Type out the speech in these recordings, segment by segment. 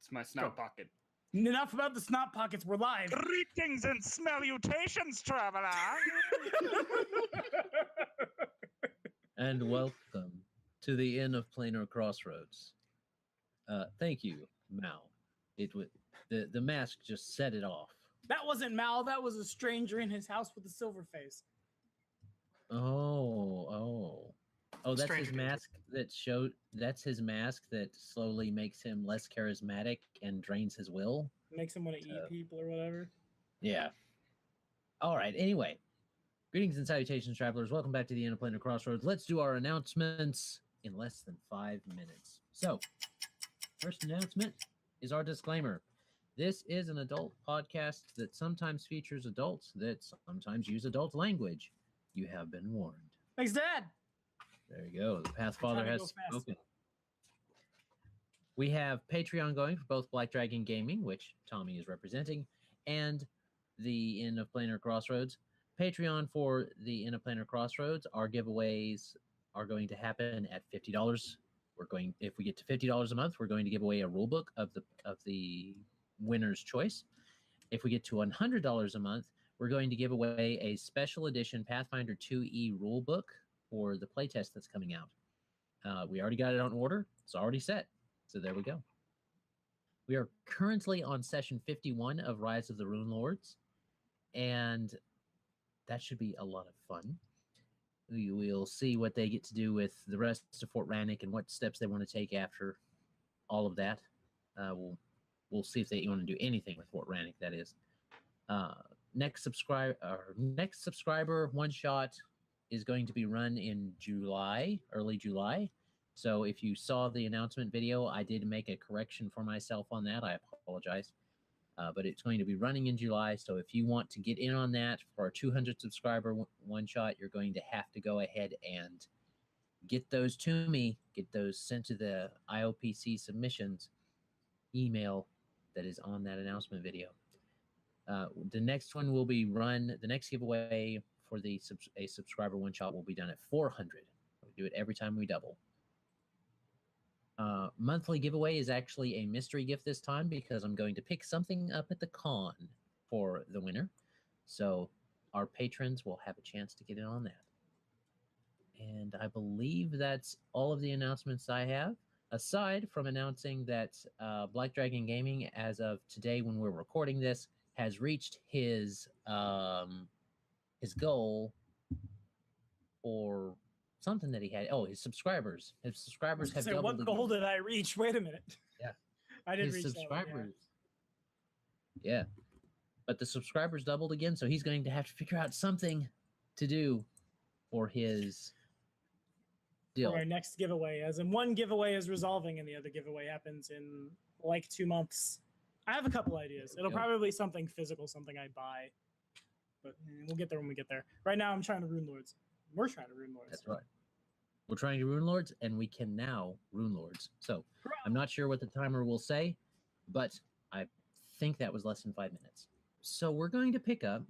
It's my snout pocket. Enough about the snot pockets. We're live. Greetings and salutations, traveler. And welcome to the Inn of Planar Crossroads. Thank you, Mal. The mask just set it off. That wasn't Mal. That was a stranger in his house with a silver face. Oh, that's his mask that's his mask that slowly makes him less charismatic and drains his will. Makes him want to eat people or whatever. Yeah. All right. Anyway, greetings and salutations, travelers. Welcome back to the Inn of Planar Crossroads. Let's do our announcements in less than 5 minutes. So, first announcement is our disclaimer. This is an adult podcast that sometimes features adults that sometimes use adult language. You have been warned. Thanks, Dad. There you go. The Pathfinder has spoken. We have Patreon going for both Black Dragon Gaming, which Tommy is representing, and the Inn of Planar Crossroads. Patreon for the Inn of Planar Crossroads, our giveaways are going to happen at $50. If we get to $50 a month, we're going to give away a rulebook of the winner's choice. If we get to $100 a month, we're going to give away a special edition Pathfinder 2E rulebook for the playtest that's coming out. We already got it on order. It's already set. So there we go. We are currently on session 51 of Rise of the Runelords, and that should be a lot of fun. We will see what they get to do with the rest of Fort Rannick and what steps they want to take after all of that. We'll see if they want to do anything with Fort Rannick, that is. Next subscriber one shot is going to be run in July, early July. So if you saw the announcement video, I did make a correction for myself on that. I apologize. But it's going to be running in July. So if you want to get in on that for our 200 subscriber one shot, you're going to have to go ahead and get those to me, get those sent to the IOPC submissions email that is on that announcement video. The next one will be run, the next giveaway for a subscriber one shot will be done at 400. We do it every time we double. Monthly giveaway is actually a mystery gift this time because I'm going to pick something up at the con for the winner. So our patrons will have a chance to get in on that. And I believe that's all of the announcements I have, aside from announcing that Black Dragon Gaming, as of today when we're recording this, has reached his goal for something that he had. Oh, his subscribers. His subscribers have doubled. What goal did I reach? Wait a minute. Yeah. I did reach subscribers. that one, yeah. But the subscribers doubled again, so he's going to have to figure out something to do for his deal. For our next giveaway, as in one giveaway is resolving and the other giveaway happens in like 2 months. I have a couple ideas. It'll probably be something physical, something I buy. But we'll get there when we get there. Right now, I'm trying to Runelords. We're trying to Runelords. That's right. We're trying to Runelords, and we can now Runelords. So I'm not sure what the timer will say, but I think that was less than 5 minutes. So we're going to pick up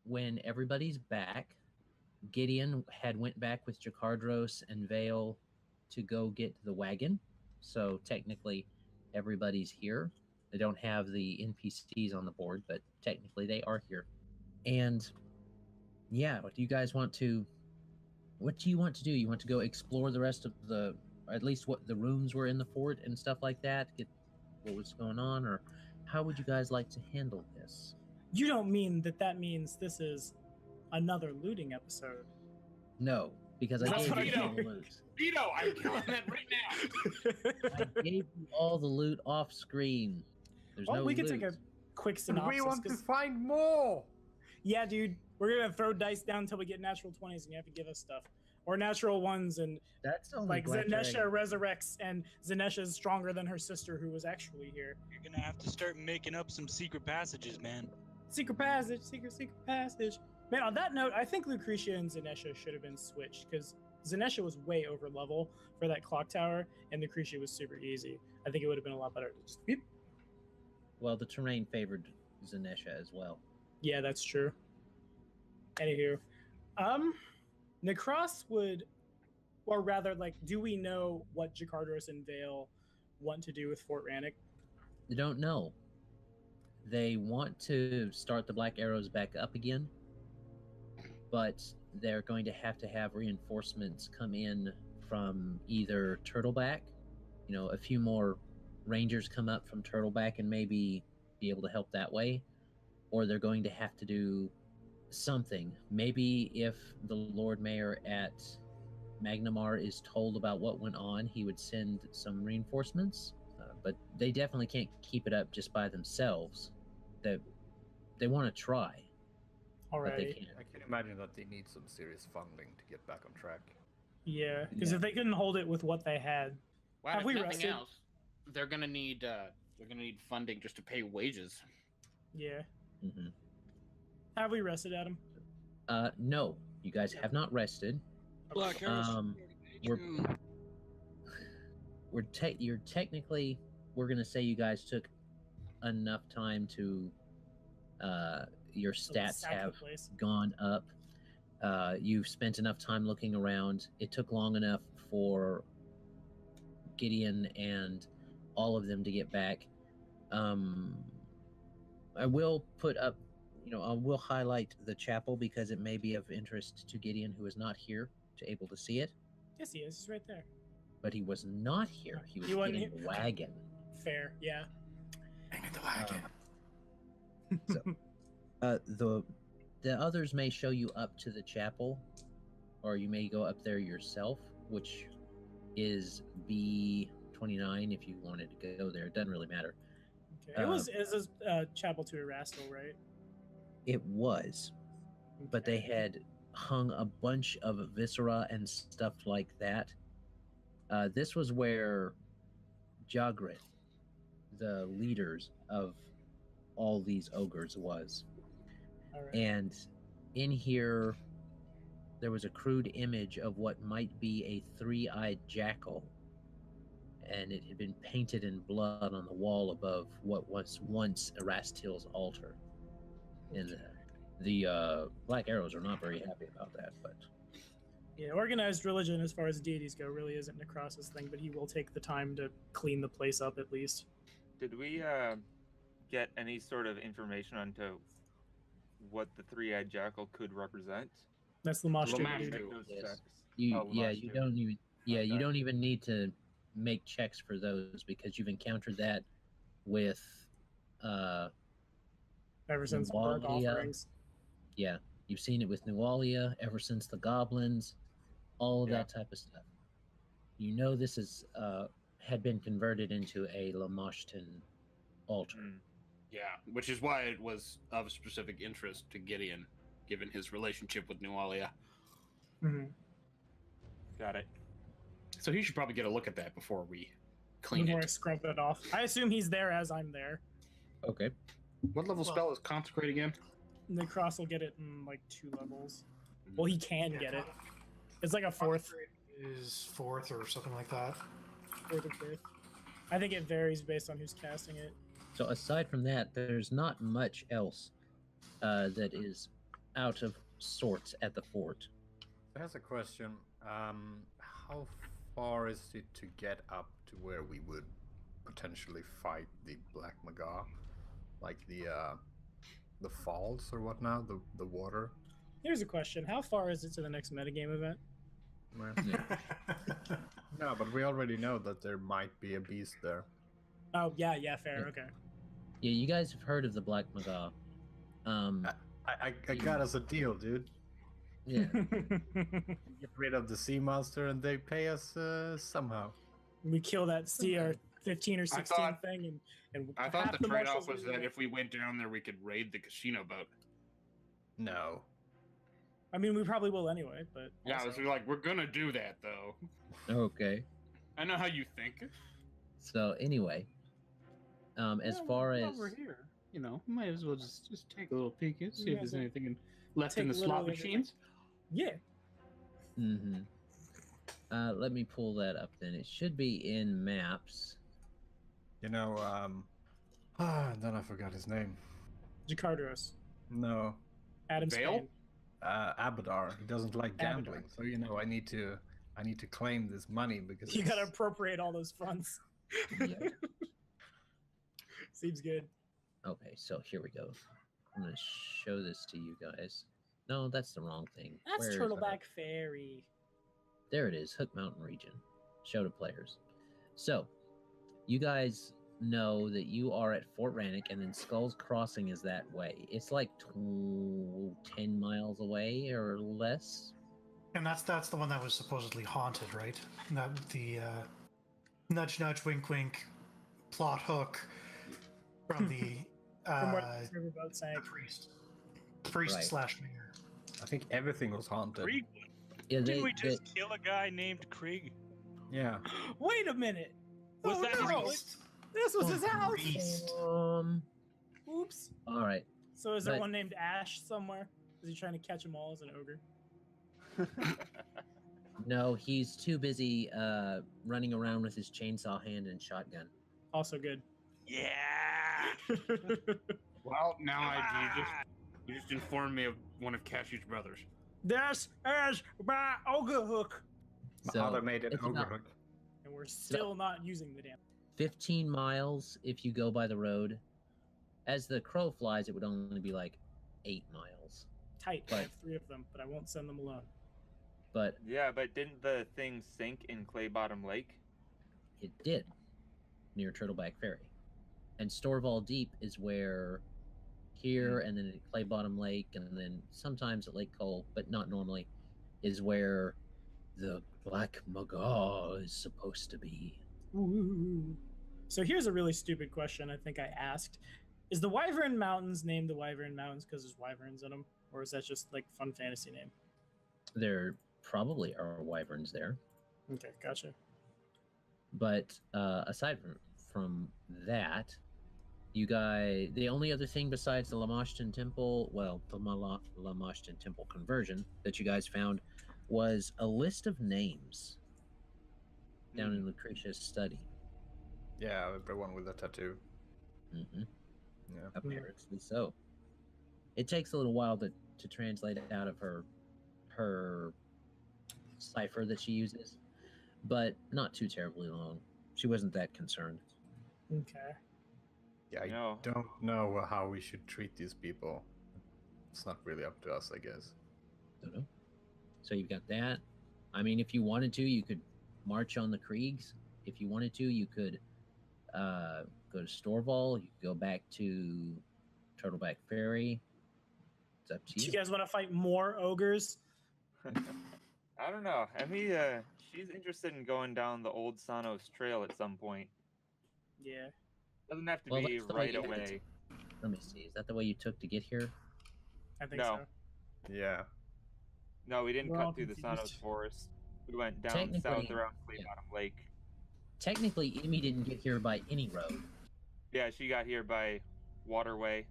when everybody's back. Gideon had went back with Jakardros and Vale to go get the wagon. So technically, everybody's here. They don't have the NPCs on the board, but technically they are here. And yeah, what do you want to do? You want to go explore the rest of at least what the rooms were in the fort and stuff like that, get what was going on, or how would you guys like to handle this? You don't mean that means this is another looting episode? No, because I gave you all the loot. Vito, I'm killing that right now. I gave you all the loot off screen. There's no we could loot. take a quick synopsis. We want to find more. Yeah, dude. We're going to throw dice down until we get natural 20s, and you have to give us stuff. Or natural ones, and that's like Zanesha resurrects, and Zanesha is stronger than her sister, who was actually here. You're going to have to start making up some secret passages, man. Secret passage, secret passage. Man, on that note, I think Lucretia and Zanesha should have been switched, because Zanesha was way over level for that clock tower, and Lucretia was super easy. I think it would have been a lot better to just... Well, the terrain favored Zanesha as well. Yeah, that's true. Anywho, Nahkräs would, or rather, like, do we know what Jakardros and Vale want to do with Fort Rannick? They don't know. They want to start the Black Arrows back up again, but they're going to have reinforcements come in from either Turtleback, a few more Rangers come up from Turtleback and maybe be able to help that way, or they're going to have to do something. Maybe if the Lord Mayor at Magnamar is told about what went on, he would send some reinforcements, but they definitely can't keep it up just by themselves. They want to try, but they Alrighty. can't. I can imagine that they need some serious funding to get back on track. Yeah, because Yeah. if they couldn't hold it with what they had, Well, Have if we nothing rested? else, they're gonna need funding just to pay wages. yeah. hmm Have we rested, Adam? No, you guys have not rested. Black Arrows. We're you're technically, we're gonna say you guys took enough time to your stats Sack the have place. gone up. You've spent enough time looking around. It took long enough for Gideon and all of them to get back. I will put up, I will highlight the chapel because it may be of interest to Gideon, who is not here to able to see it. Yes, he is. He's right there. But he was not here. He was He wasn't getting the wagon. Fair, yeah. Aim at the wagon. The others may show you up to the chapel, or you may go up there yourself, which is B29 if you wanted to go there. It doesn't really matter. Okay. It was chapel to Erastil, right? It was, but they Okay. had hung a bunch of viscera and stuff like that. This was where Jagrit, the leaders of all these ogres, was. All right. And in here, there was a crude image of what might be a three-eyed jackal, and it had been painted in blood on the wall above what was once Erastil's altar. And the Black Arrows are not very happy about that, but Yeah, organized religion as far as deities go really isn't Nahkräs' thing, but he will take the time to clean the place up at least. Did we get any sort of information onto what the three-eyed jackal could represent? That's Lamash Lamash dude. dude. Those Yes. checks. you Oh, Lamash you too. don't even you Okay. don't even need to make checks for those because you've encountered that with Ever since burnt Nualia. offerings. Yeah, you've seen it with Nualia ever since the goblins, all of Yeah. that type of stuff. You know this is had been converted into a Lamashtan altar. Mm. Yeah, which is why it was of specific interest to Gideon, given his relationship with Nualia. Mhm. Got it. So he should probably get a look at that before we clean Before I it. scrump it off. I assume he's there as I'm there. Okay. What level spell is Consecrate again? Nahkräs will get it in like 2 levels. Well, he can get it. It's like a fourth Is fourth or something like that. or fifth. I think it varies based on who's casting it. So aside from that, there's not much else that is out of sorts at the fort. Here's a question. How far is it to get up to where we would potentially fight the Black Maga? Like the falls or what now? The water? Here's a question. How far is it to the next metagame event? Well, no, but we already know that there might be a beast there. Oh, yeah, fair, Yeah. okay. Yeah, you guys have heard of the Black Maga. I got us a deal, dude. Yeah. Get rid of the sea monster and they pay us somehow. We kill that CR 15 or 16 thought- thing and I thought half the trade-off marshals was would that do if we went down there, we could raid the casino boat. No. I mean, we probably will anyway, but Yeah, I also- was like, we're gonna do that though. Okay. I know how you think. So anyway, as far as we're here, might as well just take a little peek and see Yeah, if there's so anything left take in the slot literally everything. machines. yeah. let me pull that up then. It should be in maps. You know, then I forgot his name. Jakardos. No. Adam Vale? Spain. Abadar. He doesn't like gambling. So I need to claim this money because You gotta it's- appropriate all those funds. Yeah. Seems good. Okay, so here we go. I'm gonna show this to you guys. No, that's the wrong thing. That's Where is Turtleback Ferry. There it is, Hook Mountain region. Show to players. So, you guys know that you are at Fort Rannoch, and then Skull's Crossing is that way. It's like 10 miles away or less. And that's the one that was supposedly haunted, right? That the nudge nudge wink wink plot hook from the From where the riverboat sank. priest Right. slash mayor. I think everything was haunted. Krieg? Yeah, Didn't we just kill a guy named Krieg? Yeah. Wait a minute. Was Oh, that his no. place? This was his house. Priest. Oops. All right. So is there But- one named Ash somewhere? Is he trying to catch them all as an ogre? No, he's too busy running around with his chainsaw hand and shotgun. Also good. Yeah. Well, now you just informed me of one of Cashew's brothers. This is my ogre hook. My So, father made an it's ogre not- hook. And we're still not using the damn. 15 miles if you go by the road. As the crow flies, it would only be like 8 miles. Tight. I Right. have 3 of them, but I won't send them alone. But Yeah, but didn't the thing sink in Clay Bottom Lake? it did near Turtleback Ferry. And Storval Deep is where here and then at Clay Bottom Lake and then sometimes at Lake Cole, but not normally, is where the Black Magar is supposed to be. Ooh. So here's a really stupid question I think I asked. Is the Wyvern Mountains named the Wyvern Mountains because there's wyverns in them? Or is that just like fun fantasy name? There probably are wyverns there. Okay, gotcha. But aside from that, you guys, the only other thing besides the Lamashtan Temple, well, the Lamashtan Temple conversion that you guys found was a list of names down in Lucretia's study. Yeah, everyone with a tattoo. Hmm Yeah. Apparently so. It takes a little while to translate it out of her cipher that she uses, but not too terribly long. She wasn't that concerned. Okay. Yeah, I No. don't know how we should treat these people. It's not really up to us, I guess. Don't know. So you've got that. I mean, if you wanted to, you could march on the Kriegs. If you wanted to, you could go to Storval. You could go back to Turtleback Ferry. It's up to Do you. you guys want to fight more ogres? I don't know. Emmy, she's interested in going down the old Sanos Trail at some point. Yeah. Doesn't have to Well, be that's the way right you- away. Let me see. Is that the way you took to get here? I think No. so. Yeah. No, we didn't We're all cut through the Sanos confused. Forest. We went down Technically, south around Clay yeah. Bottom Lake. Technically, Emmy didn't get here by any road. Yeah, she got here by waterway.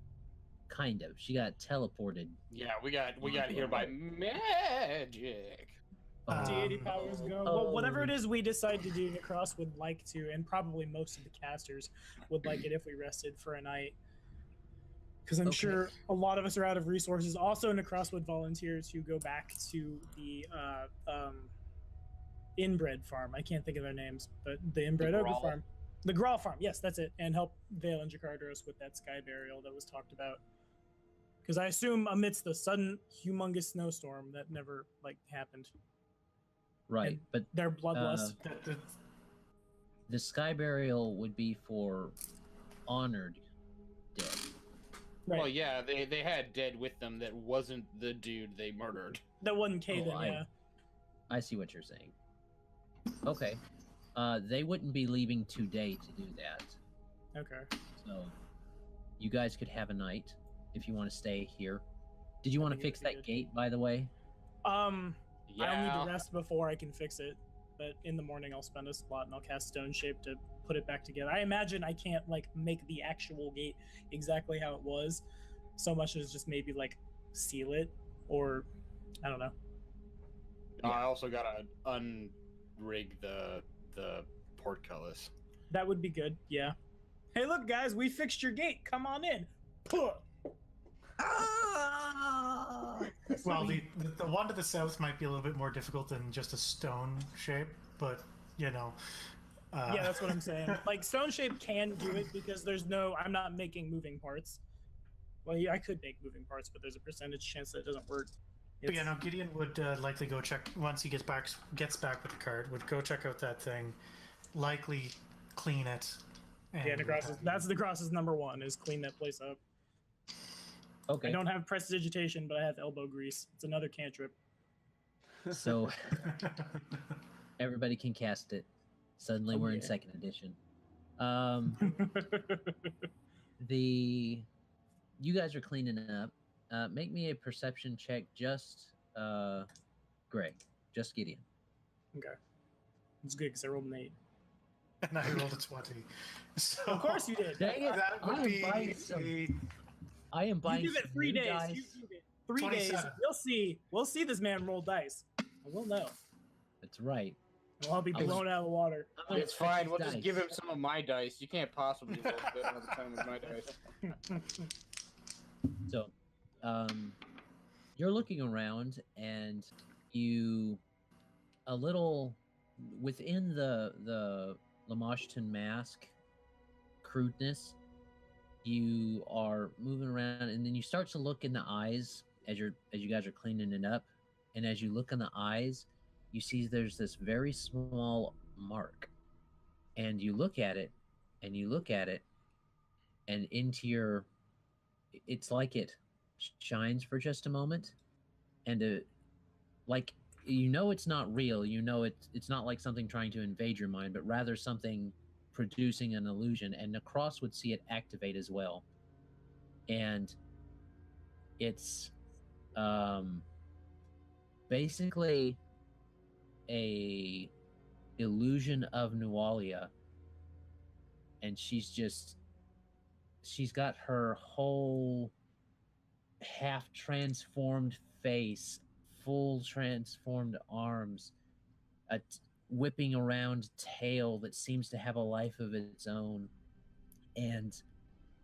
Kind of. She got teleported. Yeah, we got here by magic. Deity Um, powers go. oh. Well, whatever it is we decide to do, Nahkräs would like to, and probably most of the casters would like it if we rested for a night. Because I'm Okay. sure a lot of us are out of resources. Also, Nahkräs would volunteer to go back to the inbred farm. I can't think of their names, but the inbred ogre Grawl. farm. The Grawl farm, yes, that's it. And help Vale and Jakardaros with that sky burial that was talked about. Because I assume amidst the sudden humongous snowstorm that never happened. Right. And But They're bloodlust. the sky burial would be for honored dead. Right. Well, yeah, they had dead with them that wasn't the dude they murdered. That wasn't Caden, I- yeah. I see what you're saying. Okay. They wouldn't be leaving today to do that. Okay. So you guys could have a night if you want to stay here. Did you want to think it fix would be that good. gate, by the way? I'll need Yeah. to rest before I can fix it. But in the morning, I'll spend a slot and I'll cast Stone Shape to put it back together. I imagine I can't make the actual gate exactly how it was, so much as just maybe seal it, or I don't know. I also gotta unrig the portcullis. That would be good. Yeah. Hey, look, guys, we fixed your gate. Come on in. Puh. Well, the one to the south might be a little bit more difficult than just a stone shape, but Yeah, that's what I'm saying. Like stone shape can do it because I'm not making moving parts. Well, yeah, I could make moving parts, but there's a percentage chance that it doesn't work. But yeah, no, Gideon would likely go check once he gets back with the card. Would go check out that thing, likely clean it. And Yeah, that's Nahkräs' number one is clean that place up. Okay. I don't have prestidigitation, but I have elbow grease. It's another cantrip. So everybody can cast it. Suddenly we're in yeah. second edition. You guys are cleaning up. Make me a perception check, just Greg, just Gideon. Okay. It's good because I rolled an 8. And I rolled a 20. So Of course you did. Dang it, that would be I am buying You give it some 3 new days. dice. You give it 3 days. 27. We'll see. We'll see this man roll dice. And we'll know. That's right. We'll all be I was- blown out of the water. I'm gonna It's fine. check We'll these just dice. give him some of my dice. You can't possibly roll good all the time with my dice. So, you're looking around, and you, a little within the Lamashton mask crudeness, you are moving around, and then you start to look in the eyes as you guys are cleaning it up, and as you look in the eyes, you see there's this very small mark, and you look at it, and you look at it, and it's like it shines for just a moment, and like it's not real. It's not like something trying to invade your mind, but rather something producing an illusion. And Nahkräs would see it activate as well, and it's basically a illusion of Nualia, and she's got her whole half transformed face, full transformed arms, a whipping around tail that seems to have a life of its own, and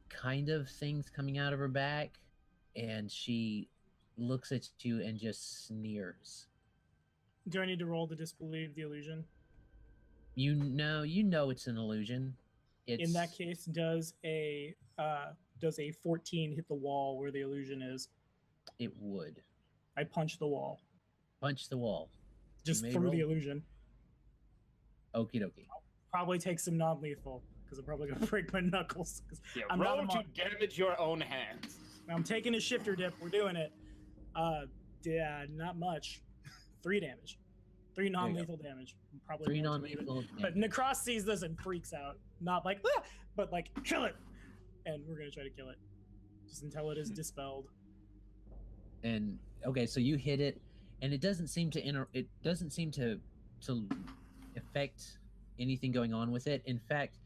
kind of things coming out of her back, and she looks at you and just sneers. Do I need to roll to disbelieve the illusion? You know it's an illusion. In that case, does a 14 hit the wall where the illusion is? It would. I punch the wall. Punch the wall. Just may through the roll. illusion. Okie dokie. Probably take some non-lethal because I'm probably gonna break my knuckles. 'cause Yeah, I'm not a roll to monk. damage your own hands. I'm taking a shifter dip. We're doing it. Yeah, not much. 3 damage. 3 non-lethal damage. Probably 3 more to leave it. non-lethal. But Nahkräs sees this and freaks out. Not like, "Ah!" but like, kill it. And we're gonna try to kill it, just until it is dispelled. And okay, so you hit it, and it doesn't seem to affect anything going on with it. In fact,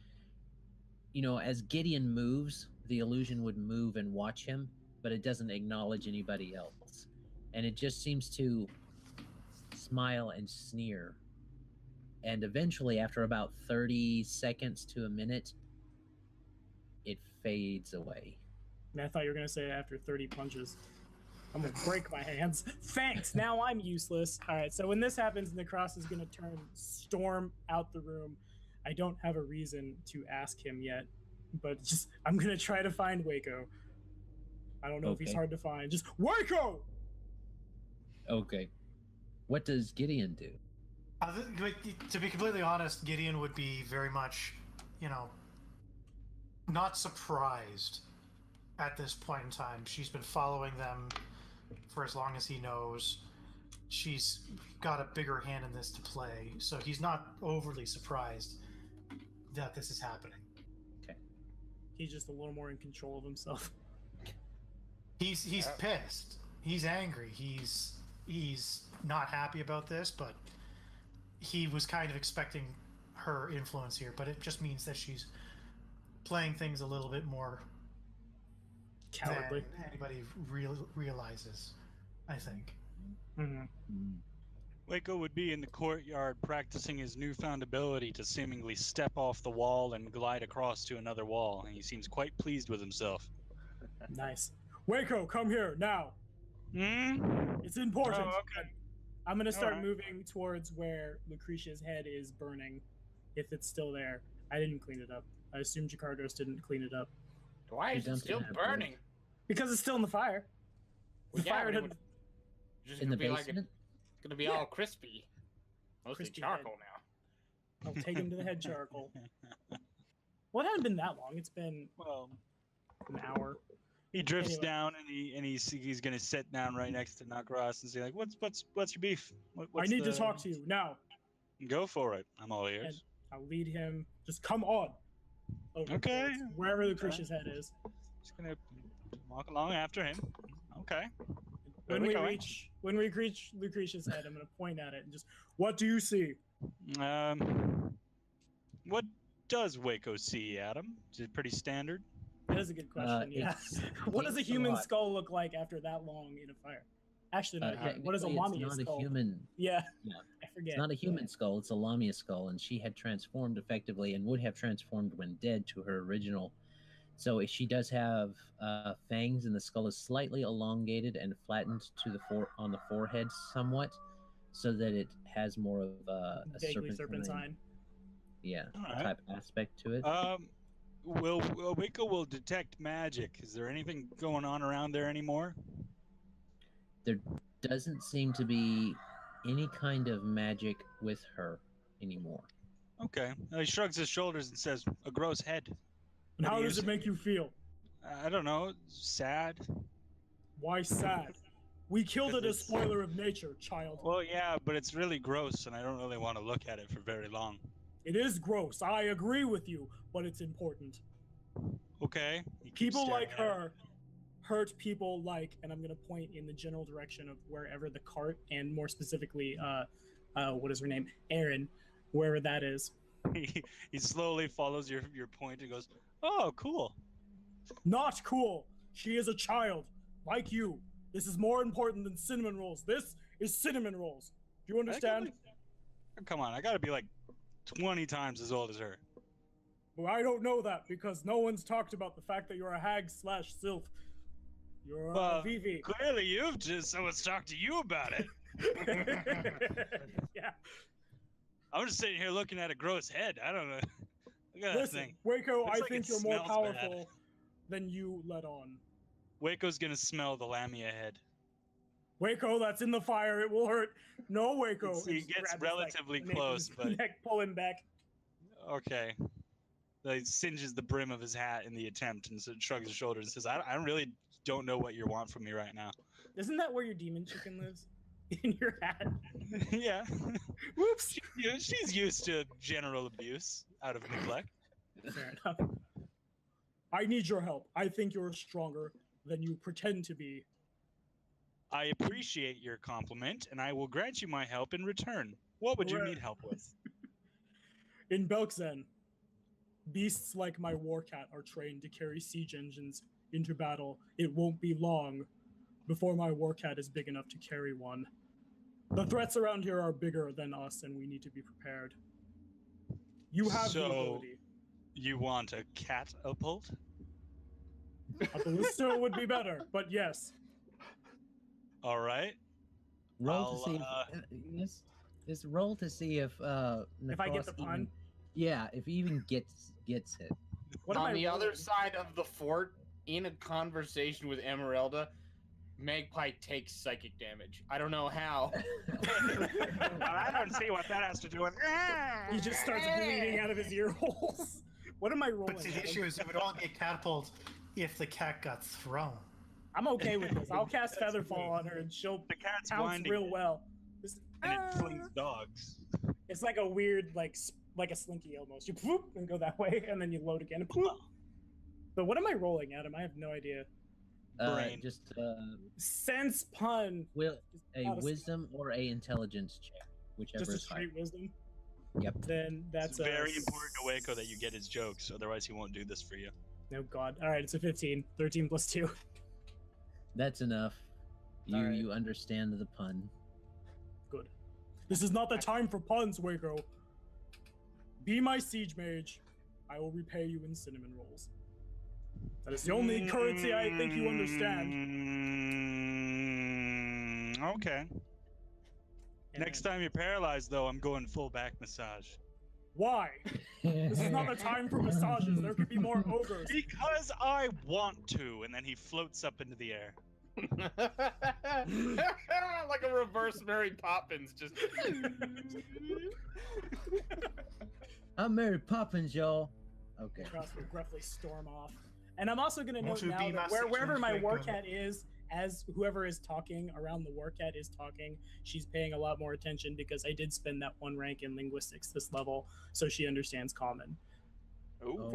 as Gideon moves, the illusion would move and watch him, but it doesn't acknowledge anybody else, and it just seems to smile and sneer. And eventually, after about 30 seconds to a minute, it fades away. And I thought you were gonna say after 30 punches. I'm gonna break my hands. Thanks. Now I'm useless. All right. So when this happens, Nahkräs is gonna storm out the room. I don't have a reason to ask him yet, but I'm gonna try to find Wayko. I don't know if he's Okay. hard to find. Just Wayko. Okay. What does Gideon do? To be completely honest, Gideon would be very much, not surprised at this point in time. She's been following them for as long as he knows. She's got a bigger hand in this to play, so he's not overly surprised that this is happening. He's just a little more in control of himself. He's pissed. He's angry. He's not happy about this, but he was kind of expecting her influence here. But it just means that she's playing things a little bit more Cowardly. than anybody realizes, I think. Mm-hmm. Wayko would be in the courtyard practicing his newfound ability to seemingly step off the wall and glide across to another wall, and he seems quite pleased with himself. Nice. Wayko, come here now. Hmm? It's important. Oh, okay. I'm gonna start Alright. moving towards where Lucretia's head is burning. if it's still there. I didn't clean it up. I assume Jakardos didn't clean it up. Why is it dumped it still in a burning? Because it's still in the fire. The Well, yeah, fire but it didn't. would- just In the gonna be basement? it's gonna be Yeah. all crispy. Mostly Crispy charcoal now. I'll take him to the head charcoal. Well, it hasn't been that long. It's been Well, an hour. he drifts Anyway. down and he's gonna sit down right next to Nahkräs and say like, what's your beef? I What's need to the-" talk to you now. Go for it. I'm all ears. I'll lead him. Just come on. Over Okay. towards wherever the Okay. Krish's head is. Just gonna walk along after him. Okay. When we we going? reach Lucretia's head, I'm gonna point at it and just, what do you see? What does Wayko see, Adam? Is it pretty standard? That is a good question. Yeah. It's- What does a it's human lot. skull look like after that long in a fire? Actually, not. What does a technically, lamia it's not skull? a human. Yeah. Yeah. I forget. It's not a human skull. It's a lamia skull, and she had transformed effectively, and would have transformed when dead to her original. So she does have fangs, and the skull is slightly elongated and flattened to the on the forehead somewhat, so that it has more of a Vaguely serpentine. yeah, Alright. type aspect to it. Wayko will detect magic. Is there anything going on around there anymore? There doesn't seem to be any kind of magic with her anymore. Okay. He shrugs his shoulders and says, "A gross head." And What how do you does it see? make you feel? I don't know. Sad. Why sad? We killed it Because as it's- spoiler of nature, child. Well, yeah, but it's really gross, and I don't really want to look at it for very long. It is gross. I agree with you, but it's important. Okay. He keeps People staring like at it. her hurt people like, and I'm gonna point in the general direction of wherever the cart, and more specifically, what is her name? Erin, wherever that is. He slowly follows your point and goes, "Oh, cool." Not cool. She is a child, like you. This is more important than cinnamon rolls. This is cinnamon rolls. Do you understand? Come on, I gotta be like 20 times as old as her. Well, I don't know that because no one's talked about the fact that you're a hag / Sylph. You're Well, a VV. Clearly, you've just someone's talked to you about it. Yeah. I'm just sitting here looking at a gross head. I don't know. Look at that Listen, thing. Wayko, Looks I like think it you're more smells powerful bad. than you let on. Waco's gonna smell the lamia head. Waco, that's in the fire. It will hurt. No, Waco. He And just gets grab his, relatively nape close, his but- neck, pull him back. Okay. He singes the brim of his hat in the attempt and so shrugs his shoulders and says, I really don't know what you want from me right now. Isn't that where your demon chicken lives? In your hat. Yeah. Whoops. She's used to general abuse out of neglect. Fair enough. I need your help. I think you're stronger than you pretend to be. I appreciate your compliment, and I will grant you my help in return. What would you Right. need help with? In Belkzen, beasts like my warcat are trained to carry siege engines into battle. It won't be long before my warcat is big enough to carry one. The threats around here are bigger than us, and we need to be prepared. You have the So- ability. You want a catapult? A ballista would be better, but yes. All right. Roll I'll, to see this roll to see if If I get Nahkräs the even- pun. yeah, if he even gets it. What am On I the other rolling? side of the fort, in a conversation with Emyrelda, Magpie takes psychic damage. I don't know how. I don't see what that has to do with. He just starts bleeding out of his ear holes. What am I rolling? But the Adam? issue is it would only get catapulted if the cat got thrown. I'm okay with this. I'll cast Featherfall on her, and she'll The cat's pounce winding real well. This- and it Ah! flings dogs. It's like a weird, like a slinky almost. You whoop and go that way, and then you load again. And whoop. But what am I rolling, Adam? I have no idea. Brain. Just Sense pun. a Not a- wisdom or a intelligence check, whichever Just a is higher. straight wisdom. Yep. Then that's It's very important to Wayko that you get his jokes, otherwise he won't do this for you. Oh God! All right, it's a 15. 13 plus 2. That's enough. You Alright. you understand the pun. Good. This is not the time for puns, Wayko. Be my siege mage. I will repay you in cinnamon rolls. That is the only currency I think you understand. Okay. And Next time you're paralyzed, though, I'm going full back massage. Why? This is not the time for massages. There could be more ogres. Because I want to, and then he floats up into the air. Like a reverse Mary Poppins, just. I'm Mary Poppins, y'all. Okay. Cross will gruffly storm off. And I'm also going to Won't note you now be that my wherever my Wayko? war cat is, as whoever is talking around the war cat is talking, she's paying a lot more attention because I did spend that 1 rank in linguistics this level, so she understands common. Oh.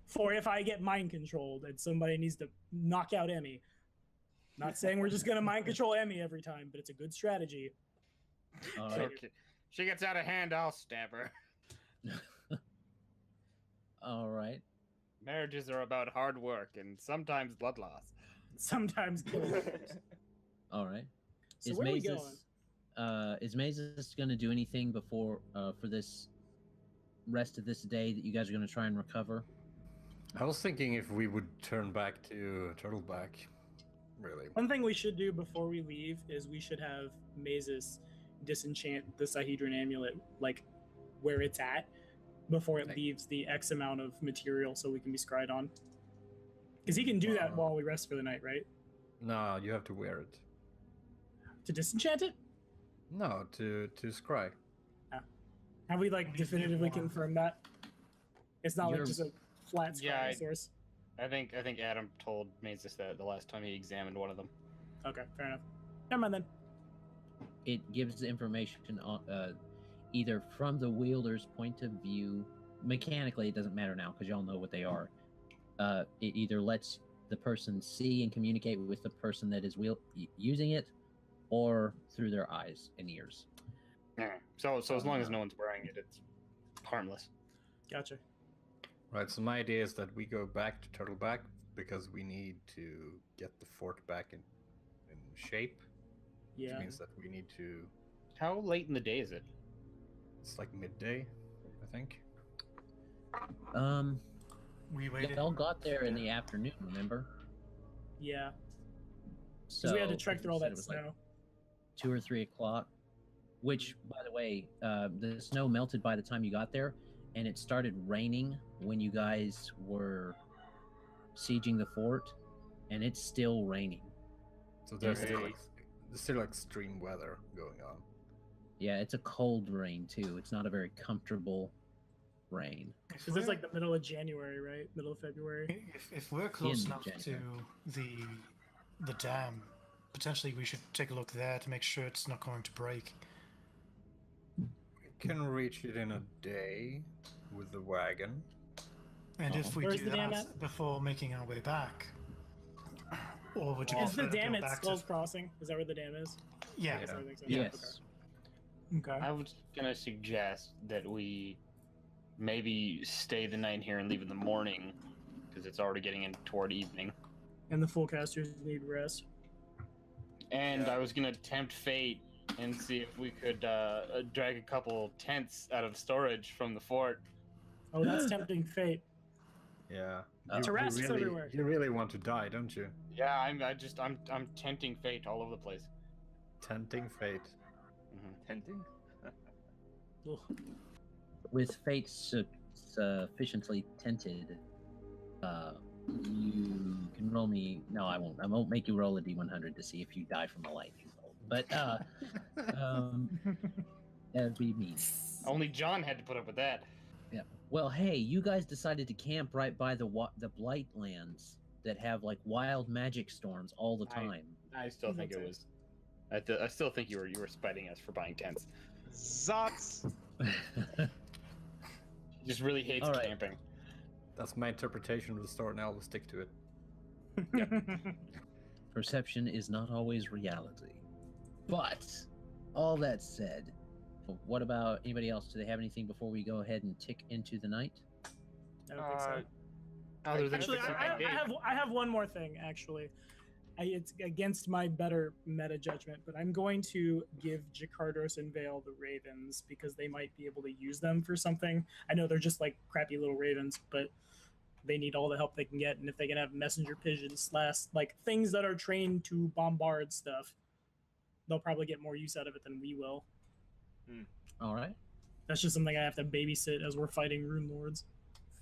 For if I get mind controlled and somebody needs to knock out Emmy. Not saying we're just going to mind control Emmy every time, but it's a good strategy. All So right. she gets out of hand, I'll stab her. All right. Marriages are about hard work and sometimes blood loss. Sometimes killing others. All right. So where are we going? Is Mazus going to do anything before for this rest of this day that you guys are going to try and recover? I was thinking if we would turn back to Turtleback, really. One thing we should do before we leave is we should have Mazus disenchant the Sahedron amulet, like where it's at, before it leaves the X amount of material so we can be scryed on. Because he can do that while we rest for the night, right? No, you have to wear it. To disenchant it? No, to scry. Have we like definitively confirmed that? It's not like You're- just a flat scrying Yeah, source. I think Adam told Mazus that the last time he examined one of them. Okay, fair enough. Never mind then. It gives the information on either from the wielder's point of view. Mechanically, it doesn't matter now because y'all know what they are. It either lets the person see and communicate with the person that is using it, or through their eyes and ears. Yeah. So as long as no one's wearing it, it's harmless. Gotcha. Right, so my idea is that we go back to Turtleback because we need to get the fort back in shape. Yeah. Which means that we need to... How late in the day is it? It's like midday, I think. We waited. Y'all got there in the afternoon, remember? Yeah. So Because we had to trek through all said it that was like snow. 2 or 3 o'clock. Which, by the way, the snow melted by the time you got there, and it started raining when you guys were sieging the fort, and it's still raining. So there's Okay. still extreme weather going on. Yeah, it's a cold rain too. It's not a very comfortable rain. Because it's like the middle of January, right? Middle of February. If we're close In enough to January. the dam, potentially we should take a look there to make sure it's not going to break. We can reach it in a day with the wagon. And if we Where's do the dam that at? before making our way back, or would you Is the prefer to go dam at back Skull's to... Crossing? Is that where the dam is? Yeah. Yes, I think so. Yes. Okay. I was gonna suggest that we maybe stay the night here and leave in the morning because it's already getting in toward evening. And the full casters need rest. And I was gonna tempt fate and see if we could drag a couple tents out of storage from the fort. Oh, that's tempting fate. Yeah. Terrasses everywhere. You really want to die, don't you? Yeah, I'm tenting fate all over the place. Tempting fate. Tenting? Ugh. With fate sufficiently tinted, you can roll me. No, I won't. I won't make you roll a d100 to see if you die from a lightning bolt. But that'd be mean. Only John had to put up with that. Yeah. Well, hey, you guys decided to camp right by the Blight lands that have like wild magic storms all the time. I still think it was. I still think you were spiting us for buying tents. Zots! He just really hates All right. camping. That's my interpretation of the story, and I will stick to it. Perception is not always reality. But all that said, what about anybody else? Do they have anything before we go ahead and tick into the night? I don't think so. Other than Actually, fixing I my gate. have one more thing. Actually, it's against my better meta judgment, but I'm going to give Jakardos and Vale the ravens because they might be able to use them for something. I know they're just like crappy little ravens, but they need all the help they can get, and if they can have messenger pigeons / like things that are trained to bombard stuff, they'll probably get more use out of it than we will. All right. That's just something I have to babysit as we're fighting Runelords.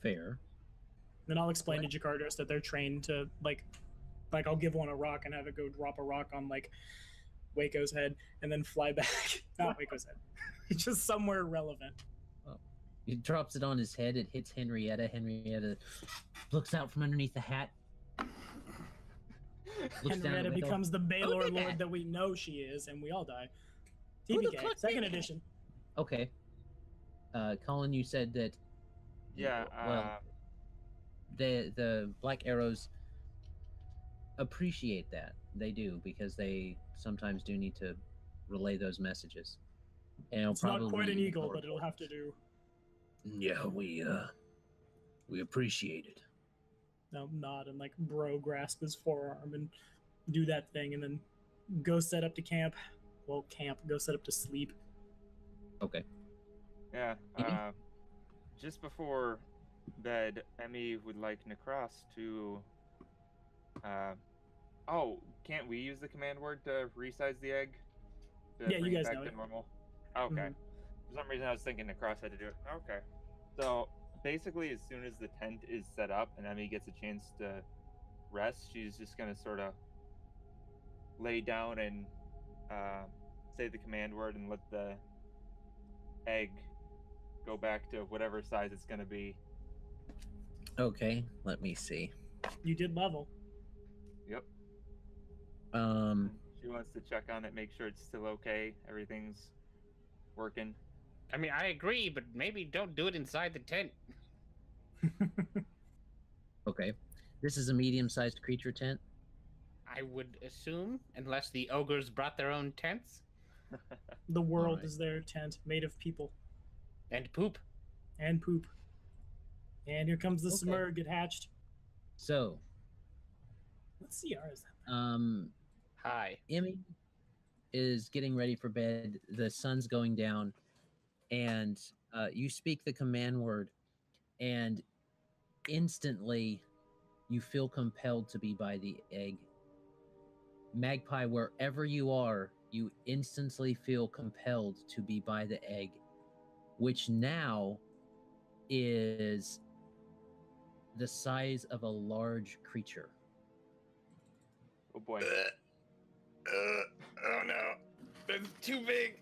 Fair. Then I'll explain to Jakardos that they're trained to like I'll give one a rock and have it go drop a rock on like Wayko's head and then fly back. Not Wayko's head. Just somewhere relevant. He drops it on his head. It hits Henryetta. Henryetta looks out from underneath the hat. Henryetta becomes the Baylor Lord that we know she is, and we all die. TBK, second edition. Okay. Colin, you said that. Yeah. Well, the Black Arrows appreciate that. They do, because they sometimes do need to relay those messages. And it's not quite an eagle, but it'll have to do. Yeah, we appreciate it. I'll nod and like bro grasp his forearm and do that thing, and then go set up to camp. Well, go set up to sleep. Okay. Yeah. Just before bed, Emmy would like Nahkräs to. Oh, can't we use the command word to resize the egg? Yeah, you guys back know to it. normal. Okay. Mhm. For some reason, I was thinking Nahkräs had to do it. Okay. So basically, as soon as the tent is set up and Emmy gets a chance to rest, she's just gonna sort of lay down and say the command word and let the egg go back to whatever size it's gonna be. Okay, let me see. You did level. Yep. She wants to check on it, make sure it's still okay, everything's working. I mean, I agree, but maybe don't do it inside the tent. Okay. This is a medium-sized creature tent. I would assume, unless the ogres brought their own tents. The world Alright. is their tent, made of people And poop. and poop. And here comes the Okay. Smurg get hatched. So, What CR is that? Hi. Emmy is getting ready for bed. The sun's going down, and you speak the command word, and instantly you feel compelled to be by the egg. Magpie, wherever you are, you instantly feel compelled to be by the egg, which now is the size of a large creature. Oh boy. Oh no. That's too big.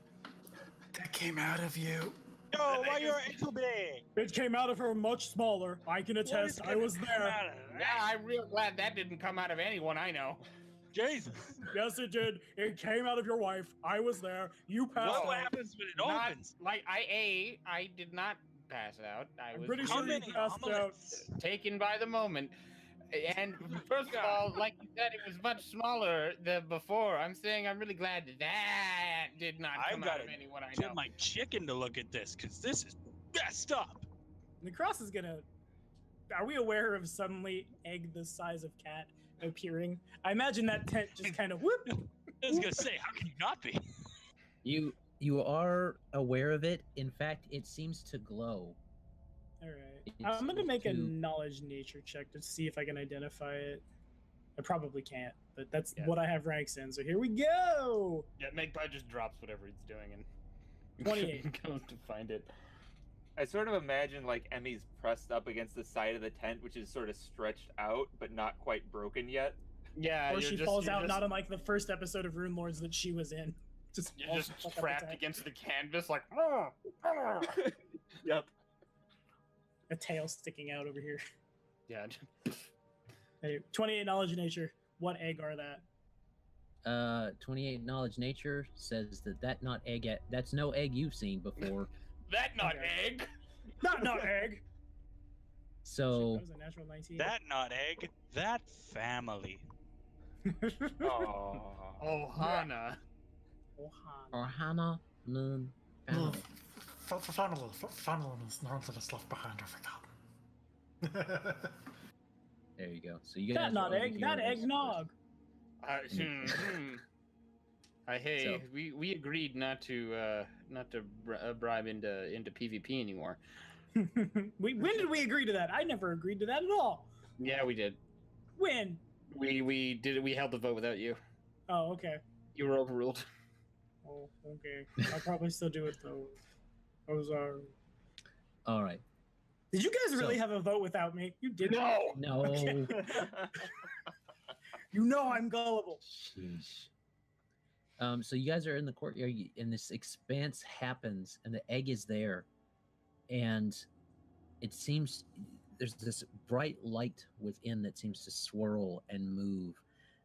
That came out of you. No, why you're so big? It came out of her much smaller. I can attest. I was there. Yeah, I'm real glad that didn't come out of anyone I know. Jesus. Yes, it did. It came out of your wife. I was there. You passed What out. happens when it Not opens? like I did not pass out. I I'm was pretty How sure you many passed out. omelets? taken by the moment. And first of all, like you said, it was much smaller than before. I'm saying I'm really glad that did not I've come got out of to anyone I know. get my chicken to look at this, because this is messed up. Nahkräs is gonna. Are we aware of suddenly egg the size of cat appearing? I imagine that tent just kind of whoop. I was gonna say, how can you not be? You are aware of it. In fact, it seems to glow. All right. It's I'm gonna make a too- knowledge nature check to see if I can identify it. I probably can't, but that's Yeah. what I have ranks in. So here we go. Yeah, Magpie just drops whatever he's doing and 28. goes to find it. I sort of imagine like Emmy's pressed up against the side of the tent, which is sort of stretched out but not quite broken yet. Yeah, Or you're she just, falls you're out, just, not unlike the first episode of Runelords that she was in. Just You're falls just the fuck out the trapped tent. against the canvas, like. Yep. A tail sticking out over here. Yeah. Hey, 28 knowledge of nature. What egg are that? 28 knowledge nature says that's no egg you've seen before. That not Okay. egg. Not egg. So That was a natural 19. That not egg, that family. Oh. Ohana. Ohana Moon family. Funnel is nonetheless left behind or forgotten. There you go. So you guys That are not over egg. here That as- eggnog. Hey, So- we agreed not to bribe into PvP anymore. When did we agree to that? I never agreed to that at all. Yeah, we did. When? We did it. We held the vote without you. Oh, okay. You were overruled. Oh, okay. I'll probably still do it though. Oh, sorry. All right. Did you guys really So- have a vote without me? You didn't. No. No. Okay. You know I'm gullible. Sheesh. So you guys are in the courtyard, and this expanse happens, and the egg is there, and it seems there's this bright light within that seems to swirl and move.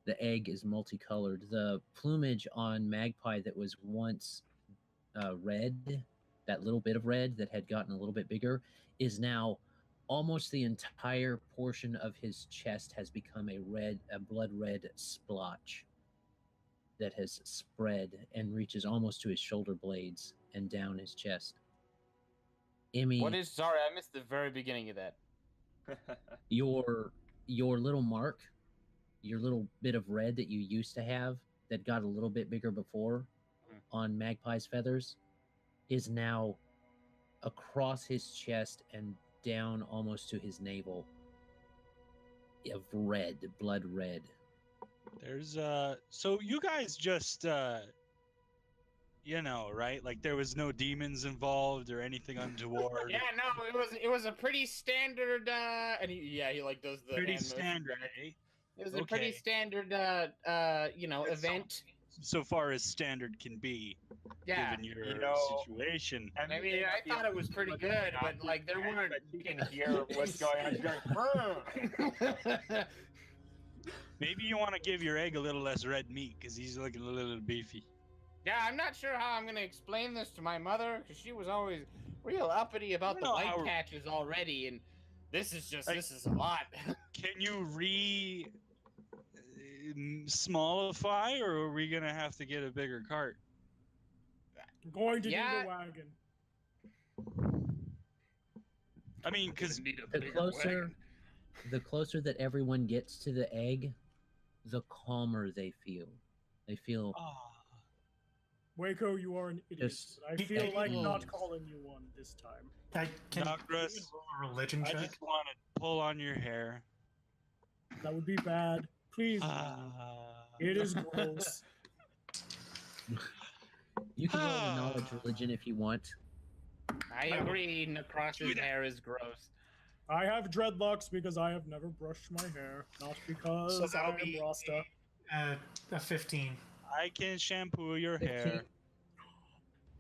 The egg is multicolored. The plumage on Magpie that was once red, that little bit of red that had gotten a little bit bigger, is now almost the entire portion of his chest has become a blood red splotch that has spread and reaches almost to his shoulder blades and down his chest. Emmy, What is? Sorry, I missed the very beginning of that. your little mark, your little bit of red that you used to have that got a little bit bigger before on Magpie's feathers is now across his chest and down almost to his navel of red, blood red. There's so you guys just you know, right? Like there was no demons involved or anything untoward. Yeah, no, it was a pretty standard. And he like does the Pretty hand motion. standard, eh? It was a pretty Okay. standard event. So far as standard can be, Yeah, given your you know, situation. And I mean, I thought it was pretty good, but like there weren't. But you can hear what's going on. You're going, Maybe you want to give your egg a little less red meat because he's looking a little beefy. Yeah, I'm not sure how I'm gonna explain this to my mother because she was always real uppity about I the know white how- patches already, and this is just Like- this is a lot. Can you smallify, or are we gonna have to get a bigger cart? I'm going to Yeah. need a wagon. I mean, because The closer that everyone gets to the egg, the calmer they feel. They feel Wayko, you are an idiot. Just- but I feel like Mm. not calling you one this time. Can Nahkräs, you roll a religion I check? just want to pull on your hair. That would be bad. Please. It is gross. you can roll a knowledge religion if you want. I agree. Nahkräs's hair is gross. I have dreadlocks because I have never brushed my hair, not because So that'll I am be Rasta. A 15. I can shampoo your hair.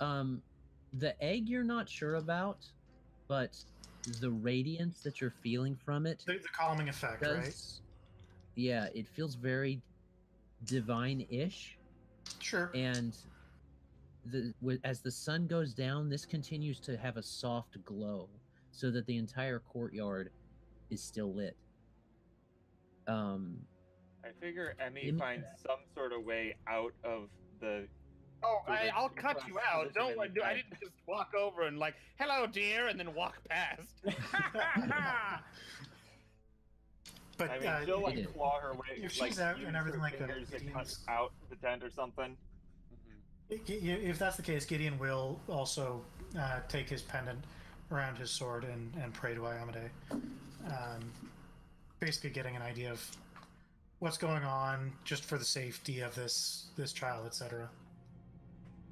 15. The egg you're not sure about, but the radiance that you're feeling from it The calming effect, does. right? Yeah, it feels very divine-ish, Sure. and as the sun goes down, this continues to have a soft glow, so that the entire courtyard is still lit. I figure Emmy finds some sort of way out of the. Oh, So there's I'll two cut you out. positions Don't in worry. the I bed. didn't just walk over and like, hello, dear, and then walk past. But I mean, she'll like Yeah. claw her way. if she's like, out and use everything her like that, fingers to cut Gideon's- out the tent or something. if that's the case, Gideon will also take his pendant around his sword and pray to Iamade. Basically getting an idea of what's going on just for the safety of this child, etc.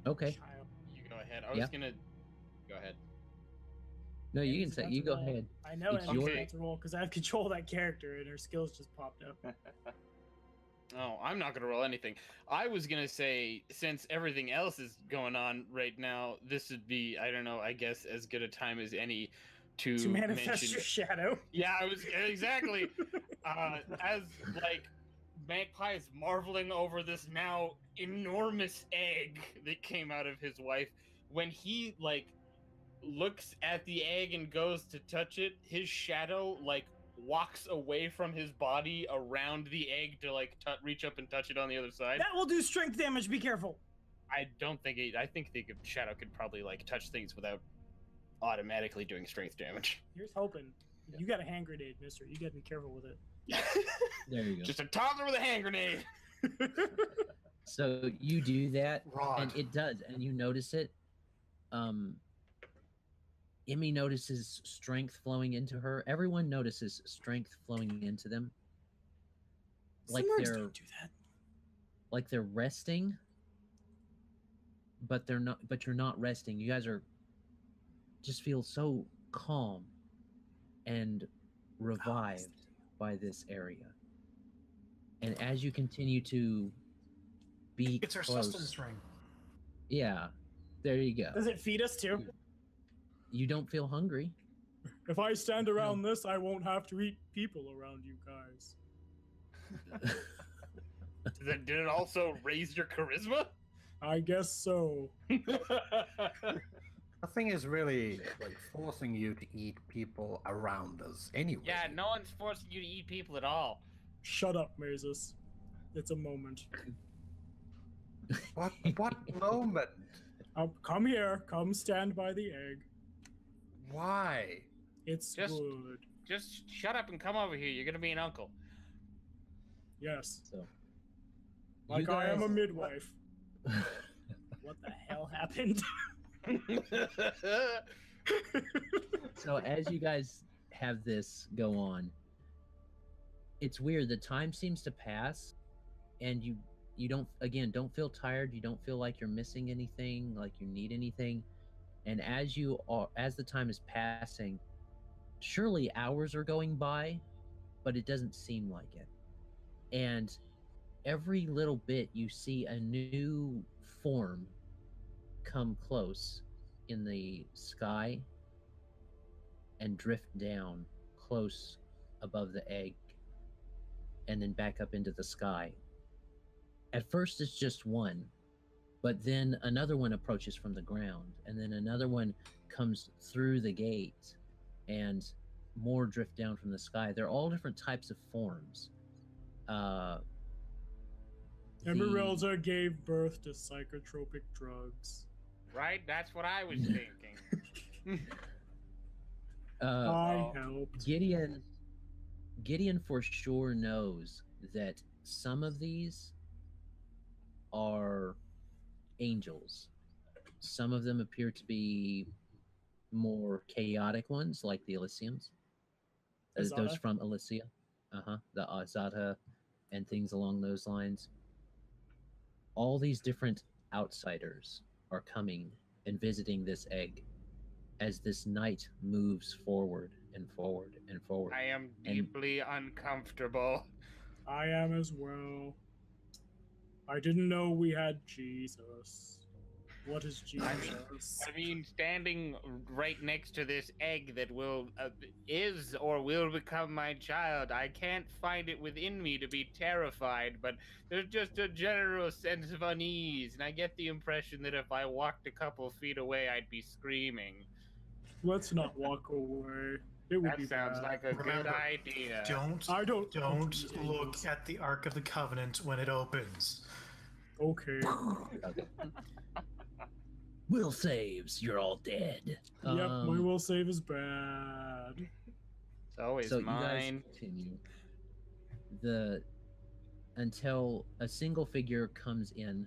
Okay. You go ahead. I was Yeah. gonna. Go ahead. No, you can Amy's say. about You to go roll. ahead. I know It's Emmy's your- about to roll because I have control of that character and her skills just popped up. Oh, I'm not gonna roll anything. I was gonna say, since everything else is going on right now, this would be, I don't know, I guess as good a time as any to To manifest mention. your shadow. Yeah, I was exactly. As like Magpie is marveling over this now enormous egg that came out of his wife. When he like looks at the egg and goes to touch it, his shadow like walks away from his body around the egg to like reach up and touch it on the other side. That will do strength damage. Be careful. I don't think it. I think the shadow could probably like touch things without automatically doing strength damage. Here's hoping. You got a hand grenade, mister. You got to be careful with it. There you go. Just a toddler with a hand grenade. So you do that, Rod. and it does, and you notice it. Emmy notices strength flowing into her. Everyone notices strength flowing into them. Like Some orcs they're don't do that. like they're resting, but they're not. But you're not resting. You guys are just feel so calm and revived by this area. And as you continue to be It's our close, sustenance ring. yeah, there you go. Does it feed us too? You don't feel hungry. If I stand around this, I won't have to eat people around you guys. Did it also raise your charisma? I guess so. Nothing is really like forcing you to eat people around us anyway. Yeah, no one's forcing you to eat people at all. Shut up, Mazus. It's a moment. What moment? Come here. Come stand by the egg. Why? It's good. Just shut up and come over here. You're gonna be an uncle. Yes. So, Like you I am a guys- midwife. What the hell happened? So as you guys have this go on, it's weird. The time seems to pass, and you don't feel tired. You don't feel like you're missing anything, like you need anything. And as the time is passing, surely hours are going by, but it doesn't seem like it. And every little bit, you see a new form come close in the sky and drift down close above the egg and then back up into the sky. At first it's just one, but then another one approaches from the ground, and then another one comes through the gate, and more drift down from the sky. They're all different types of forms. Emyrelda gave birth to psychotropic drugs. Right? That's what I was thinking. I helped. Gideon for sure knows that some of these are angels. Some of them appear to be more chaotic ones, like the Elysiums. Those Azata? from Elysia. The Azata and things along those lines. All these different outsiders are coming and visiting this egg as this night moves forward and forward and forward. I am deeply uncomfortable. I am as well. I didn't know we had Jesus. What is Jesus? I mean, standing right next to this egg that is or will become my child, I can't find it within me to be terrified, but there's just a general sense of unease, and I get the impression that if I walked a couple feet away, I'd be screaming. Let's not walk away. It would That be sounds bad. like a good Remember, idea. Don't look at the Ark of the Covenant when it opens. Okay. Will saves, you're all dead. Yep, my will save is bad. So is So you guys mine. continue until a single figure comes in,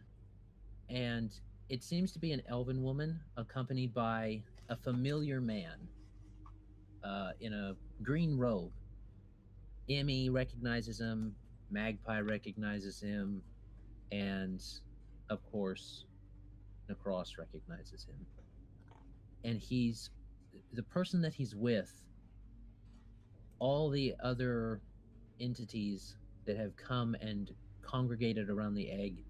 and it seems to be an elven woman accompanied by a familiar man in a green robe. Emmy recognizes him, Magpie recognizes him, and of course Nahkräs recognizes him. And he's the person that he's with. All the other entities that have come and congregated around the egg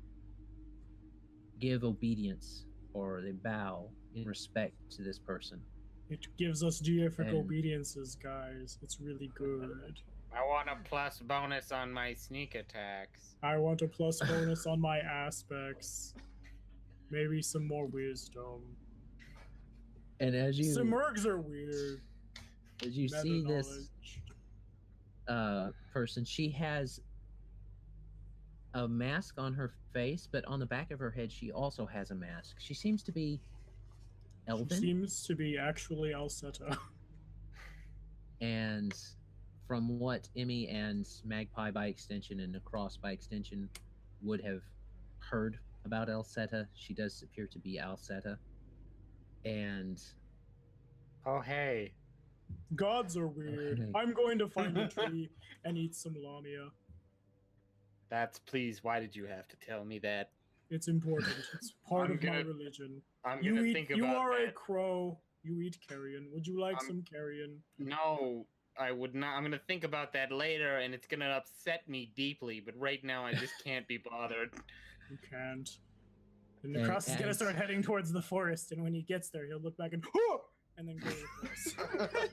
give obedience, or they bow in respect to this person. It gives us deific And- obediences, guys. It's really good. I want a plus bonus on my sneak attacks. I want a plus bonus on my aspects. Maybe some more wisdom. And as you Simurgs are weird. see Meta this knowledge. person, she has a mask on her face, but on the back of her head she also has a mask. She seems to be She elven, seems to be actually Alceta. and from what Emmy and Magpie by extension and Nahkräs by extension would have heard about Alceta, she does appear to be Alceta. And Oh, hey. Gods are weird. Okay. I'm going to find a tree and eat some lamia. Please, why did you have to tell me that? It's important. It's part I'm of my gonna- religion. I'm You gonna think you about are a that. crow. You eat carrion. Would you like some carrion? No, I would not. I'm gonna think about that later, and it's gonna upset me deeply. But right now, I just can't be bothered. You can't. And Nahkräs is gonna start heading towards the forest, and when he gets there, he'll look back and then go to the forest.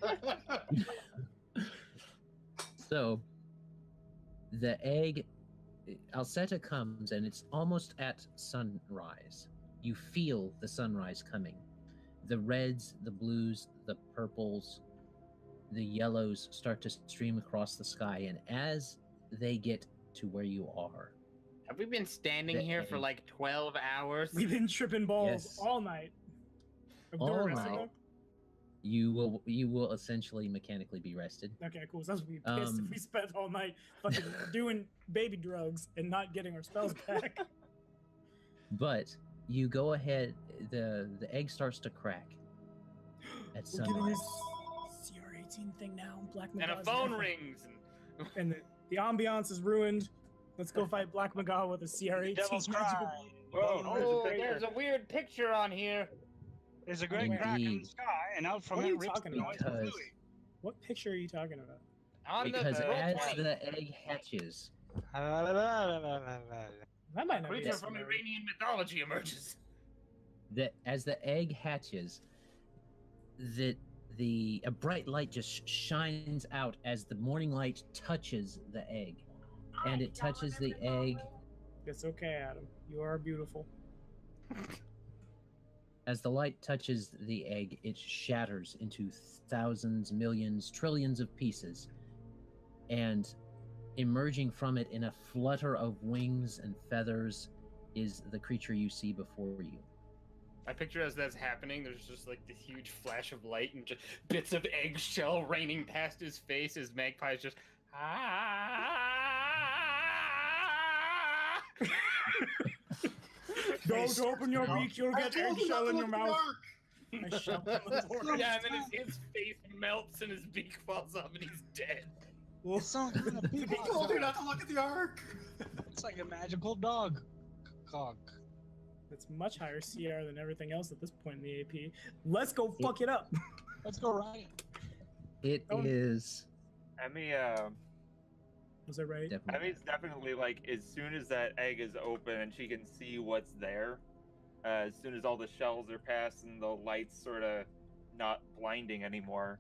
So, the egg, Alceta comes, and it's almost at sunrise. You feel the sunrise coming. The reds, the blues, the purples, the yellows start to stream across the sky, and as they get to where you are, Have we been standing here for like 12 hours? We've been tripping balls Yes. all night. All resting night. them? you will essentially mechanically be rested. Okay, cool. So that's what we'd be pissed if we spent all night fucking doing baby drugs and not getting our spells back. But you go ahead. The egg starts to crack at We're getting sunrise. this CR18 thing now. Black And a Magaz phone now. rings. And the ambiance is ruined. Let's go fight Black Maga with a CR18 Devil's magical. Cry. Whoa, Oh, there's a there's a weird picture on here. There's a great crack in the Indeed. sky, and out from What are it you rips talking the about? noise of Because- Louis. What picture are you talking about? On Because the as roll the egg hatches, That might not be creature this from one. Iranian mythology emerges. as the egg hatches, a bright light just shines out as the morning light touches the egg, and it touches the egg. It's okay, Adam. You are beautiful. As the light touches the egg, it shatters into thousands, millions, trillions of pieces, and emerging from it in a flutter of wings and feathers is the creature you see before you. I picture as that's happening, there's just like this huge flash of light and just bits of eggshell raining past his face as Magpie is just. Don't open your beak, you'll get eggshell in your mouth. I shout from the forest. Yeah, and then his face melts and his beak falls off and he's dead. It's some kind of He told you not to look at the arc. It's like a magical dog cock. It's much higher CR than everything else at this point in the AP. Let's go fuck it up. Let's go, Ryan. It Oh. is Emmy, Was that right? definitely. Emmy's definitely like, as soon as that egg is open and she can see what's there, as soon as all the shells are past and the light's sort of not blinding anymore,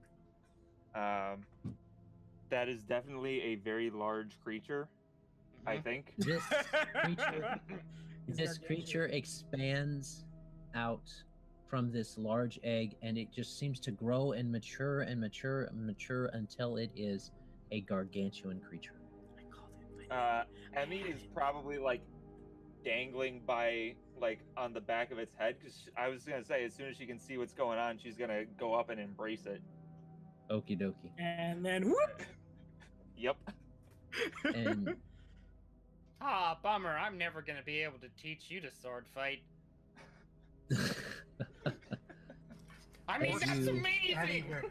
that is definitely a very large creature, I think. This creature, He's this gargantuan. creature expands out from this large egg, and it just seems to grow and mature and mature and mature until it is a gargantuan creature. I called it. Emmy is probably like dangling by like on the back of its head, because I was gonna say as soon as she can see what's going on, she's gonna go up and embrace it. Okie dokie. And then whoop! Yep. And Ah, bummer. I'm never gonna be able to teach you to sword fight. I mean, Or that's you- amazing. Anywhere.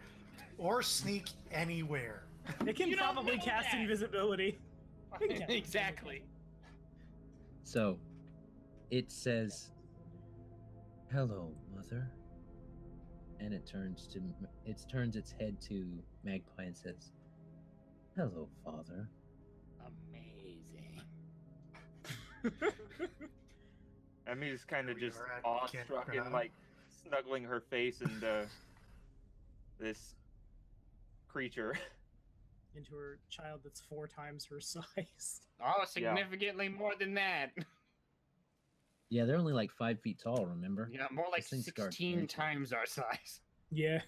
Or sneak anywhere. It can You don't probably know cast that. invisibility. Exactly. so it says, "Hello, mother," and it turns its head to Magpie and says, "Hello, father." Amazing. Emmy's kind of We just are at awestruck and campground. like snuggling her face into this creature. Into her child that's 4 times her size. Oh, significantly more than that. Yeah, they're only like 5 feet tall. Remember? Yeah, more like This thing's 16 gargantuan. times our size. Yeah.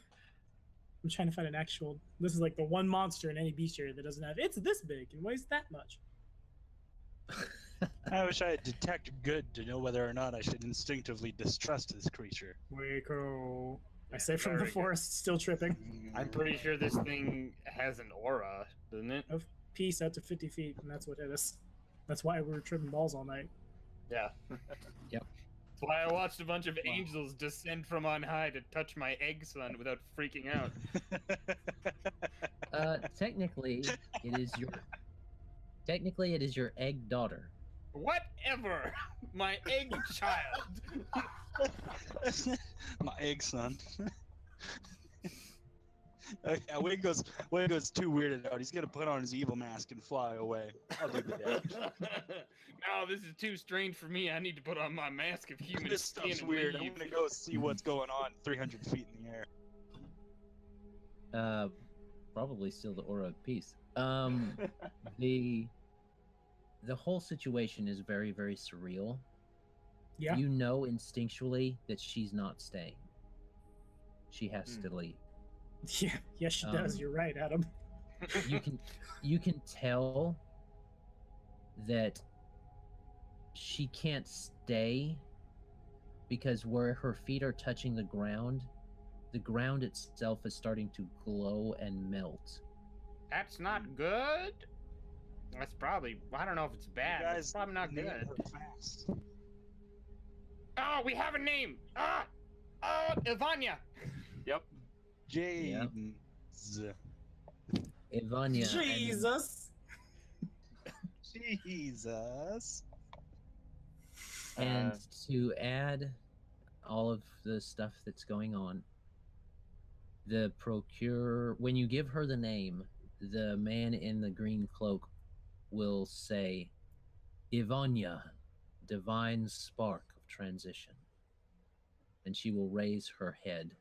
I'm trying to find an actual. This is like the one monster in any bestiary that doesn't have. It's this big and weighs that much. I wish I had detect good to know whether or not I should instinctively distrust this creature. Wayko. I Yeah, say from the very good. forest, still tripping. I'm pretty sure this thing has an aura, doesn't it? Of peace out to 50 feet, and that's what hit us. That's why we were tripping balls all night. Yeah. Yep. That's why I watched a bunch of angels descend from on high to touch my egg son without freaking out. Technically, it is your egg daughter. Whatever! My egg child! My egg son. Yeah, Wayko's too weirded out. He's gonna put on his evil mask and fly away. I'll do the damage. No, this is too strange for me. I need to put on my mask of human This skin stuff's and weird. I'm leave. gonna go see what's going on 300 feet in the air. Probably still the aura of peace. The whole situation is very, very surreal. Yeah. You know instinctually that she's not staying. She has to leave. Yeah. Yes, she does. You're right, Adam. You can tell that she can't stay because where her feet are touching the ground itself is starting to glow and melt. That's not good. That's probably, I don't know if it's bad, but it's probably not good. Fast. Oh, we have a name! Ivania! Yep. James. Ivania. Jesus. Jesus. And to add all of the stuff that's going on, when you give her the name, the man in the green cloak will say, Ivania, divine spark of transition. And she will raise her head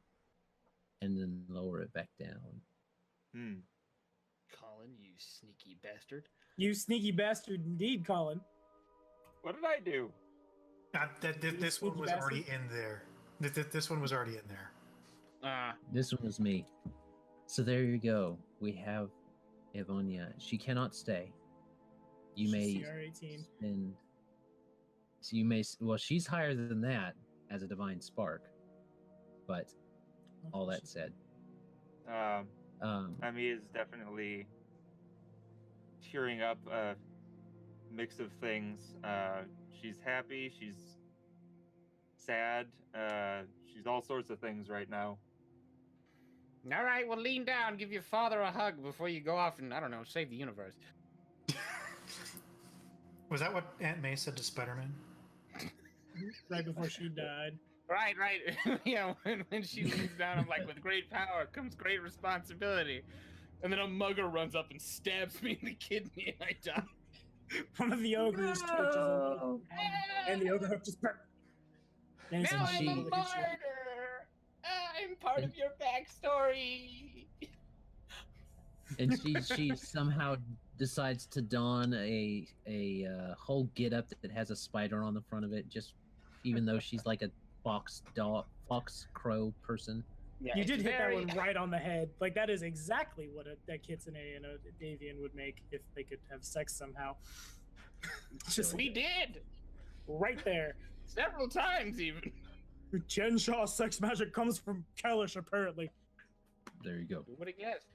and then lower it back down. Colin, you sneaky bastard. You sneaky bastard indeed, Colin. What did I do? This one was already in there. This one was already in there. This one was me. So there you go. We have Ivania. She cannot stay. You may CR18. spend. So you may. Well, she's higher than that as a divine spark. But all that said, Emmy is definitely tearing up a mix of things. She's happy. She's sad. She's all sorts of things right now. All right, well, lean down, give your father a hug before you go off and, I don't know, save the universe. Was that what Aunt May said to Spider-Man? Right before she died. Right. Yeah, when she leans down, I'm like, with great power comes great responsibility. And then a mugger runs up and stabs me in the kidney and I die. One of the ogres touches him, and the ogre just and Now I'm a like, martyr! I'm part of your backstory! and she somehow decides to don a whole getup that has a spider on the front of it, just even though she's like a fox crow person. Yeah, you did hit that one right on the head. Like, that is exactly what a Kitsune and a Davian would make if they could have sex somehow. Just we did! Right there. Several times, even. Genshaw sex magic comes from Kalish, apparently. There you go. Who would have guessed?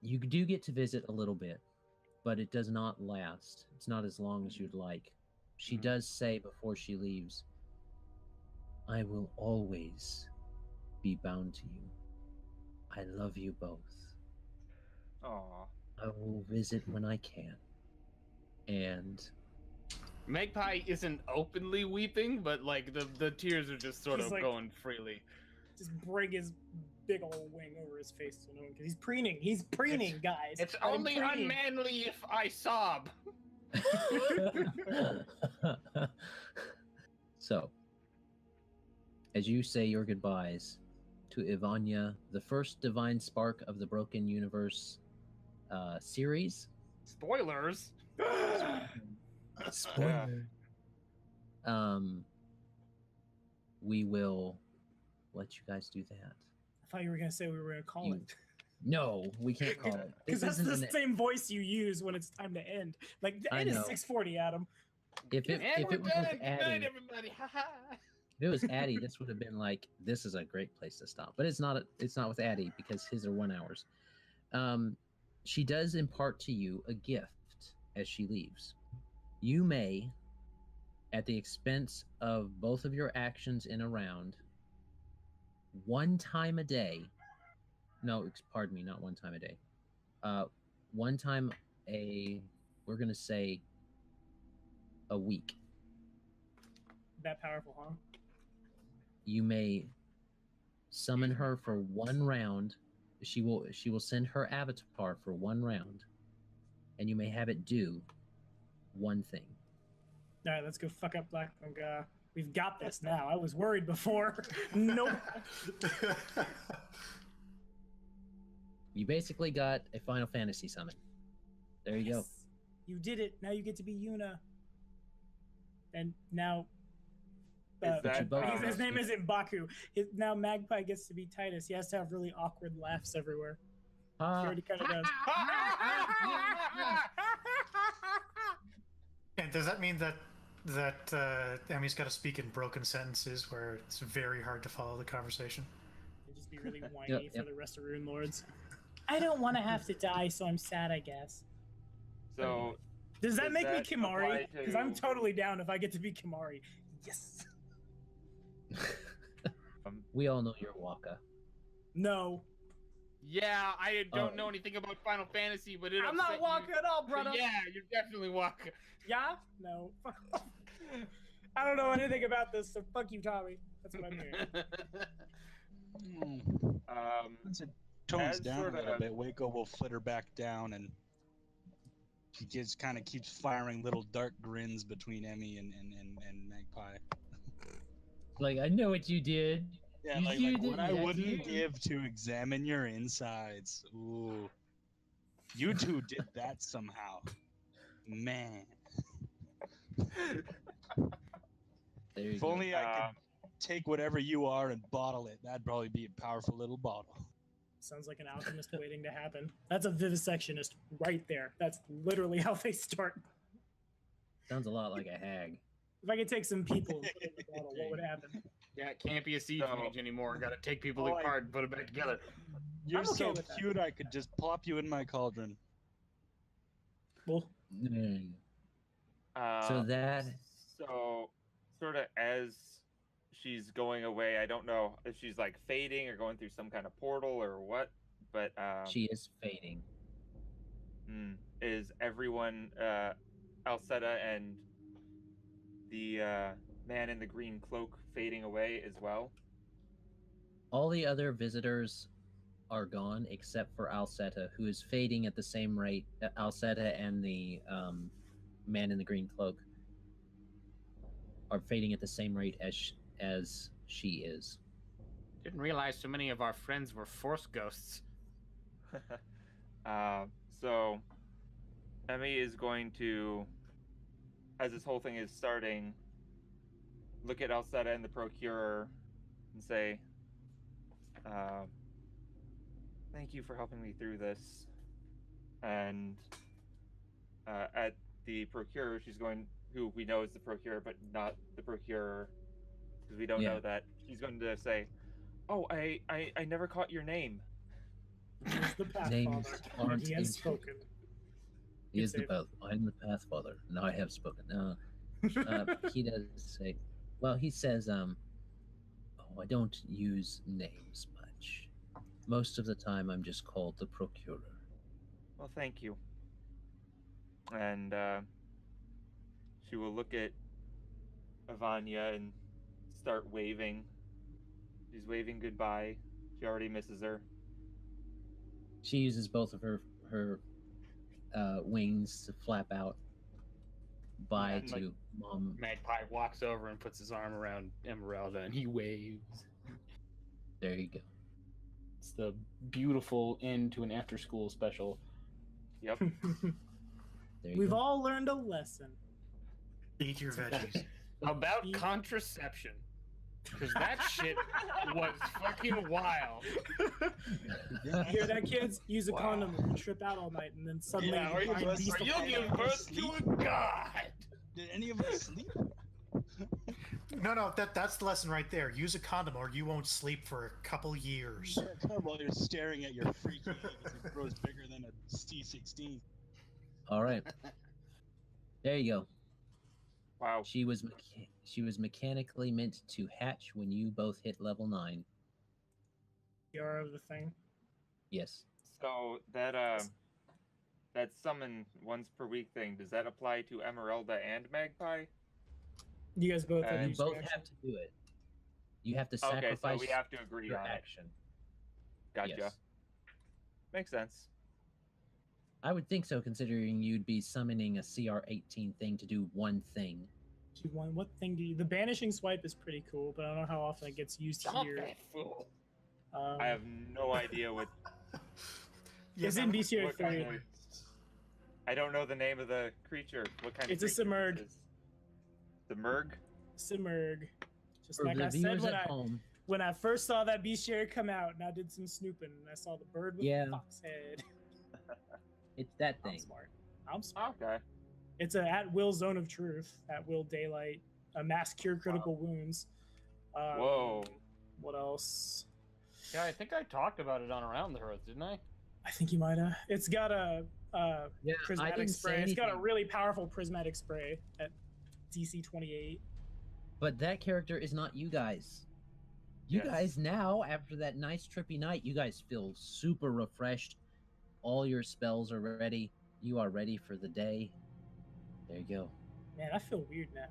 You do get to visit a little bit, but it does not last. It's not as long as you'd like. She does say before she leaves, I will always be bound to you. I love you both. Aww. I will visit when I can. And Magpie isn't openly weeping, but like the tears are just sort of like, going freely. Just bring his big old wing over his face to no one, because he's preening. He's preening, guys. It's only unmanly if I sob. So, as you say your goodbyes to Ivania, the first divine spark of the Broken Universe series. Spoilers. Spoiler. We will let you guys do that. I thought you were gonna say we were gonna call it. No, we can't call it. Because that's the same voice you use when it's time to end. Like, the end is 6:40, Adam. If it was with Addie, everybody. if it was Addie, this would have been like, this is a great place to stop. But it's not. It's not with Addie because his are 1 hours. She does impart to you a gift as she leaves. You may, at the expense of both of your actions in a round, one time a day. No, pardon me, not one time a day. One time we're going to say a week. That powerful, huh? you may summon her for 1 round. She will send her avatar for 1 round, and you may have it do 1 thing. All right, let's go fuck up Black Manga. We've got this now. I was worried before. Nope. You basically got a Final Fantasy summon. There you go. You did it. Now you get to be Yuna. And now his name isn't Baku. Now Magpie gets to be Titus. He has to have really awkward laughs everywhere. He already kind of does. And does that mean that Emmy's got to speak in broken sentences where it's very hard to follow the conversation? And just be really whiny for the rest of Runelords. I don't want to have to die, so I'm sad, I guess. So does that make me Kimari? Because I'm totally down if I get to be Kimari. Yes. We all know you're Waka. No. Yeah, I don't know anything about Final Fantasy, but I'm not Waka at all, brother. Yeah, you're definitely Waka. Yeah? No. Fuck off. I don't know anything about this, so fuck you, Tommy. That's what I'm hearing. Once it tones down a sorta- little bit, Wayko will flitter back down, and he just kind of keeps firing little dark grins between Emmy and Magpie. Like, I know what you did. Yeah, You like did what I that, wouldn't you- give to examine your insides. Ooh. You two did that somehow. Man. There you If go. only I could take whatever you are and bottle it, that'd probably be a powerful little bottle. Sounds like an alchemist waiting to happen. That's a vivisectionist right there. That's literally how they start. Sounds a lot like a hag. If I could take some people and put it in the bottle, what would happen? Yeah, it can't be a siege mage anymore. Gotta take people Oh, apart and put them back together. You're I'm okay so with that. cute, I could just plop you in my cauldron. Well, So that So, sort of as she's going away, I don't know if she's like fading or going through some kind of portal or what, but she is fading. is everyone, Alceta and the man in the green cloak fading away as well? All the other visitors are gone except for Alceta, who is fading at the same rate. Alceta and the man in the green cloak are fading at the same rate as she is. Didn't realize so many of our friends were force ghosts. So, Emmy is going to, as this whole thing is starting, look at Alceta and the Procurer and say, thank you for helping me through this. And at the Procurer, she's going, who we know is the Procurer, but not the Procurer, because we don't know that. She's going to say, oh, I never caught your name. here's the Names Pathfinder. aren't He has in- spoken. He is the Save. path. I'm the Pathfather. Now I have spoken. He does say, well, he says, oh, I don't use names much. Most of the time, I'm just called the Procurer. Well, thank you. And she will look at Ivania and start waving. She's waving goodbye. She already misses her. She uses both of her wings to flap out. Bye and, to like, Mom. Magpie walks over and puts his arm around Emyrelda and he waves. There you go. It's the beautiful end to an after-school special. Yep. There you We've go. all learned a lesson. Eat your veggies. About contraception. Because that shit was fucking wild. You hear that, kids? Use a condom and trip out all night, and then suddenly Yeah, or you find beast you'll of give prey. birth to a god. Did any of us sleep? No, that's the lesson right there. Use a condom or you won't sleep for a couple years. While you're staring at your freaky egg as it grows bigger than a C16. All right. There you go. Wow. She was mechanically meant to hatch when you both hit level 9. Tiara of the thing. Yes. So that summon once per week thing, does that apply to Emyrelda and Magpie? You guys both have You used Both reaction? have to do it. You have to Okay, sacrifice so we have to agree your on it. action. Gotcha. Yes. Makes sense. I would think so, considering you'd be summoning a CR-18 thing to do one thing. Do you want what thing do you? The banishing swipe is pretty cool, but I don't know how often it gets used Stop here. that fool. I have no idea what. It's in bestiary what kind 3. of- I don't know the name of the creature. What kind It's of a creature Simurg. this is. Simurg? Simurg. Just For like the I said viewers when at I home, when I first saw that bestiary come out, and I did some snooping, and I saw the bird with Yeah. the fox head. it's that I'm thing. smart. I'm smart. Okay. It's a at-will zone of truth, at-will daylight, a mass cure critical wounds. Whoa. What else? Yeah, I think I talked about it on Around the Hearth, didn't I? I think you might have. It's got a Yeah, I prismatic didn't spray. say It's got a anything. really powerful prismatic spray at DC 28. But that character is not you guys. You Yes. guys now, after that nice trippy night, you guys feel super refreshed. All your spells are ready. You are ready for the day. There you go. Man, I feel weird now.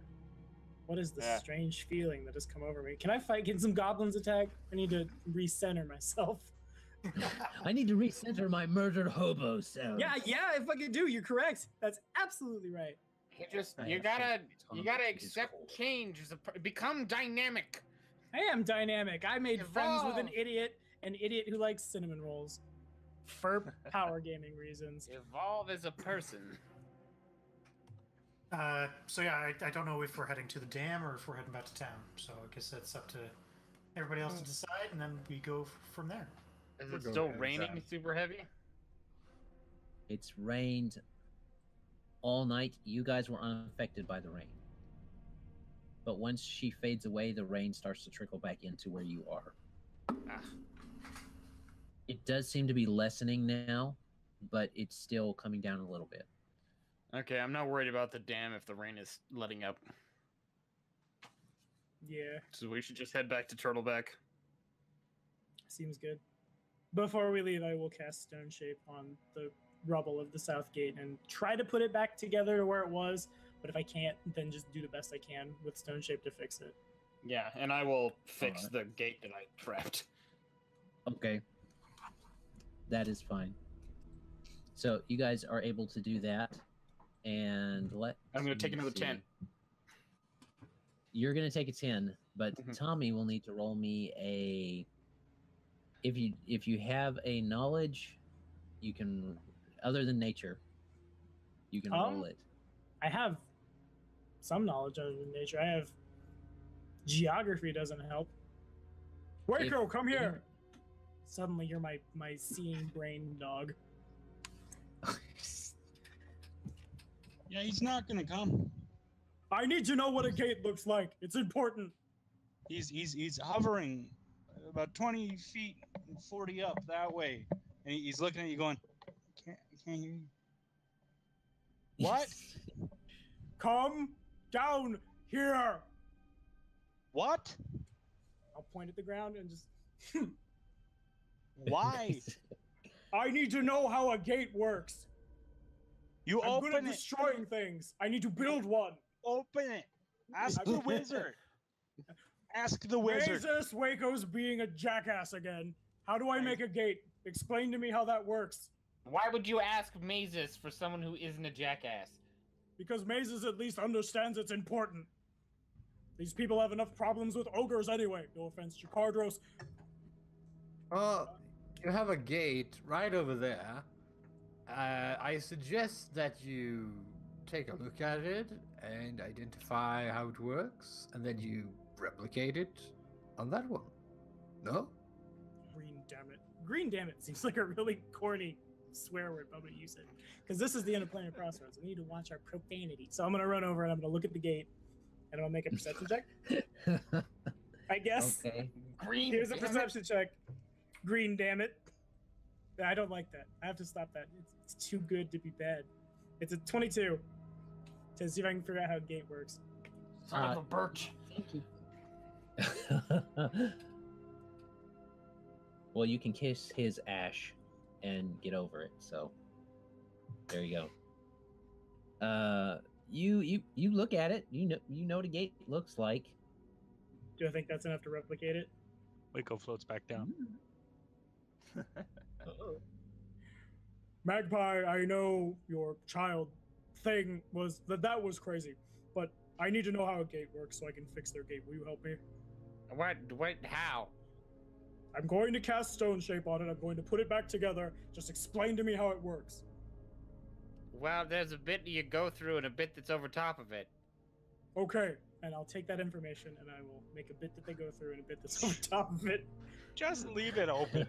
What is this Yeah. strange feeling that has come over me? Can I fight? Can some goblins attack? I need to recenter myself. I need to recenter my murdered hobo self. Yeah, if I could do, you're correct. That's absolutely right. You gotta accept change. Become dynamic. I am dynamic. I made friends with an Evolve. idiot who likes cinnamon rolls for power gaming reasons. Evolve as a person. So yeah, I don't know if we're heading to the dam or if we're heading back to town. So I guess that's up to everybody else to decide, and then we go from there. Is We're it going still to raining town. super heavy? It's rained all night. You guys were unaffected by the rain. But once she fades away, the rain starts to trickle back into where you are. Ah. It does seem to be lessening now, but it's still coming down a little bit. Okay, I'm not worried about the dam if the rain is letting up. Yeah, So we should just head back to Turtleback. seems good. Before we leave, I will cast Stone Shape on the rubble of the south gate and try to put it back together to where it was. But if I can't, then just do the best I can with Stone Shape to fix it. Yeah, and I will fix Alright. the gate that I trapped. Okay. That is fine. So you guys are able to do that. And I'm gonna take another 10. You're gonna take a 10, but Mhm. Tommy will need to roll me a. If you have a knowledge, you can, other than nature, you can roll it. I have some knowledge of nature. I have geography doesn't help. Wayko, come here! Suddenly you're my seeing brain dog. Yeah, he's not gonna come. I need to know what a gate looks like. It's important. He's hovering about 20 feet and 40 up that way, and he's looking at you, going, "I can't hear you." What? Come down here. What? I'll point at the ground and just. Why? I need to know how a gate works. You I'm good at open it. destroying things. I need to build one. Open it. Ask the wizard. Ask the wizard. Jesus, Wayko's being a jackass again. How do I make a gate? Explain to me how that works. Why would you ask Mazus for someone who isn't a jackass? Because Mazus at least understands it's important. These people have enough problems with ogres anyway. No offense, Chikardros. You have a gate right over there. I suggest that you take a look at it and identify how it works, and then you replicate it on that one. No? Green damn it. Green damn it seems like a really corny swear word, but I'm going to use it. Because this is the end of Planar Crossroads. We need to watch our profanity. So I'm going to run over and I'm going to look at the gate and I'm going to make a perception check. I guess. Okay. Green. Here's a damn it. perception check. Green damn it. I don't like that. I have to stop that. It's too good to be bad. It's a 22. To see if I can figure out how a gate works. Son of a birch. Thank you. Well, you can kiss his ash and get over it. So there you go. You look at it. You know what a gate looks like. Do I think that's enough to replicate it? Wayko floats back down. Magpie, I know your child thing was that was crazy, but I need to know how a gate works so I can fix their gate. Will you help me? What? How? I'm going to cast Stone Shape on it. I'm going to put it back together. Just explain to me how it works. Well, there's a bit you go through and a bit that's over top of it. Okay, and I'll take that information and I will make a bit that they go through and a bit that's over top of it. Just leave it open.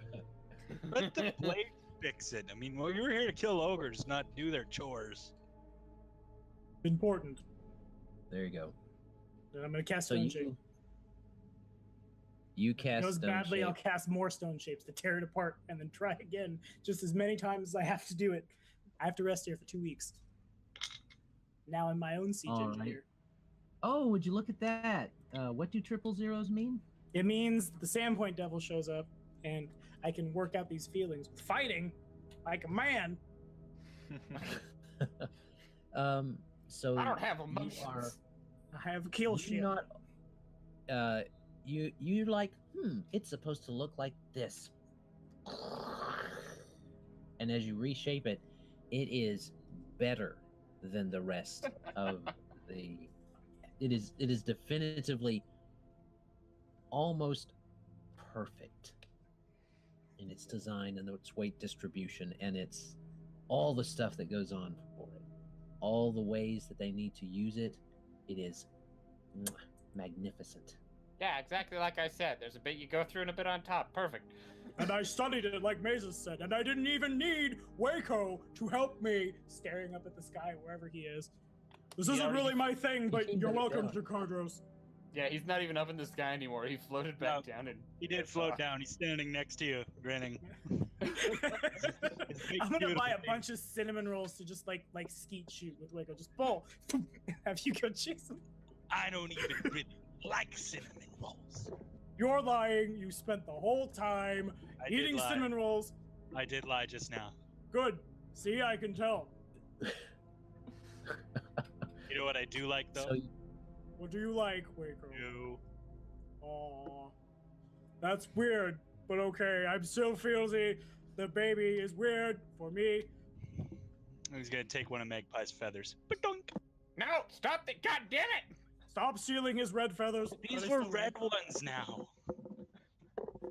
Let the blade fix it. I mean, well, you're here to kill ogres, not do their chores. Important. There you go. Then I'm going to cast So Stone Shape. you If it cast goes Stone badly, Shape. I'll cast more Stone Shapes to tear it apart and then try again just as many times as I have to do it. I have to rest here for 2 weeks. Now I'm my own siege All right. engineer. Oh, would you look at that? What do 000s mean? It means the Sandpoint Devil shows up and I can work out these feelings with fighting like a man. So I don't have you emotions. are I have a kill you shield. not you like it's supposed to look like this, and as you reshape it, it is better than the rest of the. It is definitively almost perfect in its design and its weight distribution and its all the stuff that goes on for it, all the ways that they need to use it. It is magnificent. Yeah, exactly like I said. There's a bit you go through and a bit on top. Perfect. And I studied it like Mazus said, and I didn't even need Wayko to help me, staring up at the sky wherever he is. This He isn't already- really my thing, but he you're let it welcome, go. Jakardros. Yeah, he's not even up in the sky anymore. He floated back down and He did float down. He's standing next to you, grinning. I'm gonna buy a bunch of cinnamon rolls to just like skeet shoot with Wayko. Just bowl. Have you go chase him. I don't even really like cinnamon rolls. You're lying. You spent the whole time I did eating lie. cinnamon rolls. I did lie just now. Good. See, I can tell. You know what I do like though? So What do you like, Wayko? You. Aw. That's weird, but okay. I'm still feelsy. The baby is weird for me. He's gonna take one of Magpie's feathers. Ba-dunk. no, stop it! God damn it! Stop stealing his red feathers. These Are they were still red ones now.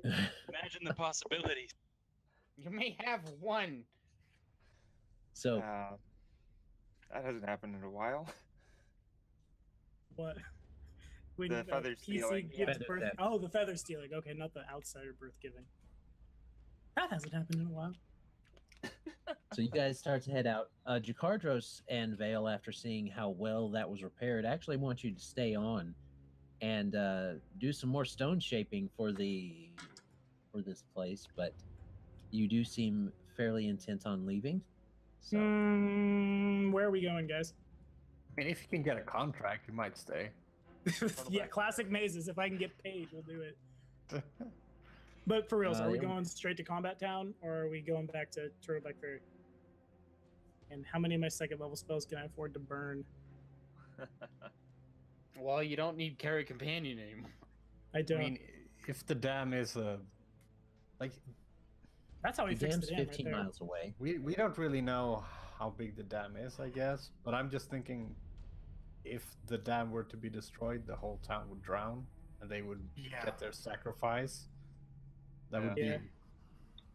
Imagine the possibilities. You may have one. so That hasn't happened in a while. What? When The feather stealing, gives Feather birth. theft. Oh, the feather stealing. Okay, not the outsider birth giving. That hasn't happened in a while. So you guys start to head out. Jakardros and Vale, after seeing how well that was repaired, actually want you to stay on and do some more stone shaping for this place. But you do seem fairly intent on leaving. So Where are we going, guys? I mean, if you can get a contract, you might stay. Yeah, classic mazes. If I can get paid, we'll do it. But for reals, are we yeah. going straight to Combat Town, or are we going back to Turtleback Ferry? And how many of my second level spells can I afford to burn? Well, you don't need carry companion anymore. I I don't. mean, if the dam is like That's how we the fix dam's the dam 15 right there. miles away. we don't really know how big the dam is, I guess. But I'm just thinking, if the dam were to be destroyed, the whole town would drown, and they would Yeah. get their sacrifice. That would Yeah. be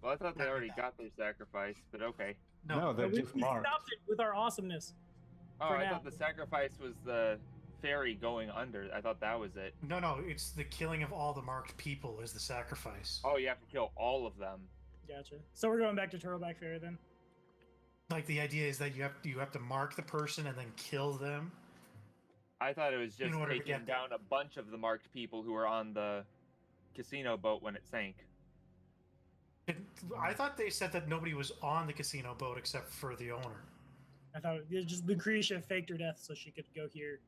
Well, I thought they already got their sacrifice, but okay. no, they're we just marked. stopped it with our awesomeness. Oh, For I now. thought the sacrifice was the ferry going under. I thought that was it. No, it's the killing of all the marked people is the sacrifice. Oh, you have to kill all of them. Gotcha. So we're going back to Turtleback Ferry then? Like the idea is that you have to mark the person and then kill them. I thought it was just order to taking get there. down a bunch of the marked people who were on the casino boat when it sank. I thought they said that nobody was on the casino boat except for the owner. I thought it was just Lucretia faked her death so she could go here.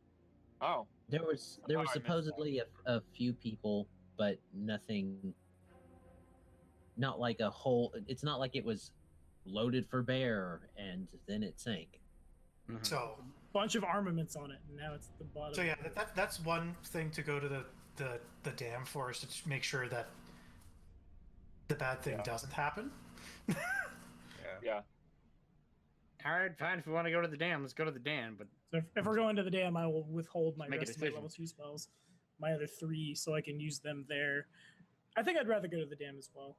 Oh, There was I missed that. supposedly a few people, but nothing. Not like a whole. It's not like it was loaded for bear and then it sank. So Bunch of armaments on it, and now it's at the bottom. yeah, that's one thing to go to the the dam for us to make sure that the bad thing doesn't happen. Yeah. All right, fine. If we want to go to the dam, let's go to the dam. But So if we're going to the dam, I will withhold my Make a rest of my decision. level 2 spells, my other 3, so I can use them there. I think I'd rather go to the dam as well.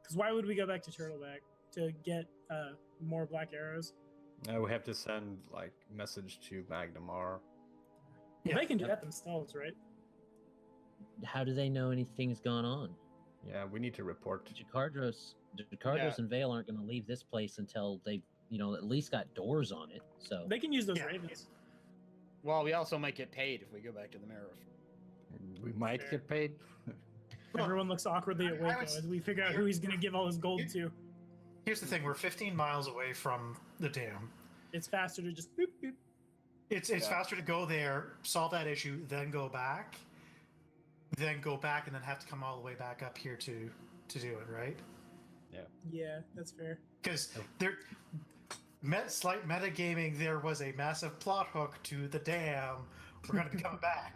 Because why would we go back to Turtleback to get more black arrows? We have to send like message to Magnamar. Yeah. They can do that themselves, right? How do they know anything's gone on? Yeah, we need to report. Jacardros Yeah. and Vale aren't going to leave this place until they've, at least got doors on it. So They can use those Yeah. ravens. well, we also might get paid if we go back to the mirror. We might Fair. get paid. Well, Everyone looks awkwardly at I Wayko was- as we figure out who he's going to give all his gold to. Here's the thing: we're 15 miles away from the dam. It's faster to just boop, boop. It's faster to go there, solve that issue, then go back, and then have to come all the way back up here to do it, right? Yeah, that's fair. Because slight metagaming, there was a massive plot hook to the dam. We're going to be coming back.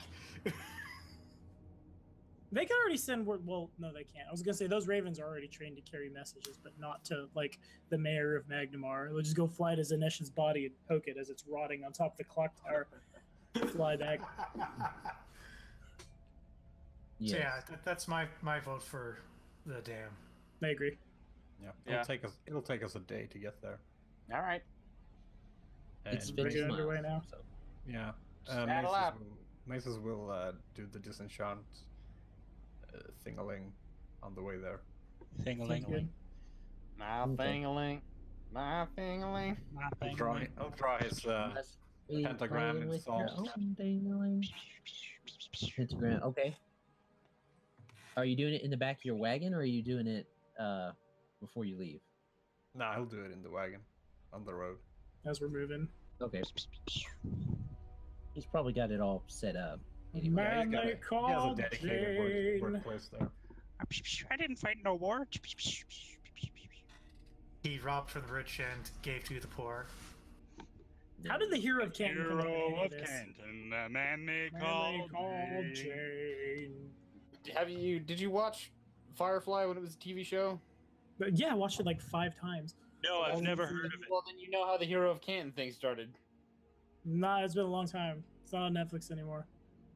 They can already send word. Well, no, they can't. I was gonna say those ravens are already trained to carry messages, but not to like the mayor of Magnamar. They'll just go fly to Zanesh's body and poke it as it's rotting on top of the clock tower. Fly back. So yeah, that's my vote for the dam. I agree. Yeah, Yeah. It'll take us a day to get there. All right. it's And We're 50 getting miles. underway now. So yeah, Saddle up. Mazus will do the disenchant thingaling on the way there. Thing-a-ling. My Okay. thing-a-ling. My thing-a-ling. I'll draw his Must be pentagram playing with your installed. own ding-a-ling. Pentagram. Okay. Are you doing it in the back of your wagon, or are you doing it before you leave? Nah, he'll do it in the wagon on the road. As we're moving. Okay. He's probably got it all set up. Anyway. Man, he they has a called dedicated Jane. workplace there. I didn't fight no war. He robbed from the rich and gave to the poor. How did the hero of Canton come into Hero any of of this? Canton, the man they Man, they called called Jane. Jane. Did you watch Firefly when it was a TV show? But yeah, I watched it like 5 times. No, I've never heard of it. Well, then you know how the Hero of Canton thing started. Nah, it's been a long time. It's not on Netflix anymore.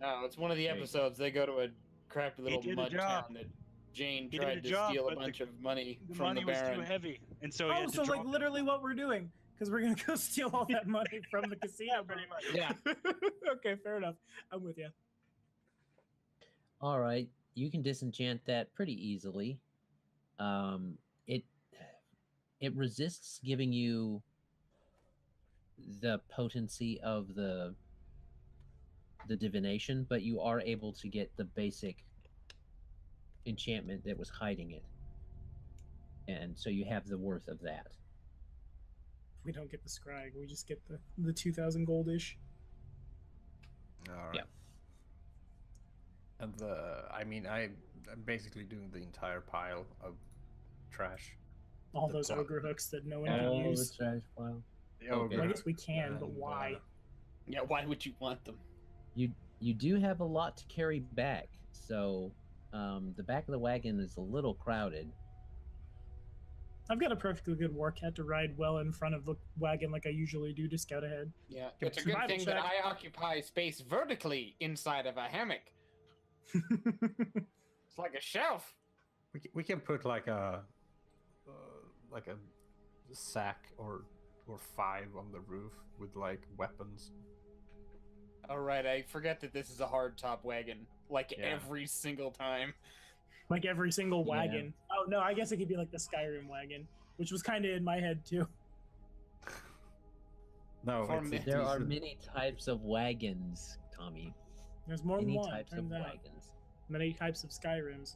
No, it's one of the Right. episodes. They go to a crappy little did a mud job. town that Jane He did tried a to job, steal a but the- bunch of money The from money the was too Baron. heavy, and so he Oh, had to so like drop it. literally what we're doing, because we're gonna go steal all that money from the casino, pretty much. Yeah. Okay, fair enough. I'm with you. All right, you can disenchant that pretty easily. It resists giving you the potency of the divination, but you are able to get the basic enchantment that was hiding it, and so you have the worth of that. We don't get the scrying. We just get the 2,000 goldish. All right. Yeah. And I'm basically doing the entire pile of trash. All The those plot. ogre hooks that no one Oh, can the use. trash pile. The Okay. Well, I ogre guess we can, but and, why? Yeah, why would you want them? You do have a lot to carry back, so the back of the wagon is a little crowded. I've got a perfectly good war cat to ride well in front of the wagon like I usually do to scout ahead. Yeah, it's a good Survival thing check. that I occupy space vertically inside of a hammock. It's like a shelf. we can put like a sack or 5 on the roof with like weapons. All right, I forget that this is a hard top wagon. Like Yeah. every single time. Like every single Yeah. wagon. Oh no, I guess it could be like the Skyrim wagon, which was kind of in my head too. No, For it's, me- it's There are easy. many types of wagons, Tommy. There's more than Many one. types of Turns out. wagons. Many types of Skyrims.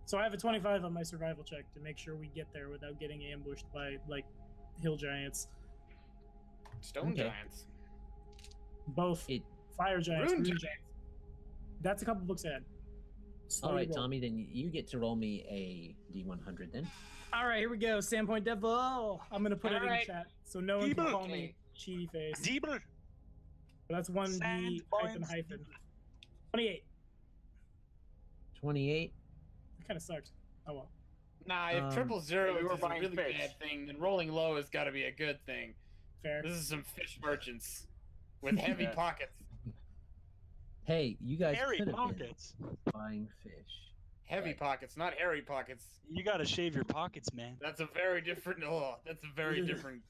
So I have a 25 on my survival check to make sure we get there without getting ambushed by like hill giants. Stone Okay. giants. Both It- fire giants, Rune rune giants. giants. That's a couple books ahead. All Slowly right, roll. Tommy, then you get to roll me a D100 then. All right, here we go. Sandpoint Devil. I'm gonna put it in Alright. the chat so no one can Devil. call me cheaty face. Diebel. But that's 1D hyphen Sandpoint hyphen. 28. 28. It kind of sucked. Oh well. Nah, if triple zero we were is a buying really fish. bad thing, then rolling low has got to be a good thing. Fair. This is some fish merchants with heavy Yeah. pockets. Hey, you guys Hairy could have been pockets. buying fish. Heavy Right. pockets, not hairy pockets. You gotta shave your pockets, man. That's a very different. Oh, that's a very different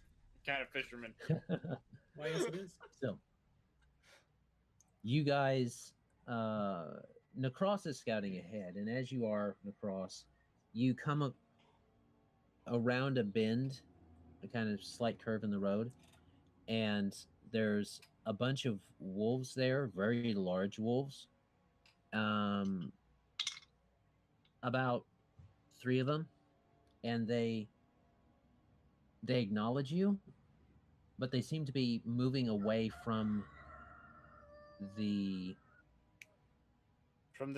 kind of fisherman. Well, yes, it is. So, you guys, Nahkräs is scouting ahead, and as you are, Nahkräs, you come up around a bend, a kind of slight curve in the road, and there's a bunch of wolves there, very large wolves. About 3 of them, and they acknowledge you, but they seem to be moving away from the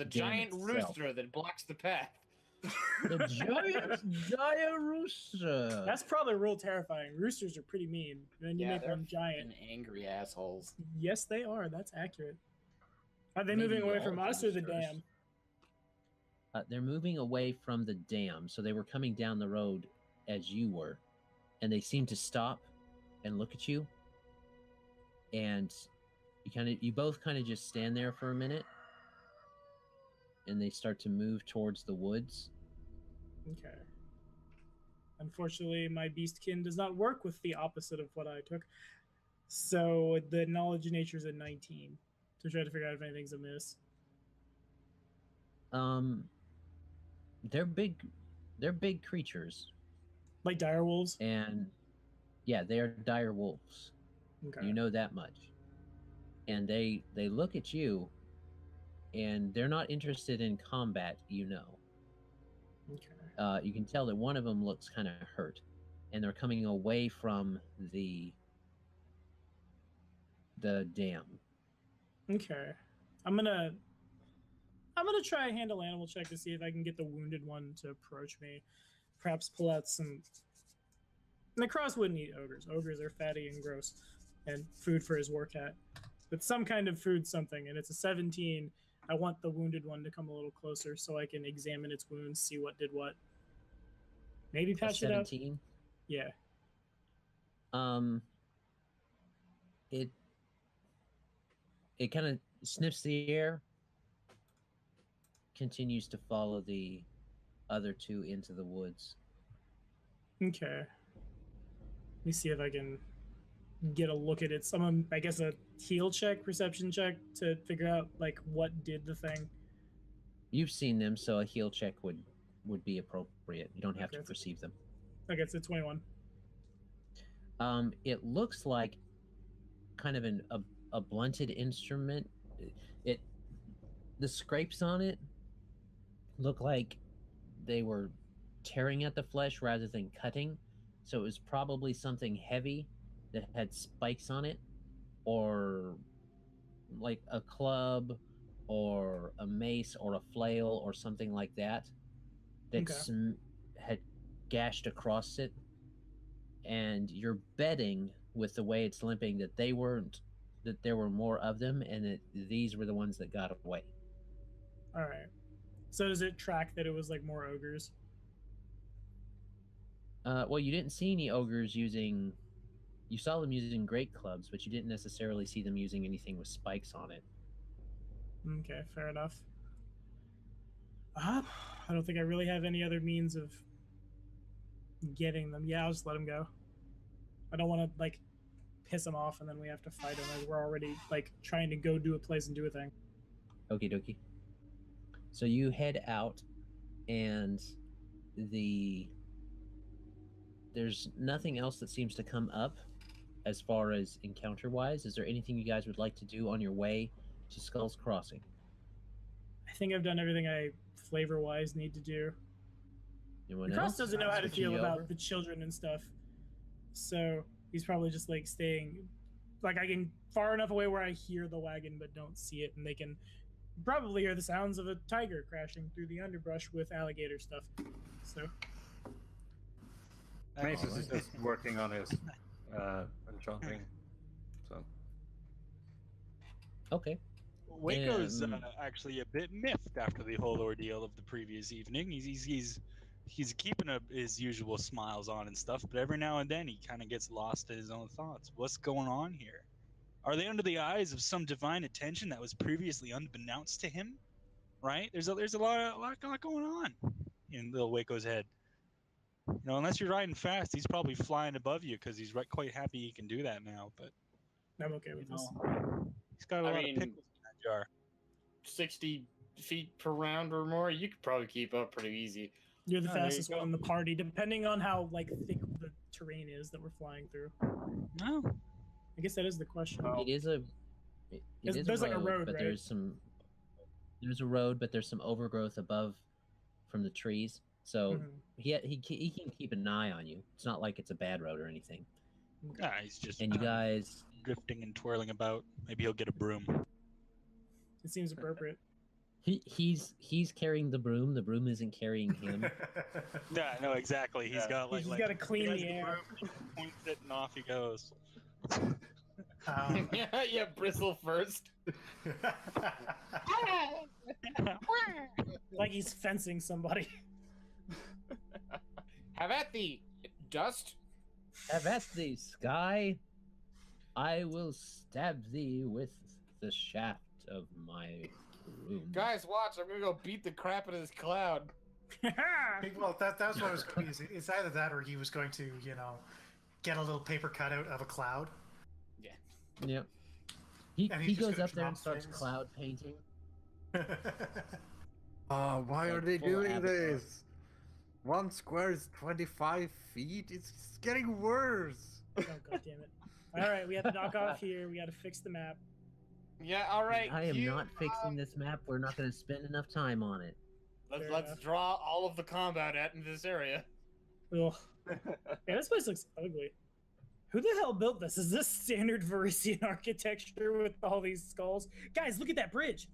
giant itself. rooster that blocks the path. giant rooster. That's probably real terrifying. Roosters are pretty mean. And then you make they're one giant. fucking angry assholes. Yes, they are. That's accurate. Are they Maybe moving away all from us or the roosters. dam? They're moving away from the dam, so they were coming down the road as you were, and they seem to stop and look at you, and you both kind of just stand there for a minute, and they start to move towards the woods. Okay. Unfortunately, my beastkin does not work with the opposite of what I took. So the knowledge of nature is at 19 to try to figure out if anything's amiss. They're big creatures, Like dire wolves? and yeah, they are dire wolves. Okay. You know that much. And they look at you, and they're not interested in combat, you know. Okay. You can tell that one of them looks kind of hurt, and they're coming away from the dam. Okay. I'm gonna try a handle animal check to see if I can get the wounded one to approach me. Perhaps pull out some. Nahkräs wouldn't eat ogres. Ogres are fatty and gross, and food for his war cat. But some kind of food, something, and it's a 17. I want the wounded one to come a little closer so I can examine its wounds, see what did what. Maybe patch it up. 17. Yeah. It kind of sniffs the air, continues to follow the other 2 into the woods. Okay. Let me see if I can get a look at it. I guess a heal check, perception check to figure out like what did the thing. You've seen them, so a heal check would be appropriate. You don't have Okay. to perceive them. Okay, it's a 21. It looks like kind of a blunted instrument. The scrapes on it look like they were tearing at the flesh rather than cutting, so it was probably something heavy that had spikes on it, or like a club or a mace or a flail or something like that had gashed across it. And you're betting with the way it's limping that there were more of them, and that these were the ones that got away. All right. So does it track that it was like more ogres? Well, you didn't see any ogres using. You saw them using great clubs, but you didn't necessarily see them using anything with spikes on it. Okay, fair enough. I don't think I really have any other means of getting them. Yeah, I'll just let them go. I don't want to like piss them off and then we have to fight them as we're already like trying to go do a place and do a thing. Okie dokie. So you head out, and there's nothing else that seems to come up as far as encounter wise. Is there anything you guys would like to do on your way to Skull's Crossing? I think I've done everything I flavor wise need to do. Anyone Cross else? doesn't know how to Switching feel you about over? the children and stuff. So he's probably just like staying like I can far enough away where I hear the wagon but don't see it, and they can probably hear the sounds of a tiger crashing through the underbrush with alligator stuff. So Mazus is just working on his enchanting. So Okay. Wayko's actually a bit miffed after the whole ordeal of the previous evening. He's keeping his usual smiles on and stuff, but every now and then he kind of gets lost in his own thoughts. What's going on here? Are they under the eyes of some divine attention that was previously unbeknownst to him? Right? There's a lot going on in little Wayko's head. You know, unless you're riding fast, he's probably flying above you because he's quite happy he can do that now. But I'm okay with this. he's got a lot of pickles in that jar. 60 feet per round or more, you could probably keep up pretty easy. You're the Oh, there you fastest go. one in the party, depending on how like thick the terrain is that we're flying through. No. I guess that is the question. It is a. It is There's like a road, but right? there's a road, but there's some overgrowth above from the trees. So Mhm. he can keep an eye on you. It's not like it's a bad road or anything. Nah, he's just And you guys, drifting and twirling about. Maybe he'll get a broom. It seems appropriate. he's carrying the broom. The broom isn't carrying him. Yeah, no, exactly. He's got He's got to clean the air. Points it and off he goes. Yeah, bristle first. Like he's fencing somebody. Have at thee, dust. Have at thee, sky. I will stab thee with the shaft of my broom. Guys, watch. I'm gonna go beat the crap out of this cloud. Well, that's what I was going to be. It's either that or he was going to, get a little paper cutout of a cloud. Yep. He And he's just goes gonna up there and drop starts things. cloud painting. Why are Like they full doing avatar. this? 1 square is 25 feet. It's getting worse. Oh, God damn it. All right, we have to knock off here. We got to fix the map. Yeah, all right. I am not fixing this map. We're not going to spend enough time on it. Fair Let's enough. draw all of the combat in this area. Ugh. Yeah, this place looks ugly. Who the hell built this? Is this standard Varisian architecture with all these skulls? Guys, look at that bridge.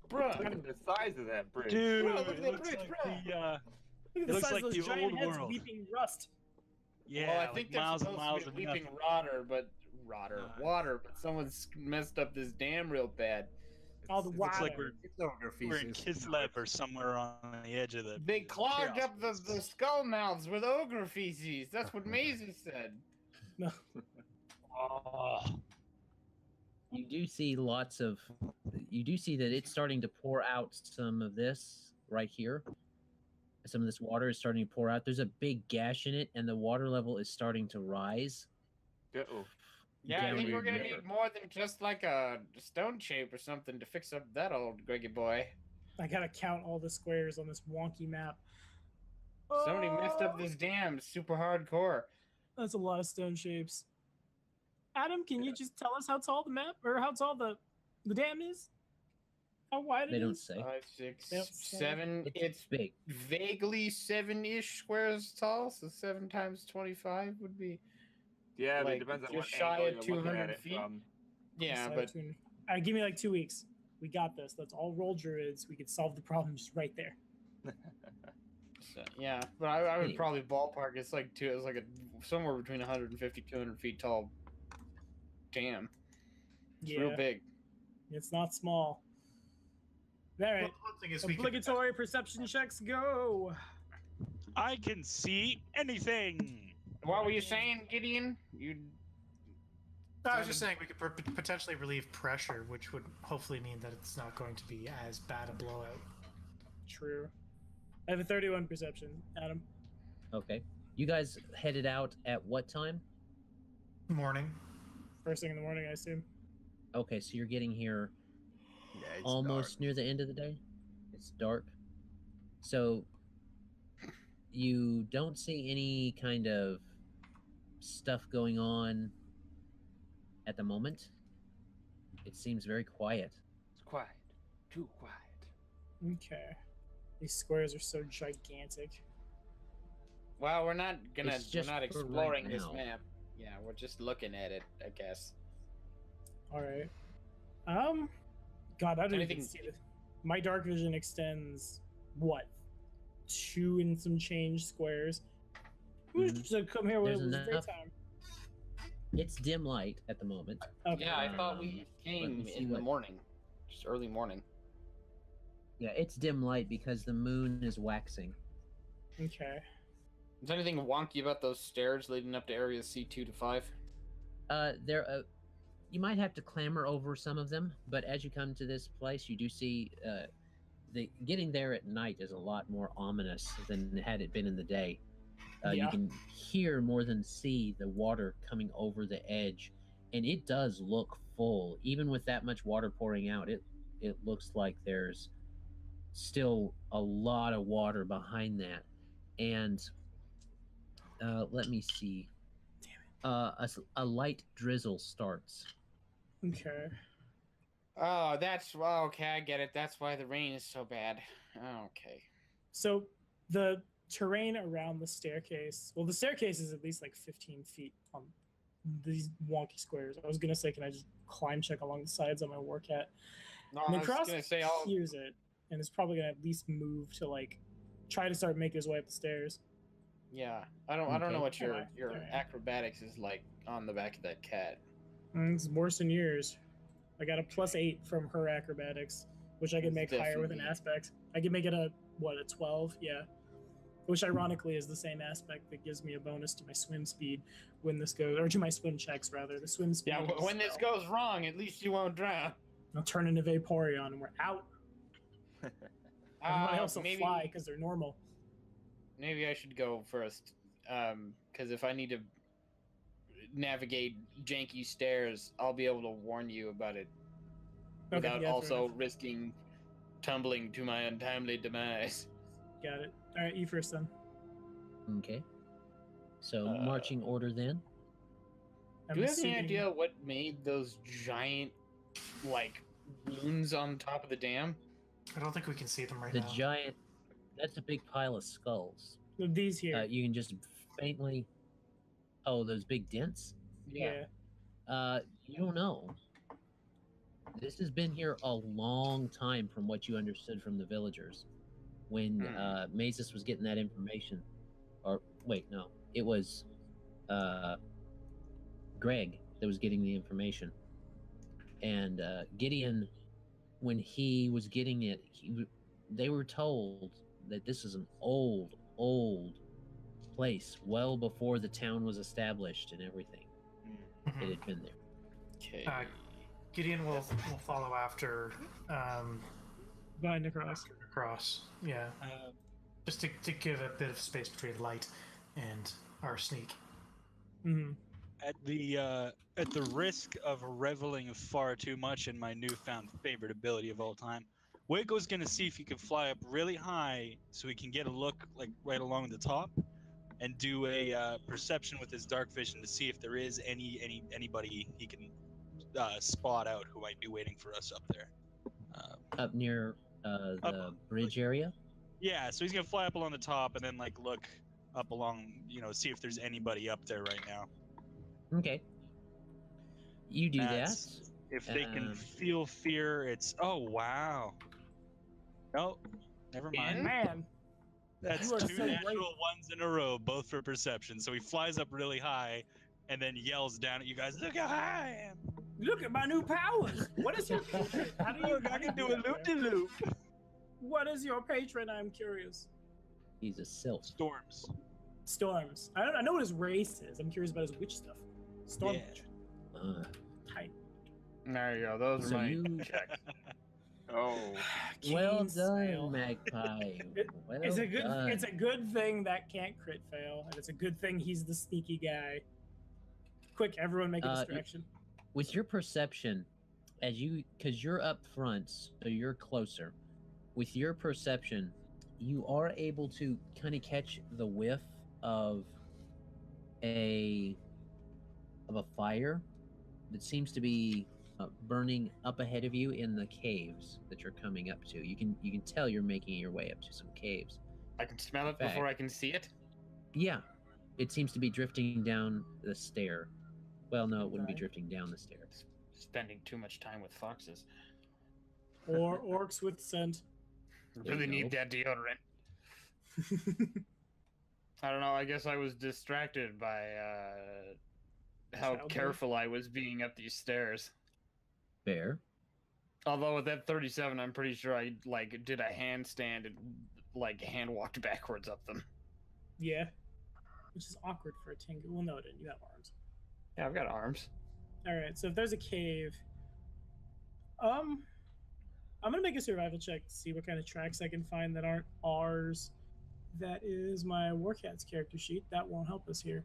Bruh. Look at the size of that bridge. Dude, Bro, look at it that looks bridge, like bro. the Look at It the looks size like of those the giant old heads world. weeping rust. yeah, Well, I like think there's miles and supposed miles to of be nothing. weeping water, but someone's messed up this dam real bad. All the It looks like water. we're in Kislev or somewhere on the edge of the. They clogged chaos up the space. skull mouths with ogre feces. That's what Mazus said. No. Oh, You do see you do see that it's starting to pour out some of this right here. Some of this water is starting to pour out. There's a big gash in it, and the water level is starting to rise. Uh-oh. Yeah, I Down think to we're gonna the need river. more than just like a stone shape or something to fix up that old Greggy boy. I gotta count all the squares on this wonky map. Somebody messed up Oh, this dam super hardcore. That's a lot of stone shapes. Adam, can you just tell us how tall the map or how tall the dam is? How wide They it don't is? say. 5, 6, Yep, 7. It's It's big. vaguely 7-ish squares tall, so 7 times 25 would be. Yeah, Like, it depends on just what shy angle of you're looking 200 at it feet? from. Yeah, So but between- All right, give me like 2 weeks. We got this. Let's all roll druids. We could solve the problem just right there. yeah, but I would Anyway. probably ballpark. It's like somewhere between 150, 200 feet tall. Dam. It's Yeah, real big. it's not small. All right, Well, one thing is we can, obligatory perception checks go. I can see anything. What were you saying, Gideon? I was just saying we could potentially relieve pressure, which would hopefully mean that it's not going to be as bad a blowout. True. I have a 31 perception, Adam. Okay. You guys headed out at what time? Morning. First thing in the morning, I assume. Okay, so you're getting here Yeah, it's almost near the end of the day. It's dark. So you don't see any kind of stuff going on at the moment. It seems very quiet. It's quiet. Too quiet. Okay. These squares are so gigantic. Well, we're not It's we're just not for right exploring this now. map. Yeah, we're just looking at it, I guess. All right. God, I didn't even Anything- see this. My dark vision extends what? 2 and some change squares. Who Mhm. should come here when it There's was enough. daytime? It's dim light at the moment. Okay. Yeah, I thought we Let came me see in the what- morning. Just early morning. Yeah, it's dim light because the moon is waxing. Okay. Is there anything wonky about those stairs leading up to areas C2 to 5? You might have to clamber over some of them, but as you come to this place, you do see the getting there at night is a lot more ominous than had it been in the day. You can hear more than see the water coming over the edge, and it does look full. Even with that much water pouring out, it looks like there's still a lot of water behind that. And let me see. A light drizzle starts. Okay. Oh, that's okay. I get it. That's why the rain is so bad. Okay. So the terrain around the staircase. Well, the staircase is at least like 15 feet on these wonky squares. I was gonna say, can I just climb check along the sides on my war cat? No, And I was gonna say I'll. hears it, and is probably gonna at least move to like try to start making his way up the stairs. Yeah, I don't know Okay. what your Alright. acrobatics is like on the back of that cat. It's worse than yours. I got a +8 from her acrobatics, which I can make higher with an Definitely. aspect. I can make it a 12? Yeah. Which ironically is the same aspect that gives me a bonus to my swim speed when this goes, or to my swim checks rather. The swim speed. Yeah, is when this spell. goes wrong, at least you won't drown. I'll turn into Vaporeon and we're out. Everybody else will maybe, fly because they're normal. maybe I should go first, because if I need to navigate janky stairs, I'll be able to warn you about it Okay, without yeah, fair also enough. risking tumbling to my untimely demise. Got it. All right, you first then. Okay. So Uh, marching order then. I'm Do you have any assuming- idea what made those giant, like, wounds on top of the dam? I don't think we can see them right The now. giant. That's a big pile of skulls. These here. You can just faintly. Oh, those big dents. yeah. You don't know. This has been here a long time, from what you understood from the villagers. When Mazus was getting that information, or wait, no, it was Greg that was getting the information, and Gideon, when he was getting it, they were told that this is an old place, well before the town was established and everything. Mhm. It had been there. Okay. Gideon will follow after Behind across. across. Yeah. Just to give a bit of space between light and our sneak. Mm-hmm. At the risk of reveling far too much in my newfound favorite ability of all time, Wayko's gonna see if he can fly up really high so he can get a look like right along the top, and do a perception with his dark vision to see if there is anybody he can spot out who might be waiting for us up there. Up near the bridge area. Yeah, so he's gonna fly up along the top and then like look up along, see if there's anybody up there right now. Okay. You do That's- If they can feel fear, it's wow. No, never mind. Man, That's you are two so natural great. ones in a row, both for perception. So he flies up really high and then yells down at you guys, "Look how high I am! look at my new powers. What is your patron? How do you? Look, I can do a loop-de-loop." What is your patron? I'm curious. he's a sylph. Storms. Storms. I know what his race is. I'm curious about his witch stuff. Storm Yeah. witch. Tight. There you go. Those are So my you- checks. Oh, Well Keen done, snail. Magpie. Well It's a good. done. It's a good thing that can't crit fail, and it's a good thing he's the sneaky guy. Quick, everyone, make a distraction. With your perception, because you're up front, so you're closer. With your perception, you are able to kind of catch the whiff of a fire that seems to be burning up ahead of you in the caves that you're coming up to. You can tell you're making your way up to some caves. I can smell it Fact. before I can see it. Yeah, it seems to be drifting down the stair. Well, no, it wouldn't be Okay. drifting down the stairs. Spending too much time with foxes. Or orcs with scent. Really you need go. that deodorant. I don't know. I guess I was distracted by how Childhood. careful I was being up these stairs. Fair. Although with that 37, I'm pretty sure I like did a handstand and like hand walked backwards up them. Yeah. Which is awkward for a Tengu. Well, no, it didn't. You have arms. Yeah, I've got arms. All right. So if there's a cave, I'm gonna make a survival check to see what kind of tracks I can find that aren't ours. That is my Warcat's character sheet. That won't help us here.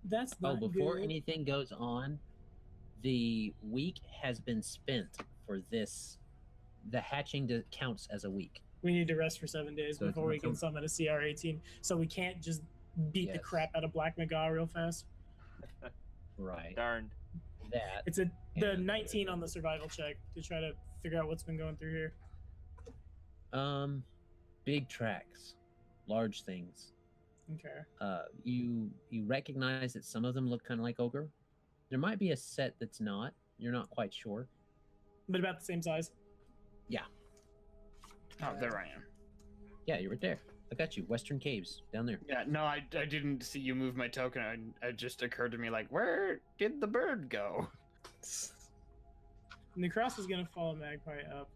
That's not before good. anything goes on, the week has been spent for this. The hatching counts as a week. We need to rest for 7 days So before we it's can a- summon a CR18. So we can't just beat the Yes. crap out of Black Magar real fast. Right. Darned. That. It's the And- 19 on the survival check to try to figure out what's been going through here. Big tracks, large things. Okay. You recognize that some of them look kind of like ogre. There might be a set that's not. You're not quite sure. But about the same size. Oh, there I am. Yeah, you're right there. I got you. Western Caves down there. Yeah, no, I didn't see you move my token. It just occurred to me like, where did the bird go? Nahkräs is gonna follow Magpie up.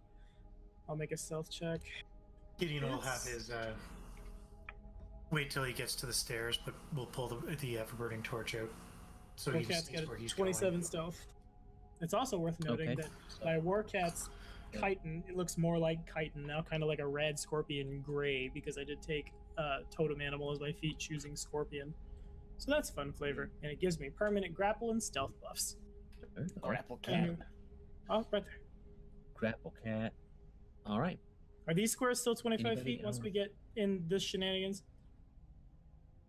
I'll make a stealth check. Gideon will have his wait till he gets to the stairs, but we'll pull the ever-burning torch out. So he Warcat's sees got where he's 27 going. stealth. It's also worth noting Okay. that So- my Warcat's Yeah. chitin, it looks more like chitin now, kind of like a red scorpion gray, because I did take totem animal as my feat, choosing scorpion. So that's fun flavor, and it gives me permanent grapple and stealth buffs. Grapple Can cat. Oh, right there. Grapple cat. All right. Are these squares still 25 Anybody feet once else? we get in this shenanigans?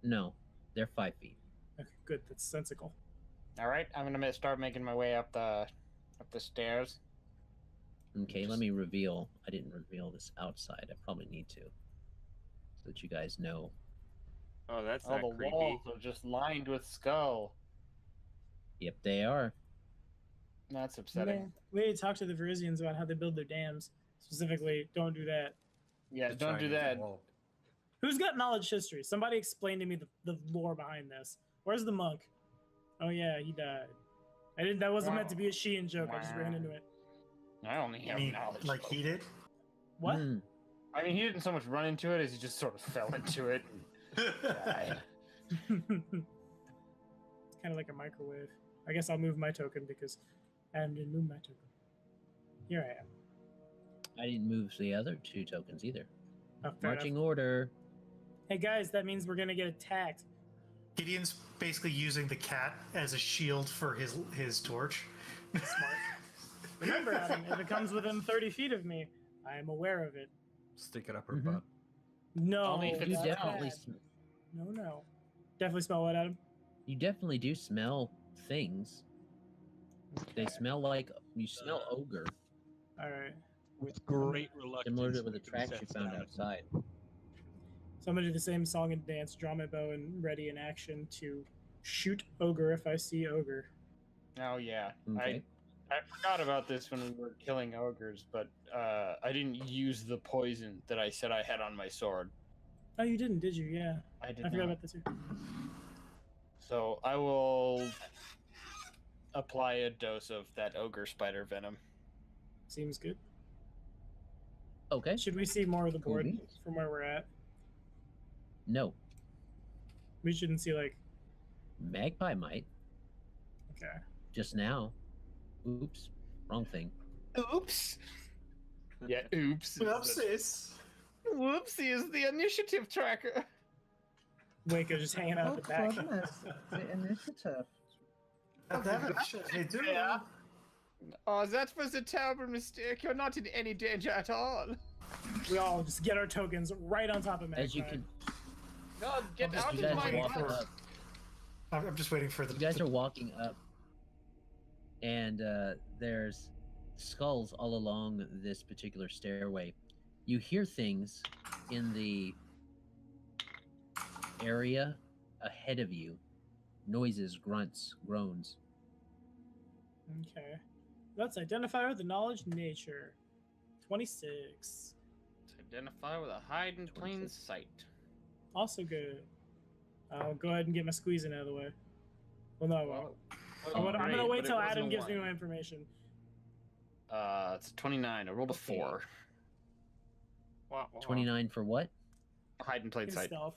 No, they're 5 feet. Okay, good. That's sensical. All right, I'm gonna start making my way up the stairs. Okay, let me reveal. I didn't reveal this outside. I probably need to, so that you guys know. Oh, that's All not the creepy. walls are just lined with skull. Yep, they are. That's upsetting. We need to talk to the Verizians about how they build their dams. Specifically, don't do that. Yeah, The don't do Chinese that. wall. Who's got knowledge history? Somebody explain to me the lore behind this. Where's the monk? Oh yeah, he died. I didn't. That wasn't meant to be a Sheehan joke. I just ran into it. I only You have mean knowledge. like he did? What? Hmm. I mean, he didn't so much run into it as he just sort of fell into it. And died. It's kind of like a microwave. I guess I'll move my token because I didn't move my token. Here I am. I didn't move the other 2 tokens either. Oh, fair enough. Marching order. Hey guys, that means we're gonna get attacked. Gideon's basically using the cat as a shield for his torch. Smart. Remember, Adam, if it comes within 30 feet of me, I am aware of it. Stick it up her Mhm. butt. No, Only if You it's that's definitely, bad. No. Definitely smell what, Adam? you definitely do smell things. They Okay. smell like you smell ogre, All right. With great reluctance. similar to the he tracks you sets found down- outside. So I'm gonna do the same song and dance, draw my bow, and ready in action to shoot ogre if I see ogre. Oh yeah, Okay. I forgot about this when we were killing ogres, but I didn't use the poison that I said I had on my sword. Oh, you didn't, did you? Yeah. I did I forgot not. about this here. So I will apply a dose of that ogre spider venom. Seems good. Okay. Should we see more of the Cool board beans. from where we're at? No, We shouldn't see like. Magpie might. Okay. Just now. Oops. Wrong thing. Oops. Yeah, oops. Whoopsies. Whoopsie is the initiative tracker. Wayko just hanging out at the back. The initiative. They do. Yeah. Oh, that was a terrible mistake. You're not in any danger at all. We all just get our tokens right on top of Magpie. As you can, God, get You out you of guys my are walking butt. up. I'm just waiting for the. You guys are walking up, and there's skulls all along this particular stairway. You hear things in the area ahead of you. Noises, grunts, groans. Okay. Let's identify with the knowledge nature. 26. Identify with a hide in plain 26. sight. Also good. I'll go ahead and get my squeezing out of the way. Well, no, I won't. I'm gonna great, wait but till it wasn't Adam a gives me one. my information. It's 29. I rolled a Okay. 4. Wow, wow. 29 for what? Hide and play His sight. stealth.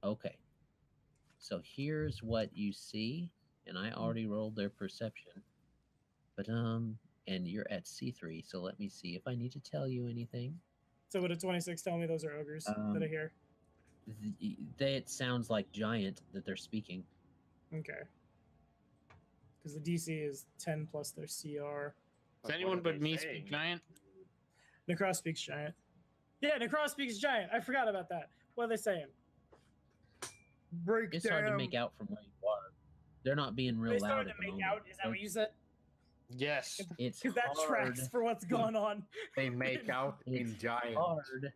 Okay. So here's what you see, and I already rolled their perception. But and you're at C3, so let me see if I need to tell you anything. So would a 26 tell me those are ogres that I hear? It sounds like giant that they're speaking. Okay. Because the DC is 10 plus their CR. Does anyone but me speak giant? Nahkräs speaks giant. Yeah, Nahkräs speaks giant. I forgot about that. What are they saying? Break It's hard to make out from where you are. They're not being real They loud. started at to the make moment. out. Is that what you said? Yes. It's Because that hard. tracks for what's going on. They make out in It's giant. hard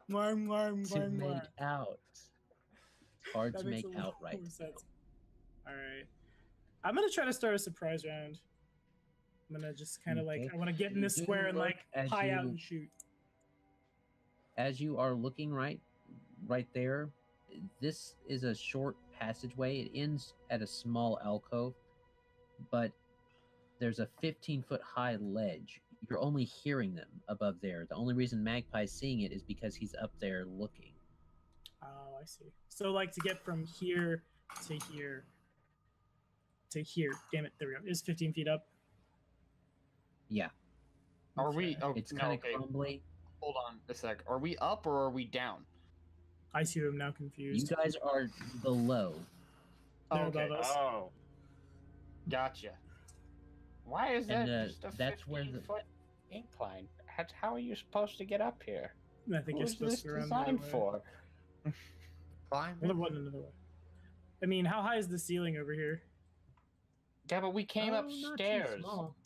Marm, marm, to marm, make marm. out. It's hard That to makes make a lot out right more now. sense. All right. I'm gonna try to start a surprise round. I'm gonna just kind of like Okay. I want to get in this Do square and look like as pie out you- and shoot. As you are looking right there, this is a short passageway. It ends at a small alcove, but there's a 15-foot high ledge. You're only hearing them above there. The only reason Magpie's seeing it is because he's up there looking. Oh, I see. So like to get from here to here to here. Damn it! There we go. Is 15 feet up. Yeah, Are we? Okay. Oh, it's no, kind of okay. crumbly. Hold on a sec. Are we up or are we down? I see. I'm now You confused. guys are below. They're Okay. above us. Oh, Gotcha. Why is that And, just a that's where the- 15-foot incline? How are you supposed to get up here? I think you're What is supposed this to go around the other designed way. for? Climb Well, it. there wasn't another way. I mean, how high is the ceiling over here? Yeah, but we came Oh, not too upstairs. small.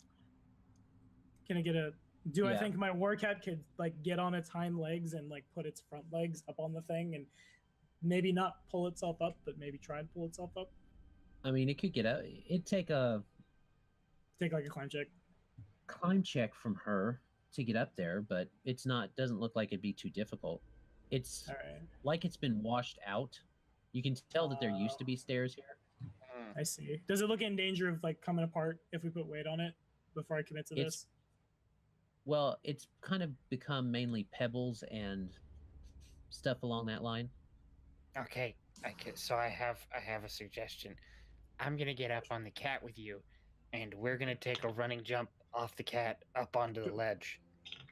Can I get a? Do I Yeah. think my war cat could like get on its hind legs and like put its front legs up on the thing and maybe not pull itself up, but maybe try and pull itself up? I mean, it could get out. It'd take a Take like a climb check. climb check from her to get up there, but it's not. Doesn't look like it'd be too difficult. It's All right, like it's been washed out. You can tell that there used to be stairs here. Hmm. I see. Does it look in danger of like coming apart if we put weight on it before I commit to It's- this? Well, it's kind of become mainly pebbles and stuff along that line. Okay, so I have a suggestion. I'm gonna get up on the cat with you, and we're gonna take a running jump off the cat up onto the ledge.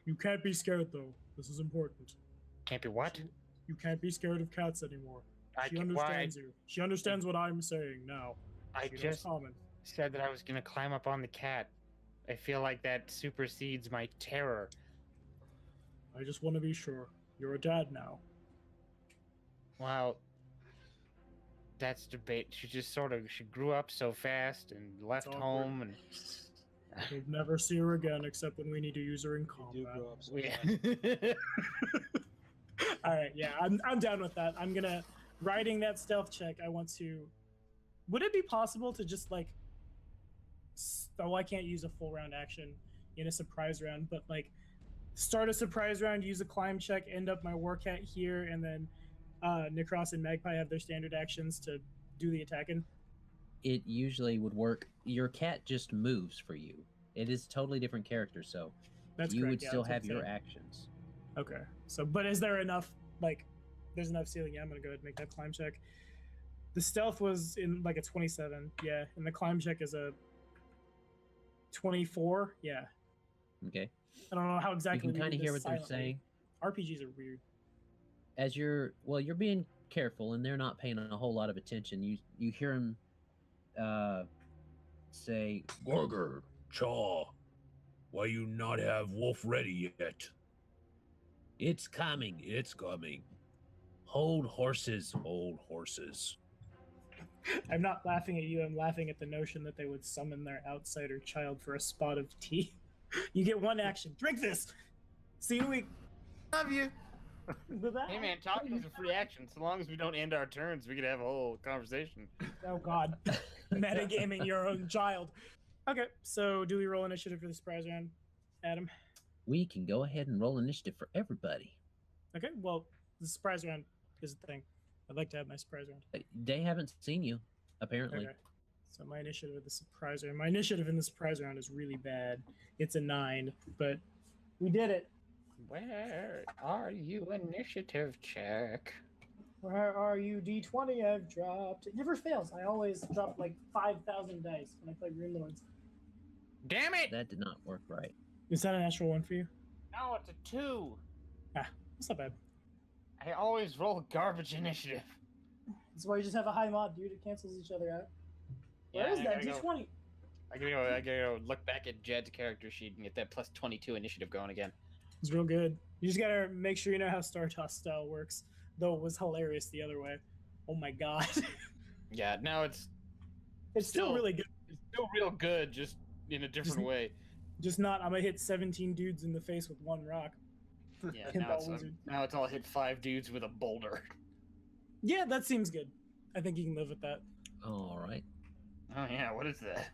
You can't be scared though. This is important. Can't be what? You can't be scared of cats anymore. She can- why- understands you. She understands what I'm saying now. I She knows just common. said that I was gonna climb up on the cat. I feel like that supersedes my terror. I just want to be sure. You're a dad now. Well, that's debate. She grew up so fast and left awkward. home, and We'll never see her again except when we need to use her in You do combat. grow up so we, fast. All right, yeah, I'm down with that. I'm gonna writing that stealth check. I want to. Would it be possible to just like? Oh, I can't use a full round action in a surprise round, but like start a surprise round, use a climb check, end up my war cat here, and then Nahkräs and Magpie have their standard actions to do the attacking. It usually would work. Your cat just moves for you. It is a totally different character, so That's you correct, would yeah, still that's what have I'm your saying. actions. Okay. So, but is there enough, like, there's enough ceiling? Yeah, I'm going to go ahead and make that climb check. The stealth was in, like, a 27. Yeah. And the climb check is a 24. Yeah. Okay. I don't know how exactly You can we kind do of hear this what they're silently. saying. RPGs are weird. As you're being careful, and they're not paying a whole lot of attention. You hear him say, Gorger, Chaw, why you not have wolf ready yet? It's coming, it's coming. Hold horses, hold horses. I'm not laughing at you. I'm laughing at the notion that they would summon their outsider child for a spot of tea. You get one action. Drink this. See you week. Love you. Hey man, talking is a free action. So long as we don't end our turns, we could have a whole conversation. Oh God, metagaming your own child. Okay, so do we roll initiative for the surprise round, Adam? we can go ahead and roll initiative for everybody. Okay, well, the surprise round is the thing. I'd like to have my surprise round. They haven't seen you, apparently. Okay. So my initiative in the surprise round. My initiative in the surprise round is really bad. It's a 9, but we did it. Where are you, initiative check? Where are you? D20 I've dropped. It never fails. I always drop like 5,000 dice when I play Runelords. Damn it! That did not work right. Is that a natural 1 for you? No, it's a 2. Ah, that's not bad. I always roll garbage initiative. That's why you just have a high mod, dude. It cancels each other out. Where is I that gotta D20? I gotta go look back at Jed's character sheet and get that plus 22 initiative going again. It's real good. You just gotta make sure you know how Startoss style works. Though it was hilarious the other way. Oh my god. Yeah, now it's Still really good. It's still real good, just in a different way. Just not, I'm gonna hit 17 dudes in the face with 1 rock. Yeah, Pinball wizard. now it's all hit 5 dudes with a boulder. Yeah, that seems good. I think you can live with that. All right. Oh yeah, what is that?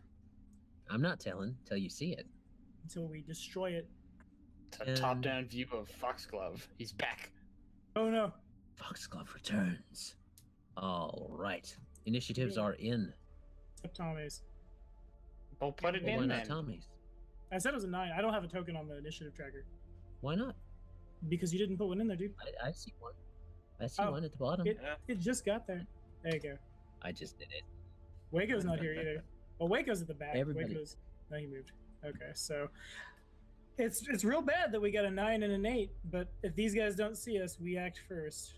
I'm not telling till you see it. Until we destroy it. It's a top-down view of Foxglove. He's back. Oh no. Foxglove returns. All right. Initiatives are in. Except Tommy's. Well, put it Why in not then. Tommy's? I said it was a 9. I don't have a token on the initiative tracker. Why not? Because you didn't put one in there, dude. I see one. I see Oh, one at the bottom. It just got there. There you go. I just did it. Wayko's not here either. Well, Wayko's at the back. Everybody. Wayko's... No, he moved. Okay, so... It's real bad that we got a 9 and an 8, but if these guys don't see us, we act first.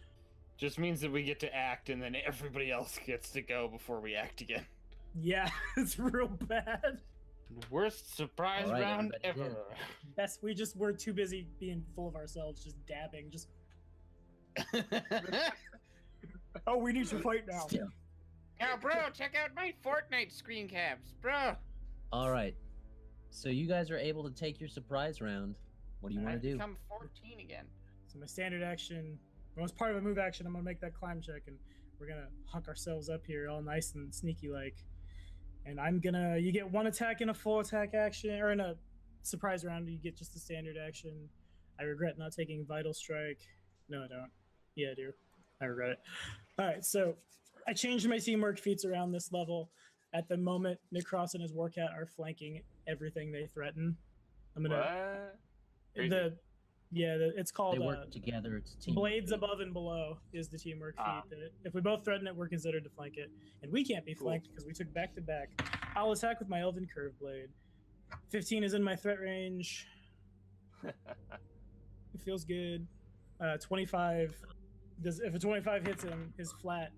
Just means that we get to act, and then everybody else gets to go before we act again. Yeah, it's real bad. Worst surprise All right, round everybody ever. Yes, we're too busy being full of ourselves, just dabbing, just... Oh, we need to fight now. Still. Now, bro, check out my Fortnite screen caps, bro. All right. So you guys are able to take your surprise round. What do you want to do? Become 14 again. So my standard action, well, as part of a move action, I'm gonna make that climb check, and we're gonna huck ourselves up here, all nice and sneaky like. And you get 1 attack in a full attack action, or in a surprise round, you get just the standard action. I regret not taking Vital Strike. No, I don't. Yeah, I do. I regret it. All right, so I changed my teamwork feats around this level. At the moment, Nahkräs and his Warcat are flanking everything they threaten. I'm gonna What? it's called They work together. It's a team. Blades above and below is the teamwork feat. That if we both threaten it, we're considered to flank it, and we can't be flanked because we took back to back. I'll attack with my Elven Curve Blade. 15 is in my threat range. It feels good. 25. If a 25 hits him, his flat.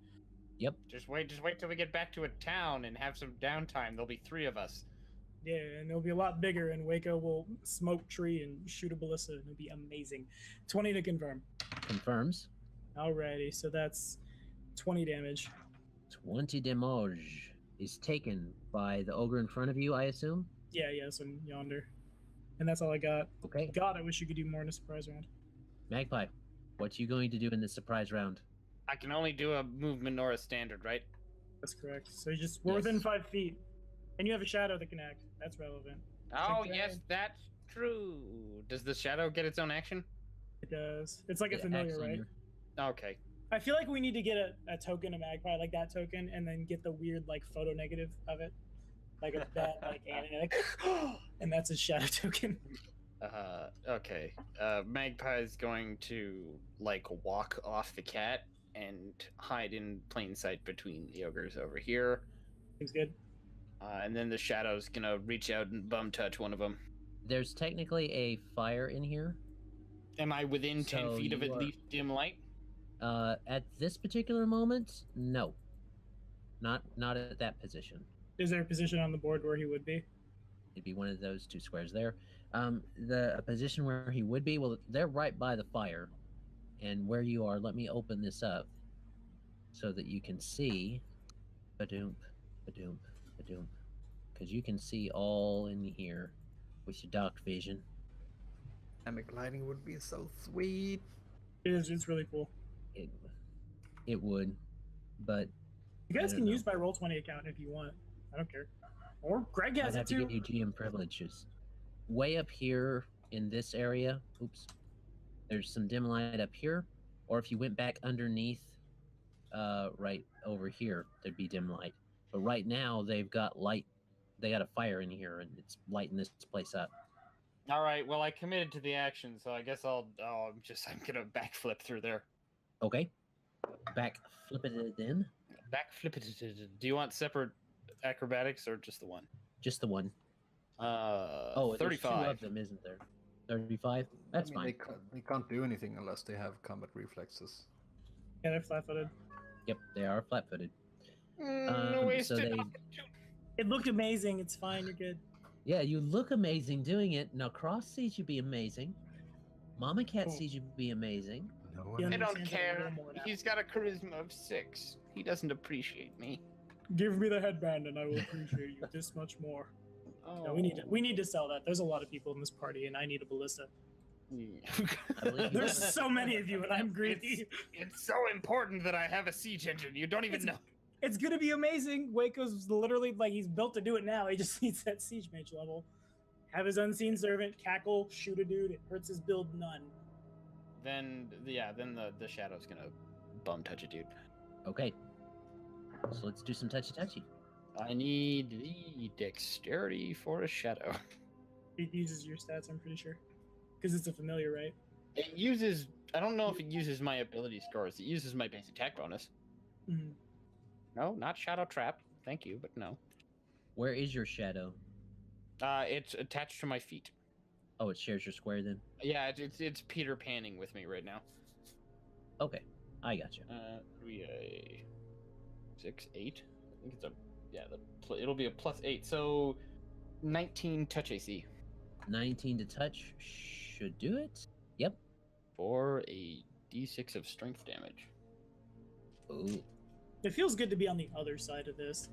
Yep. Just wait till we get back to a town and have some downtime. There'll be 3 of us. Yeah, and it'll be a lot bigger, and Wayko will smoke tree and shoot a ballista, and it'll be amazing. 20 to confirm. Confirms. Alrighty, so that's 20 damage. 20 damage is taken by the ogre in front of you, I assume? Yeah, so yonder. And that's all I got. Okay. God, I wish you could do more in a surprise round. Magpie, what you going to do in this surprise round? I can only do a movement or a standard, right? That's correct. So we're within Yes. 5 feet. And you have a shadow that can act. That's relevant. Oh, Check that yes, out. that's true. Does the shadow get its own action? It does. It's like a It familiar, acts on right? your- Okay. I feel like we need to get a token of Magpie, like that token, and then get the weird, like, photo negative of it. Like a bad, like, anime, like, and that's a shadow token. Okay. Magpie's going to, like, walk off the cat and hide in plain sight between the ogres over here. Seems good. And then the shadow's gonna reach out and bum touch one of them. There's technically a fire in here. Am I within 10 So feet of you at are- least dim light? At this particular moment, no. Not at that position. Is there a position on the board where he would be? It'd be one of those 2 squares there. The position where he would be, well, they're right by the fire. And where you are, let me open this up so that you can see. Badoomp, badoomp, badoomp. Because you can see all in here with your dark vision. Dynamic lighting would be so sweet. It is. It's really cool. It would, but You guys I can don't know. use my Roll20 account if you want. I don't care. Or Greg I'd has have it to too. give you GM privileges. Way up here in this area, oops, there's some dim light up here, or if you went back underneath, right over here, there'd be dim light. But right now they've got light. They got a fire in here, and it's lighting this place up. All right. Well, I committed to the action, so I guess I'm gonna backflip through there. Okay. Back flip it in. Backflip it. Do you want separate acrobatics or just the one? Just the one. Oh, there's 35. 2 of them, isn't there? 35? That's I fine. mean, they can't do anything unless they have combat reflexes. Yeah, they're flat-footed. Yep, they are flat-footed. No So they, It looked amazing. It's fine. You're good. yeah, you look amazing doing it. Now Cross sees you be amazing. Mama Cat sees you be amazing. No Yeah, one. I don't understands it a care. little more now. He's got a charisma of 6. He doesn't appreciate me. Give me the headband, and I will appreciate you this much more. Oh. Yeah, we need to sell that. There's a lot of people in this party, and I need a ballista. I believe you There's have it. so many of you, and I'm greedy. It's so important that I have a siege engine. You don't even know. It's gonna be amazing. Wayko's literally like he's built to do it now. He just needs that siege mage level. Have his unseen servant cackle, shoot a dude. It hurts his build none. Then the shadow's gonna bum touch a dude. Okay. So let's do some touchy-touchy. I need the dexterity for a shadow. It uses your stats, I'm pretty sure, because it's a familiar, right? It uses. I don't know if it uses my ability scores. It uses my base attack bonus. Mm-hmm. No, not shadow trap. Thank you, but no. Where is your shadow? It's attached to my feet. Oh, it shares your square then? Yeah, it's Peter Panning with me right now. Okay, I gotcha. 6, 8. I think it's it'll be a +8. So 19 touch AC 19 to touch should do it. Yep. for a D6 of strength damage. Ooh. It feels good to be on the other side of this.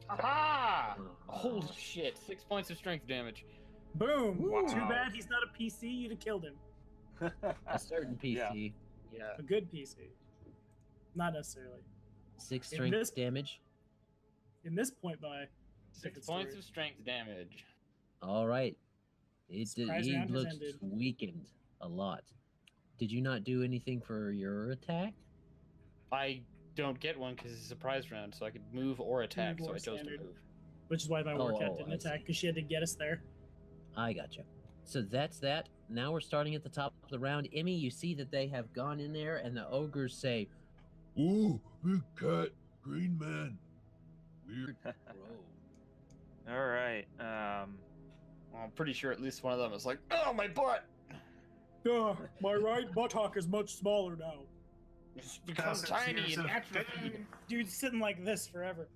Aha! Holy shit! 6 points of strength damage. Boom! Wow. Too bad he's not a PC. You'd have killed him. A certain PC. Yeah. A good PC. Not necessarily. 6 In strength this- damage. In this point by 6 different points story. of strength damage. All right. Surprise He round has looks ended. weakened a lot. Did you not do anything for your attack? I don't get one because it's a surprise round, so I could move or attack. Move So or I chose standard. to move. Which is why my war cat didn't I attack, see. because she had to get us there. I gotcha. So that's that. Now we're starting at the top of the round. Emmy, you see that they have gone in there, and the ogres say, Ooh, big cat, green man. Weird bro. All right. Well, I'm pretty sure at least one of them is like, "Oh, my butt!" Duh, my right buttock is much smaller now. It's become 1,000 tiny years and of atrophied. Dude's sitting like this forever.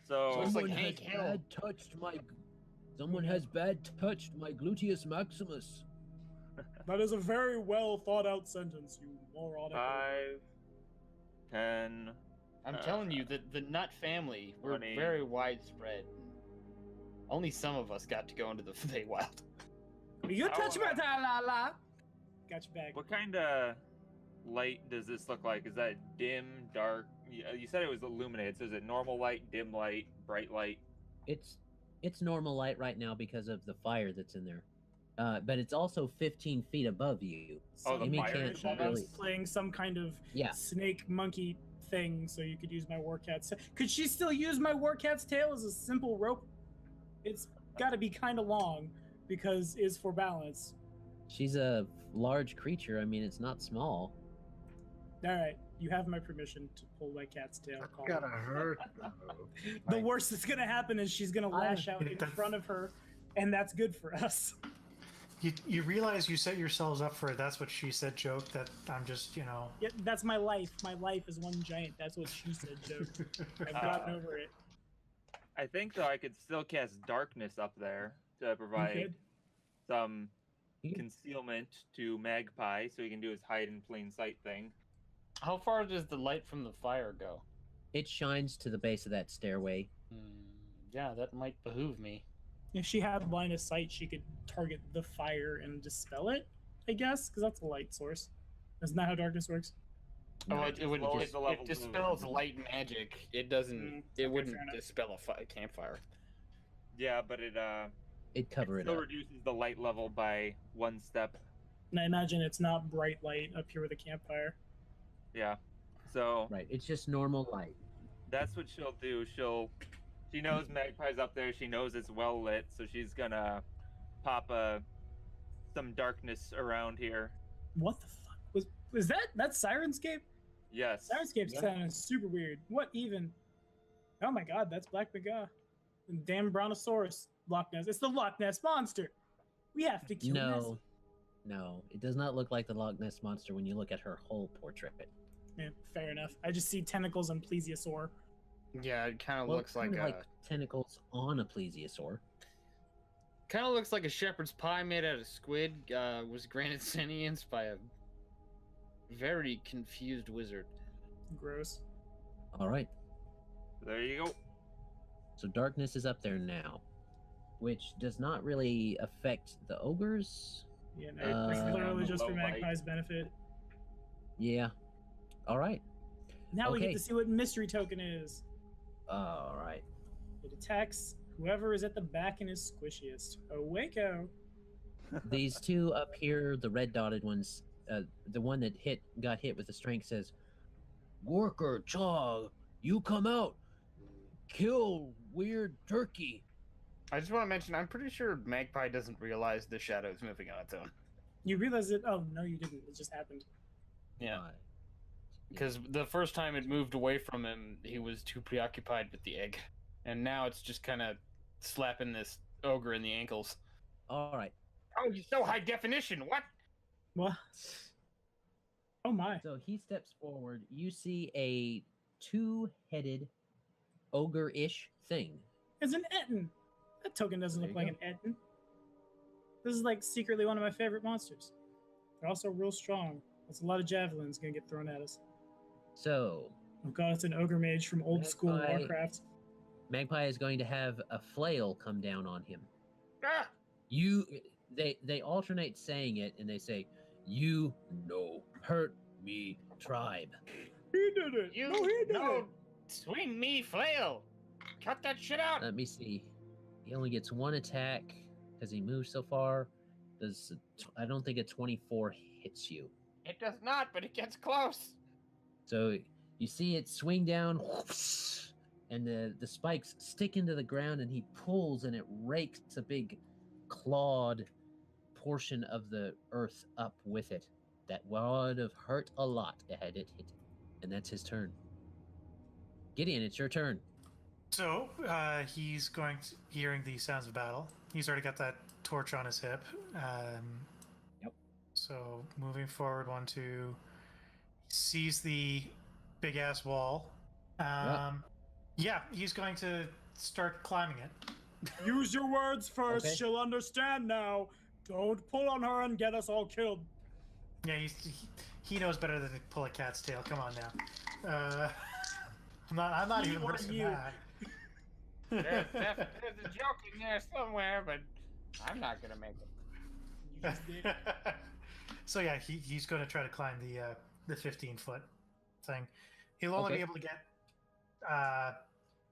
So it's like Someone has Hank Hill. bad touched my. Someone has bad touched my gluteus maximus. That is a very well thought out sentence, you moron. 5, 10. I'm telling you that the Nut family were 20. very widespread. Only some of us got to go into the Feywild. You touch my la. Got your back. What kind of light does this look like? Is that dim, dark? You said it was illuminated. So is it normal light, dim light, bright light? It's normal light right now because of the fire that's in there. But it's also 15 feet above you. Oh, the Emmy fire can't is above I us? was really. playing some kind of Yeah. snake monkey thing, so you could use my war cat's. Could she still use my war cat's tail as a simple rope? It's got to be kind of long because it's for balance. She's a large creature. I mean, it's not small. All right, you have my permission to pull my cat's tail. That's Colin. gotta hurt. though. The Like, worst that's gonna happen is she's gonna lash out in front of her, and that's good for us. You realize you set yourselves up for a "that's what she said" joke. That I'm just, Yeah, that's my life. My life is one giant. That's what she said joke. I've gotten over it. I think though I could still cast darkness up there to provide could. some You can- concealment to Magpie, so he can do his hide in plain sight thing. How far does the light from the fire go? It shines to the base of that stairway. Yeah, that might behoove me. If she had line of sight, she could target the fire and dispel it, I guess, because that's a light source. Isn't that how darkness works? Oh, it would lowers just the level it dispels light magic. It doesn't. okay, It wouldn't fair enough. dispel a campfire. Yeah, but it It'd cover it still up. reduces the light level by 1 step. And I imagine it's not bright light up here with a campfire. Yeah. So Right. It's just normal light. That's what she'll do. She knows Magpie's up there. She knows it's well lit, so she's gonna pop some darkness around here. What the fuck was that's Sirenscape? Yes. Sirenscape's sounding super weird. What even? Oh my god, that's Black Maga. And damn Brontosaurus Loch Ness. It's the Loch Ness monster. We have to kill Nessie. No, it does not look like the Loch Ness monster when you look at her whole portrait. Yeah, fair enough. I just see tentacles on plesiosaur. Yeah, it kind of Well, looks kinda like tentacles on a plesiosaur. kind of looks like a shepherd's pie made out of squid. Was granted sentience by a very confused wizard. Gross. All right. There you go. So darkness is up there now, which does not really affect the ogres. Yeah, no, it's literally just for low light. Magpie's benefit. Yeah. All right. Now we get Okay. to see what mystery token is. All right. It attacks whoever is at the back and is squishiest. Oh, Wayko. These two up here, the red dotted ones, the one that got hit with the strength says, "Worker Chaw, you come out, kill weird turkey." I just want to mention, I'm pretty sure Magpie doesn't realize the shadow is moving on its own. You realize it? Oh, no, you didn't. It just happened. Yeah. Uh, Because the first time it moved away from him, he was too preoccupied with the egg. And now it's just kind of slapping this ogre in the ankles. All right. Oh, you're so high definition. What? What? Oh, my. So he steps forward. You see a two-headed ogre-ish thing. It's an Etten. That token doesn't There look you like an Etten. This is like secretly one of my favorite monsters. They're also real strong. That's a lot of javelins gonna get thrown at us. So Oh god, it's an ogre mage from old school Magpie. Warcraft. Magpie is going to have a flail come down on him. Ah! They alternate saying it, and they say, "You no hurt me, tribe." He did it. You no, he did no it. swing me flail. Cut that shit out. Let me see. He only gets one attack because he moves so far. I don't think a 24 hits you. It does not, but it gets close. So you see it swing down, and the spikes stick into the ground, and he pulls, and it rakes a big clawed portion of the earth up with it. That would have hurt a lot had it hit him. And that's his turn. Gideon, it's your turn. So he's hearing the sounds of battle. He's already got that torch on his hip. Yep. So moving forward, 1, 2, sees the big ass wall. Yeah, he's going to start climbing it. Use your words first. Okay. She'll understand now. Don't pull on her and get us all killed. Yeah, he knows better than to pull a cat's tail. Come on now. I'm not He even or risking you. that. There's a joke in there somewhere, but I'm not gonna make it. You just did. So yeah, he's going to try to climb the 15-foot thing. He'll only Okay. be able to get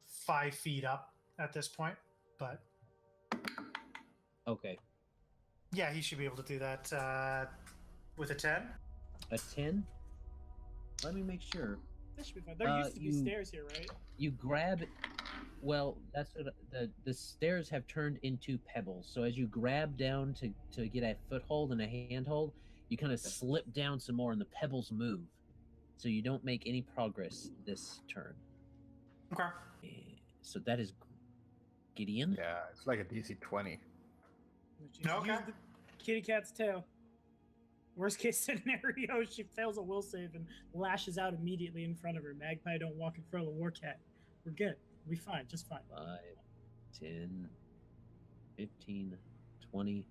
5 feet up at this point, but Okay. yeah, he should be able to do that with a 10. A 10? Let me make sure. That should be fun. There used to be you- stairs here, right? You grab. Well, that's what the stairs have turned into pebbles. So as you grab down to get a foothold and a handhold, you kind of slip down some more, and the pebbles move. So you don't make any progress this turn. Okay. So that is Gideon. Yeah, it's like a DC 20. Okay. Use the kitty cat's tail. Worst case scenario, she fails a will save and lashes out immediately in front of her. Magpie don't walk in front of a war cat. We're good. We'll be fine. Just fine. 5, 10, 15, 20.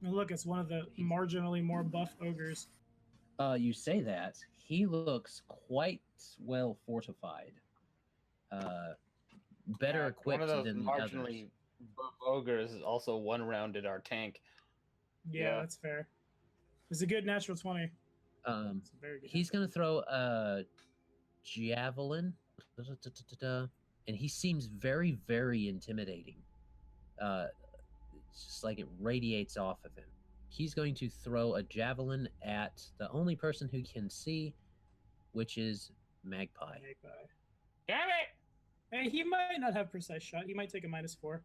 And look, it's one of the marginally more buff ogres. You say that. He looks quite well fortified. Better Yeah, equipped one of those than the others. marginally buff ogres is also one rounded our tank. Yeah, Yeah. that's fair. It's a good natural 20. It's a very good. He's gonna throw a javelin, and he seems very, very intimidating. It's just like it radiates off of him. He's going to throw a javelin at the only person who can see, which is Magpie. Magpie. Damn it! Hey, he might not have precise shot. He might take a -4.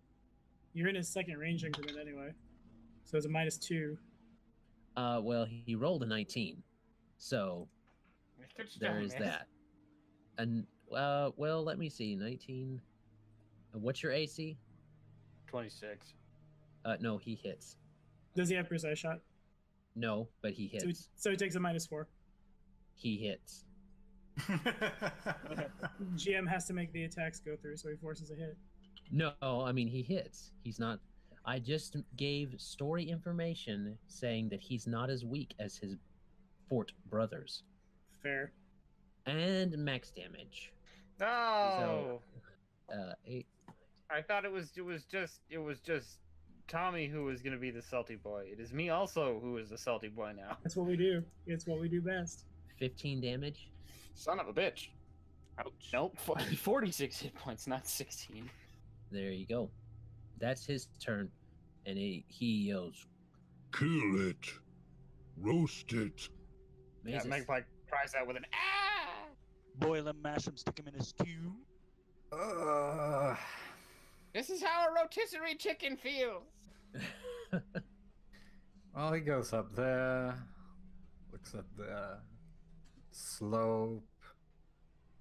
You're in his second range increment anyway, so it's a -2. Well, he rolled a 19, so there is that. And well, let me see. 19. What's your AC? 26. No, he hits. Does he have precise shot? No, but he hits. So he takes a -4. He hits. GM has to make the attacks go through, so he forces a hit. No, I mean he hits. He's not. I just gave story information saying that he's not as weak as his fort brothers. Fair. And max damage. No. So, 8. I thought it was just Tommy who was gonna be the salty boy. It is me also who is the salty boy now. That's what we do. It's what we do best. 15 damage. Son of a bitch. Ouch. Nope. 46 hit points, not 16. There you go. That's his turn, and he yells, Kill it. Roast it. Yeah, Mazus. Magpie cries out with an ah. Boil him, mash him, stick him in a stew. This is how a rotisserie chicken feels. Well, he goes up there, looks at the slope.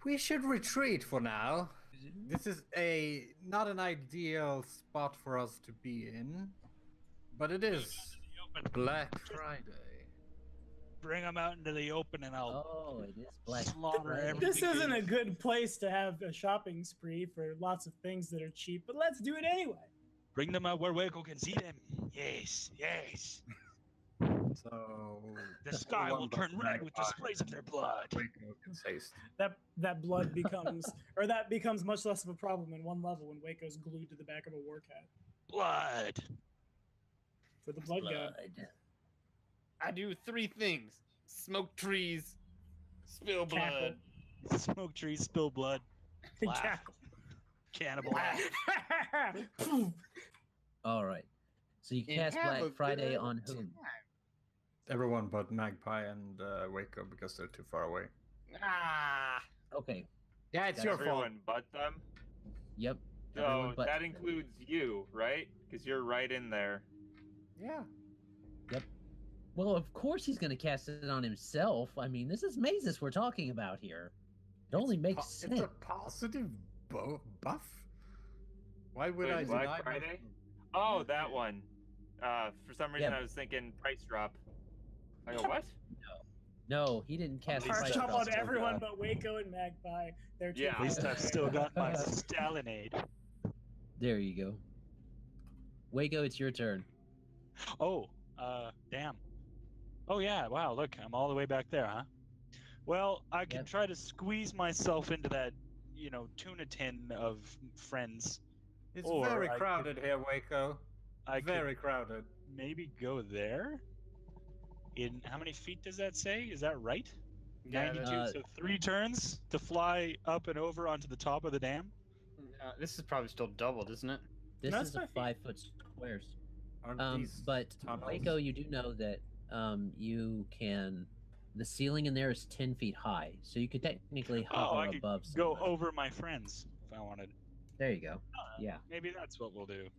We should retreat for now. This is not an ideal spot for us to be in, but it is Black Friday. Bring him out into the open and I'll Oh, it is Black slaughter Friday. everything. This isn't a good place to have a shopping spree for lots of things that are cheap, but let's do it anyway. Bring them out where Wayko can see them. Yes, yes. So The sky will turn red with displays of their blood. Wayko can taste. That blood becomes much less of a problem in one level when Waco's glued to the back of a war cat Blood. for the blood god. I do 3 things: smoke trees, spill blood. Smoke trees, spill blood. Laugh. Cackle. Cannibal. All right. So you And cast have a Black Friday good on whom? time. Everyone but Magpie and Wayko because they're too far away. Ah. Okay. Yeah, it's That's your fault. Everyone but them. Yep. So Everyone but that them. includes you, right? Because you're right in there. Yeah. Well, of course he's going to cast it on himself. I mean, this is Mazus we're talking about here. It only makes sense. It's a positive buff. Why would Wait, I Black deny Friday? my- Oh, that one. For some reason Yeah. I was thinking price drop. I go, what? No, he didn't cast First Price jump Drop. on everyone but Waco and Magpie. They're too Yeah. At least far I've away. still got my Stalinade. There you go. Waco, it's your turn. Oh, damn. Oh yeah, wow, look, I'm all the way back there, huh? Well, I can Yep. try to squeeze myself into that, tuna tin of friends. It's Or very I could- crowded here, Wayko. I could Very crowded. maybe go there. In how many feet does that say? Is that right? Yeah, 92. So 3 turns to fly up and over onto the top of the dam. This is probably still doubled, isn't it? This That's is a fine. 5-foot squares. Aren't these But tunnels? Waco, you do know that you can. The ceiling in there is 10 feet high, so you could technically Oh, hover I could above. go someone. over my friends if I wanted. There you go. Yeah. Maybe that's what we'll do.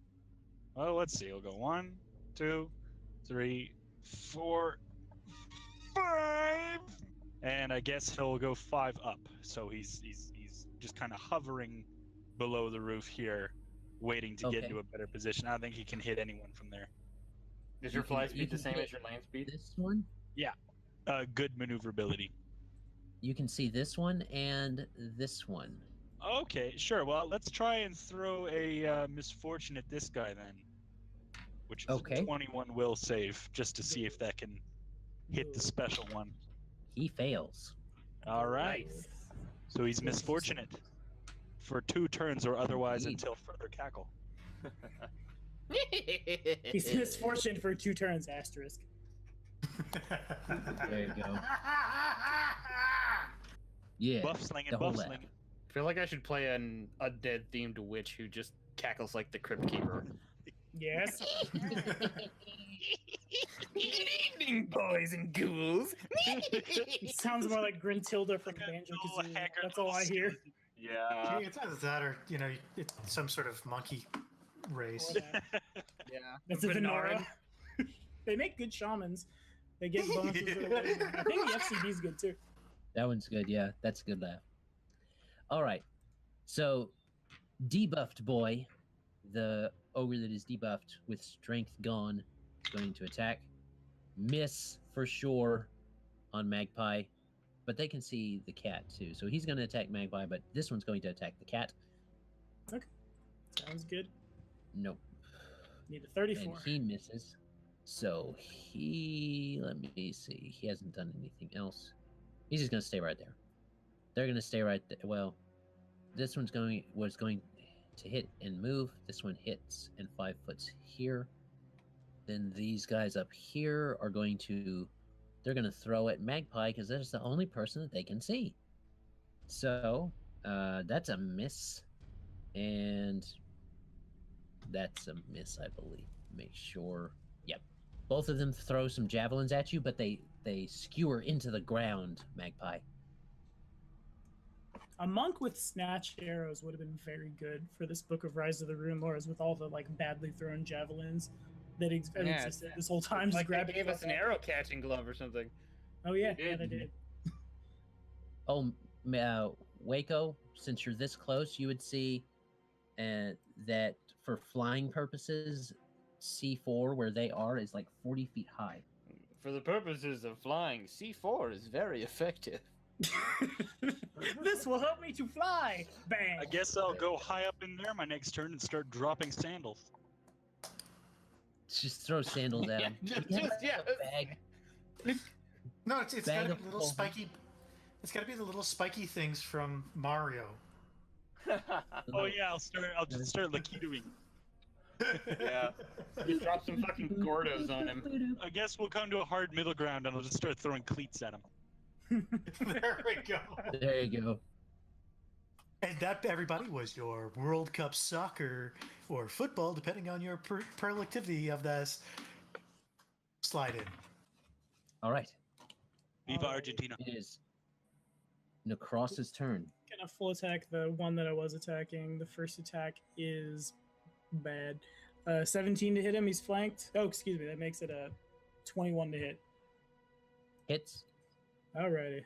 Well, let's see. We'll go 1, 2, 3, 4, 5, and I guess he'll go 5 up. So he's just kind of hovering below the roof here, waiting to get Okay. into a better position. I don't think he can hit anyone from there. Is You your fly can- you speed the can same hit as your land speed? This one, Good maneuverability. you can see this one and this one. Okay, sure. Well, let's try and throw a misfortune at this guy then, which is Okay. a 21 will save, just to see if that can hit the special one. He fails. All right. So he's misfortunate for 2 turns or otherwise Indeed. until further cackle. He's misfortune for 2 turns, asterisk. There you go. Yeah. Buff slinging, the whole buff lab. slinging. I feel like I should play an undead themed witch who just cackles like the Crypt Keeper. Yes. Good evening, boys and ghouls. It sounds more like Grintilda from Banjo Kazooie. That's all I hear. Yeah. It's either that or, it's some sort of monkey race. Yeah. That's a Venora. They make good shamans. They get bonuses. I think the FCB is good too. That one's good. Yeah, that's a good laugh. All right. So, debuffed boy, the ogre that is debuffed with strength gone, is going to attack. Miss for sure on Magpie, but they can see the cat too. So he's going to attack Magpie, but this one's going to attack the cat. Okay. Sounds good. Nope. Need a 34. And he misses. So let me see. He hasn't done anything else. He's just going to stay right there. They're going to stay right there. Well, this was going to hit and move. This one hits and 5 foot's here. Then these guys up here are they're going to throw at Magpie because that's the only person that they can see. So that's a miss. And that's a miss, I believe. Make sure. Yep. Both of them throw some javelins at you, but they skewer into the ground, Magpie. A monk with snatch arrows would have been very good for this book of Rise of the Runelords with all the badly thrown javelins that existed this whole time. Like they gave us an arrow catching glove or something. Oh yeah, they did. Oh, Wayko, since you're this close, you would see that for flying purposes, C4 where they are is like 40 feet high. For the purposes of flying, C4 is very effective. This will help me to fly. Bang. I guess I'll go high up in there my next turn and start dropping sandals. Just throw sandals at him. Bag. No, it's Bag got to of be little holding. spiky. It's got to be the little spiky things from Mario. Oh yeah, I'll just start Lakituing. Yeah. Just drop some fucking Gordos on him. I guess we'll come to a hard middle ground and I'll just start throwing cleats at him. There we go. There you go. And that, everybody, was your World Cup soccer or football, depending on your productivity of this. Slide in. All right. Viva Argentina. It is Nahkräs' turn. Gonna full attack the one that I was attacking. The first attack is bad. 17 to hit him. He's flanked. Oh, excuse me. That makes it a 21 to hit. Hits. Alrighty.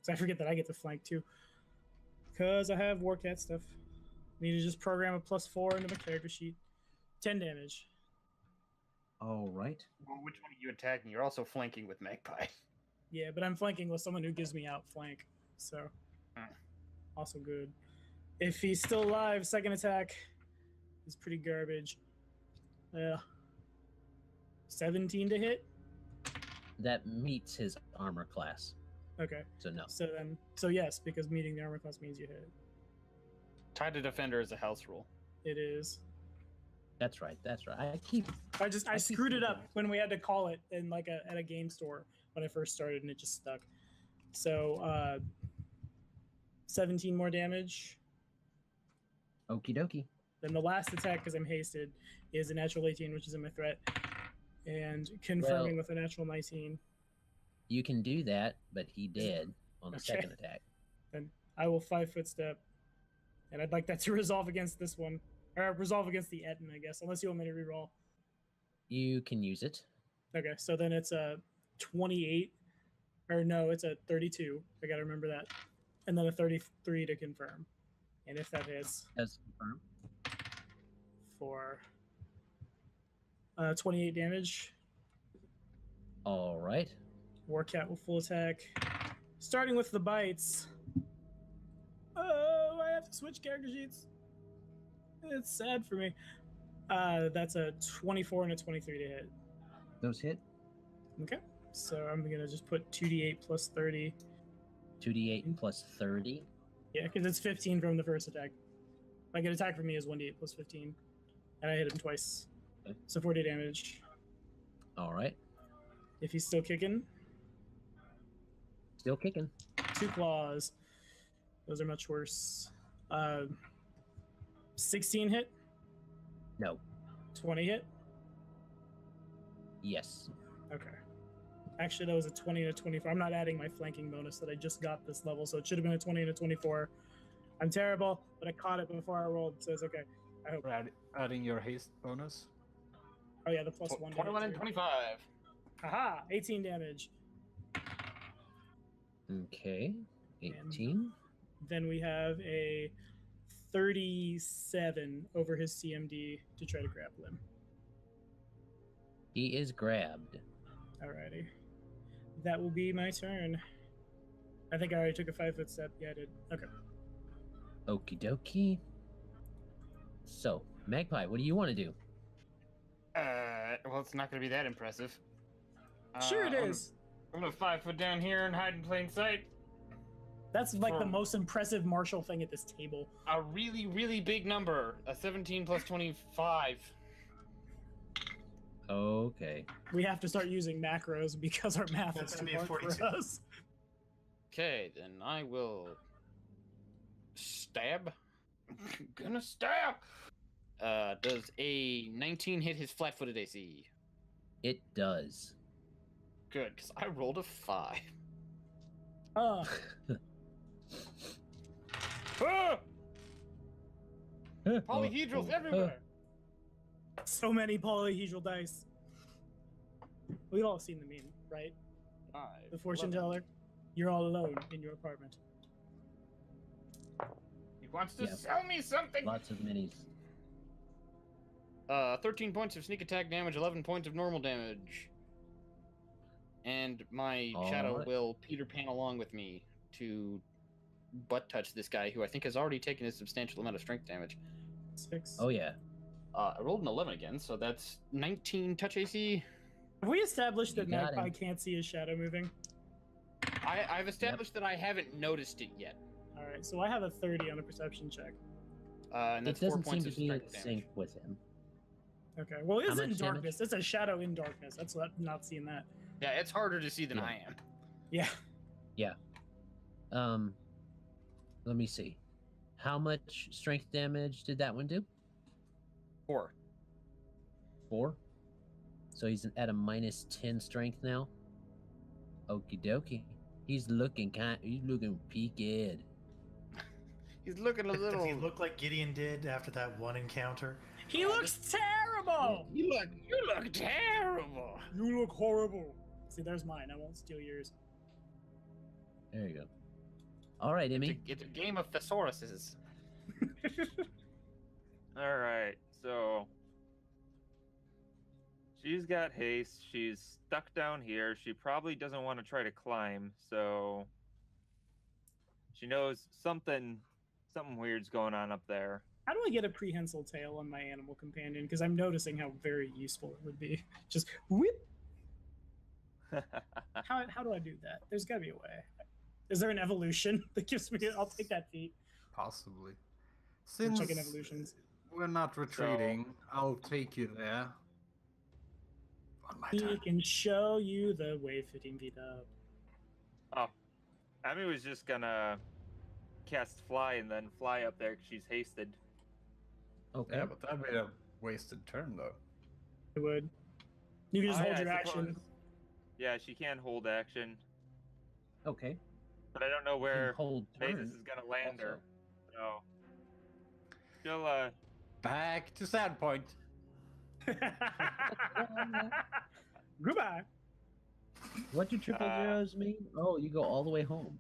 So I forget that I get to flank too. Because I have Warcat stuff. Need to just program a +4 into my character sheet. 10 damage. All right. Well, which one are you attacking? You're also flanking with Magpie. Yeah, but I'm flanking with someone who gives me outflank. So, also good. If he's still alive, second attack is pretty garbage. 17 to hit. That meets his armor class. Okay. So no. So yes, because meeting the armor class means you hit. Tied to Defender is a house rule. It is. That's right. I screwed it up when we had to call it in at a game store when I first started, and it just stuck. So 17 more damage. Okie dokie. Then the last attack, because I'm hasted, is a natural 18, which is in my threat, and confirming with a natural 19. You can do that, but he did on the second attack. Then I will 5-foot step, and I'd like that to resolve against this one, or resolve against the Aiden, I guess, unless you want me to reroll. You can use it. Okay, so then it's a 28, or no, it's a 32. I gotta remember that, and then a 33 to confirm. And if that hits, does confirm for 28 damage. All right. Warcat will full attack, starting with the bites. Oh, I have to switch character sheets. It's sad for me. That's a 24 and a 23 to hit. Those hit. Okay, so I'm gonna just put 2d8 plus 30. 2d8 plus 30. Yeah, because it's 15 from the first attack. Like an attack from me is 1d8 plus 15, and I hit him twice, Okay. So 40 damage. All right. If he's still kicking, Still kicking. 2 claws. Those are much worse. 16 hit. No. 20 hit. Yes. Okay. Actually, that was a 20 and a 24. I'm not adding my flanking bonus that I just got this level, so it should have been a 20 and a 24. I'm terrible, but I caught it before I rolled, so it's okay. I hope. Adding your haste bonus. Oh yeah, the plus 1. 21 and 25. Haha, 18 damage. Okay. 18. Then we have a 37 over his CMD to try to grapple him. He is grabbed. Alrighty. That will be my turn. I think I already took a 5-foot step. Yeah, I did. Okay. Okie dokie. So, Magpie, what do you want to do? Well, it's not going to be that impressive. Sure it is. I'm going to 5 foot down here and hide in plain sight. That's like the most impressive martial thing at this table. A really, really big number. A 17 plus 25. Okay. We have to start using macros because our math That's is gonna too be a hard 42. for us. Okay, then I will stab. Gonna stab. Does a 19 hit his flat-footed AC? It does. Good, because I rolled a 5. Oh, Ah! Polyhedrals everywhere. so many polyhedral dice. We've all seen the meme, right? 5, The fortune 11. teller. You're all alone in your apartment. He wants to Yeah. sell me something. Lots of minis. 13 points of sneak attack damage, 11 points of normal damage. And my shadow Alright. will Peter Pan along with me to butt touch this guy who I think has already taken a substantial amount of strength damage. 6. Oh, yeah. I rolled an 11 again, so that's 19 touch AC. Have we established You that got Magpie him. can't see his shadow moving? I've established that I haven't noticed it yet. All right, so I have a 30 on a perception check. And It that's 4 doesn't seem points to of be in strength damage. sync with him. Okay, well, it's How in much damage? darkness. It's a shadow in darkness. That's what I'm not seeing that. Yeah, it's harder to see than Yeah. I am. Yeah. Let me see. How much strength damage did that one do? 4. 4. So he's at a minus 10 strength now. Okie dokie. He's looking peaked. He's looking a Does little. he look like Gideon did after that one encounter? He looks terrible! You look terrible. You look horrible. See, there's mine. I won't steal yours. There you go. All right, Emmy. It's a game of thesauruses. All right, so she's got haste. She's stuck down here. She probably doesn't want to try to climb, so she knows something weird's going on up there. How do I get a prehensile tail on my animal companion? Because I'm noticing how very useful it would be. Just whip. How do I do that? There's got to be a way. Is there an evolution that gives me? I'll take that feat. Possibly. I'm Since checking evolutions. we're not retreating, I'll take you there. On my He turn. can show you the way 15 feet up. Emmy was just gonna cast fly and then fly up there 'cause she's hasted. Okay. Yeah, but that'd be a wasted turn, though. It would. You can just Oh, hold yeah, your I action. suppose. Yeah, she can hold action, Okay. but I don't know Can where hold Mazus turn. is gonna land her. also. So she'll Back to Sandpoint. Goodbye. What do triple zeros mean? Oh, you go all the way home.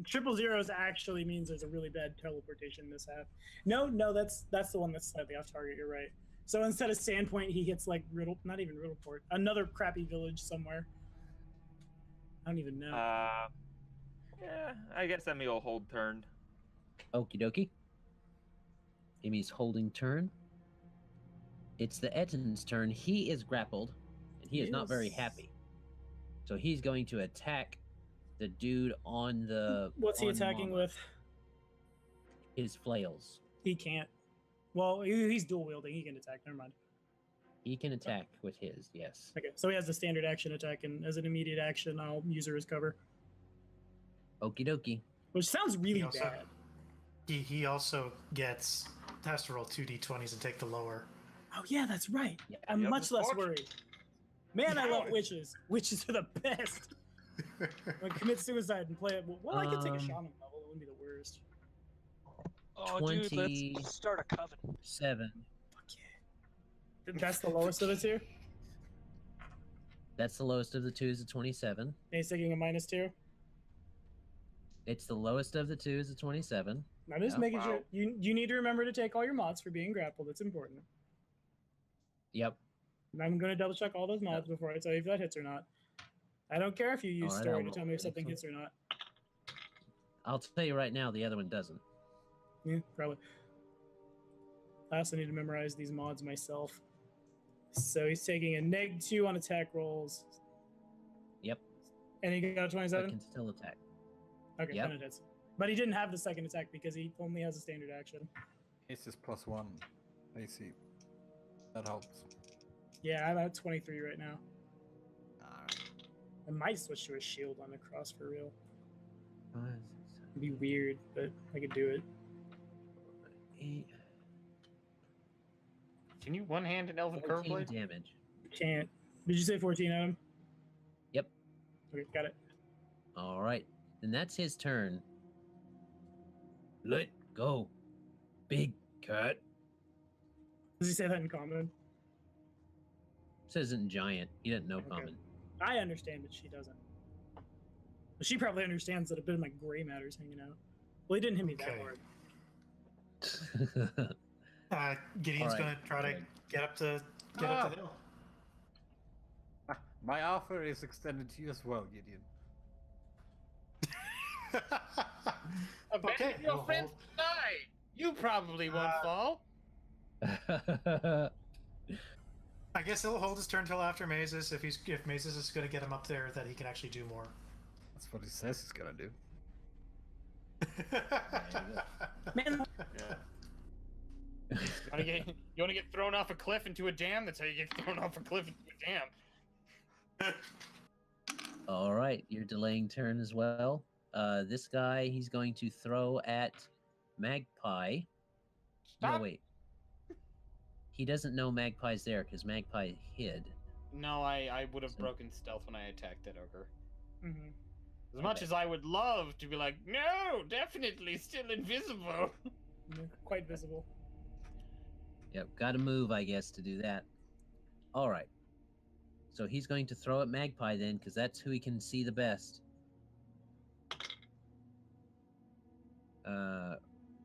Triple zeros actually means there's a really bad teleportation mishap. No, that's the one that's slightly off target. You're right. So instead of Sandpoint, he hits like not even Riddleport, another crappy village somewhere. I don't even know. yeah, I guess Emmy will hold turn. Okie dokie. Emmy's holding turn. It's the Etin's turn. He is grappled, and he is not very Yes. happy. So he's going to attack the dude on the. What's he on attacking Mama. with? His flails. He can't. Well, he's dual wielding. He can attack. Never mind. He can attack with his, yes. Okay, so he has the standard action attack, and as an immediate action, I'll use her as cover, Okie dokie. which sounds really He also- bad. He also has to roll 2d20s and take the lower. Oh yeah, that's right. Yeah. I'm Yep. much less Fortune. worried. Man, I love witches. Witches are the best. Like commit suicide and play it. Well, I could take a Um, shaman level. It wouldn't be the worst. Oh, dude, let's start a coven. 27. Fuck yeah. That's the lowest of the two? That's the lowest of the two is a 27. And he's taking a -2? It's the lowest of the two is a 27. I'm just Yeah. making sure. You need to remember to take all your mods for being grappled. That's important. Yep. And I'm going to double check all those mods before I tell you if that hits or not. I don't care if you use Alright, story I'll to tell me if roll something it. hits or not. I'll tell you right now, the other one doesn't. Yeah, probably. I also need to memorize these mods myself. So he's taking a -2 on attack rolls. Yep. And he got a But 27? can still attack. Okay, Yep. then it hits. But he didn't have the second attack because he only has a standard action. It's just +1 AC. That helps. Yeah, I'm at 23 right now. Alright. I might switch to a shield on the cross for real. 5, It'd be weird, but I could do it. 8, Can you one-hand an Elven 14 Curveblade? damage. Can't. Did you say 14, Adam? Yep. Okay, got it. All right. Then that's his turn. Let go, big cat. Does he say that in common? Says it in giant. He doesn't know Okay. common. I understand, but she doesn't. But she probably understands that a bit of my gray matter's hanging out. Well, he didn't hit me that Okay. hard. Gideon's Alright, gonna try to good. get up the hill. My offer is extended to you as well, Gideon. Abandon your we'll friends hold. tonight. You probably won't fall. I guess he'll hold his turn till after Mazus. If Mazus is gonna get him up there, that he can actually do more. That's what he says he's gonna do. Man, You want to get thrown off a cliff into a dam? That's how you get thrown off a cliff into a dam. All right. You're delaying turn as well. This guy, he's going to throw at Magpie. Stop. No, wait. He doesn't know Magpie's there because Magpie hid. No, I would have So- broken stealth when I attacked that ogre. mhm. As much Okay. as I would love to be like, no, definitely still invisible. Yeah, quite visible. Yep. Got to move, I guess, to do that. All right. So he's going to throw at Magpie then because that's who he can see the best.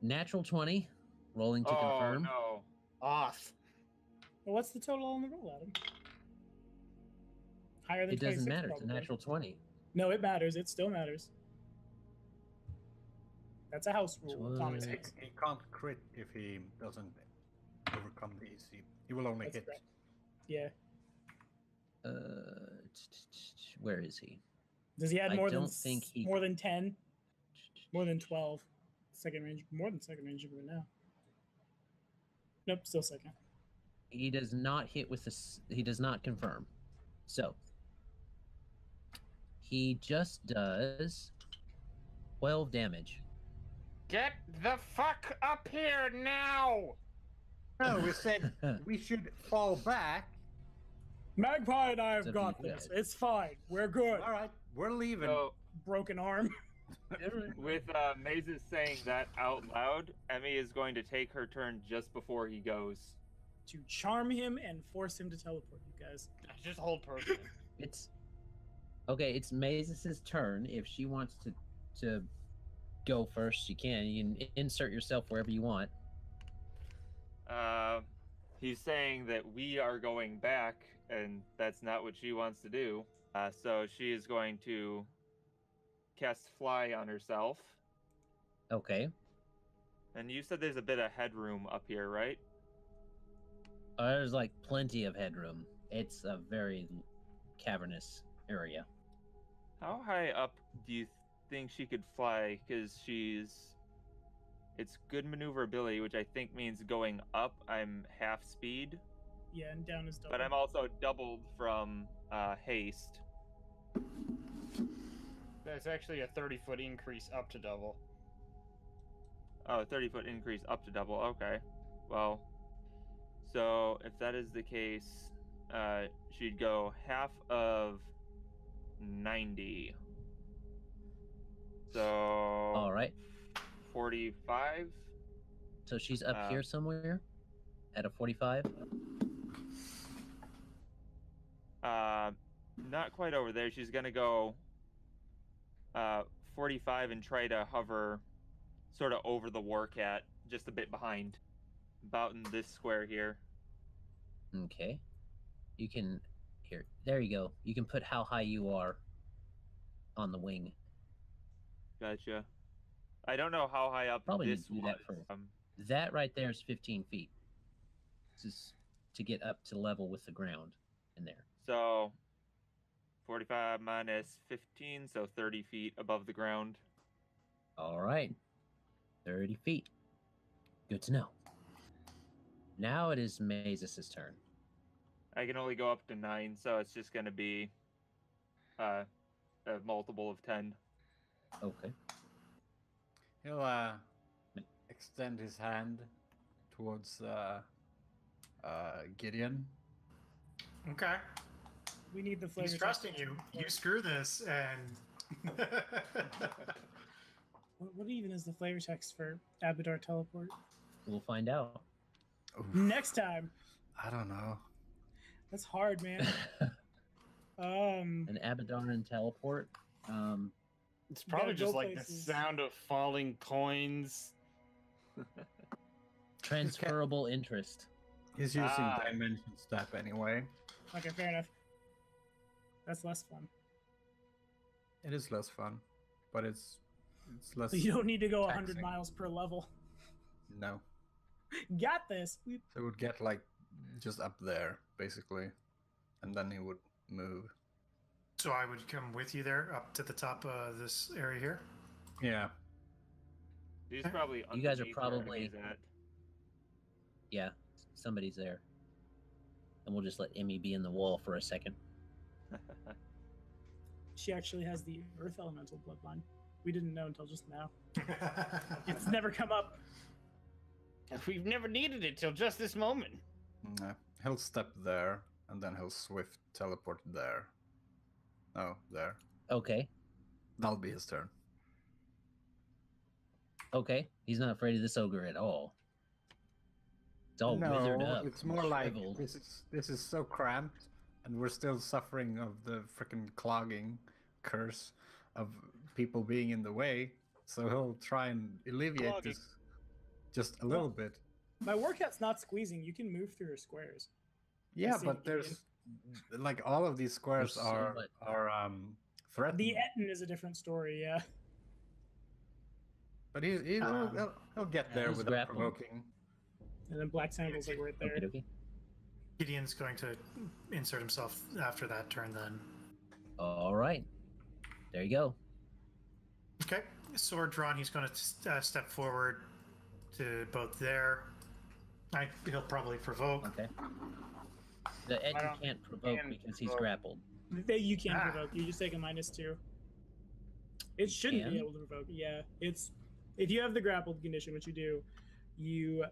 Natural 20. Rolling to confirm. no. Off. Well, what's the total on the roll, Adam? Higher than It doesn't 26, matter. It's a probably. natural 20. No, it matters. It still matters. That's a house rule. Twen- Common He, sense. he can't crit if he doesn't overcome the AC. He will only That's hit. correct. Yeah. Where is he? Does he add I more than don't think he- more than 10? More than 12? Second range. More than second range even now. Nope, still second. He does not hit with this. He does not confirm. So he just does 12 damage. Get the fuck up here now! No, we said we should fall back. Magpie and I It's have up to got you this. guys. It's fine. We're good. All right, we're leaving. So, Broken arm. with Mazus saying that out loud, Emmy is going to take her turn just before he goes. To charm him and force him to teleport you guys. Just hold person. It's okay. It's Mazus's turn. If she wants to go first, she can. You can insert yourself wherever you want. He's saying that we are going back, and that's not what she wants to do. So she is going to cast Fly on herself. Okay. And you said there's a bit of headroom up here, right? There's like plenty of headroom. It's a very cavernous area. How high up do you think she could fly? Because it's good maneuverability, which I think means going up, I'm half speed, Yeah, and down is double. but I'm also doubled from haste. That's actually a 30-foot increase up to double. Oh, 30-foot increase up to double. Okay. Well, so if that is the case, she'd go half of 90. So. All right. 45. So she's up here somewhere at a 45. Not quite over there. She's gonna go 45 and try to hover sort of over the war cat, just a bit behind, about in this square here. Okay. You can here. There you go. You can put how high you are on the wing. Gotcha. I don't know how high up Probably this need to do was. that first. That right there is 15 feet. This is to get up to level with the ground in there. So 45 minus 15, so 30 feet above the ground. All right. 30 feet. Good to know. Now it is Mazus' turn. I can only go up to 9, so it's just going to be a multiple of 10. Okay. He'll extend his hand towards Gideon. Okay. We need the flavor. He's trusting you. You screw this, and what even is the flavor text for Abadar teleport? We'll find out. Oof. Next time. I don't know. That's hard, man. An Abaddon teleport. It's probably gotta go just like places. the sound of falling coins. Transferable interest. He's using Dimension Step anyway. Okay, fair enough. That's less fun. It is less fun, but it's less. So you don't need to go 100 taxing. miles per level. No. Got this. So it would get like just up there, basically, and then he would move. so I would come with you there up to the top of this area here. Yeah. He's probably You guys are underneath where probably- he's at. Yeah, somebody's there. And we'll just let Emmy be in the wall for a second. She actually has the Earth Elemental bloodline. We didn't know until just now. It's never come up. We've never needed it till just this moment. No. He'll step there, and then he'll swift teleport there. Oh, there. Okay. That'll be his turn. Okay. He's not afraid of this ogre at all. It's all withered up. It's more like shriveled. this is so cramped, and we're still suffering of the freaking clogging curse of people being in the way. So he'll try and alleviate Clogging. this just a little bit. My Warcat's not squeezing. You can move through her squares. Yeah, see but Gideon. there's like all of these squares There's so much. are threatened. The Etten is a different story, yeah. But he'll get there He's without grappled. provoking. And then Black Sandals like right there. Okay. Gideon's going to insert himself after that turn then. All right. There you go. Okay, sword drawn. He's going to step forward to both there. He'll probably provoke. Okay. The Etten don't- can't provoke can because he's provoke. grappled. You can't Ah. provoke. You just take a -2. It shouldn't Can? be able to provoke. Yeah, it's if you have the grappled condition, which you do, you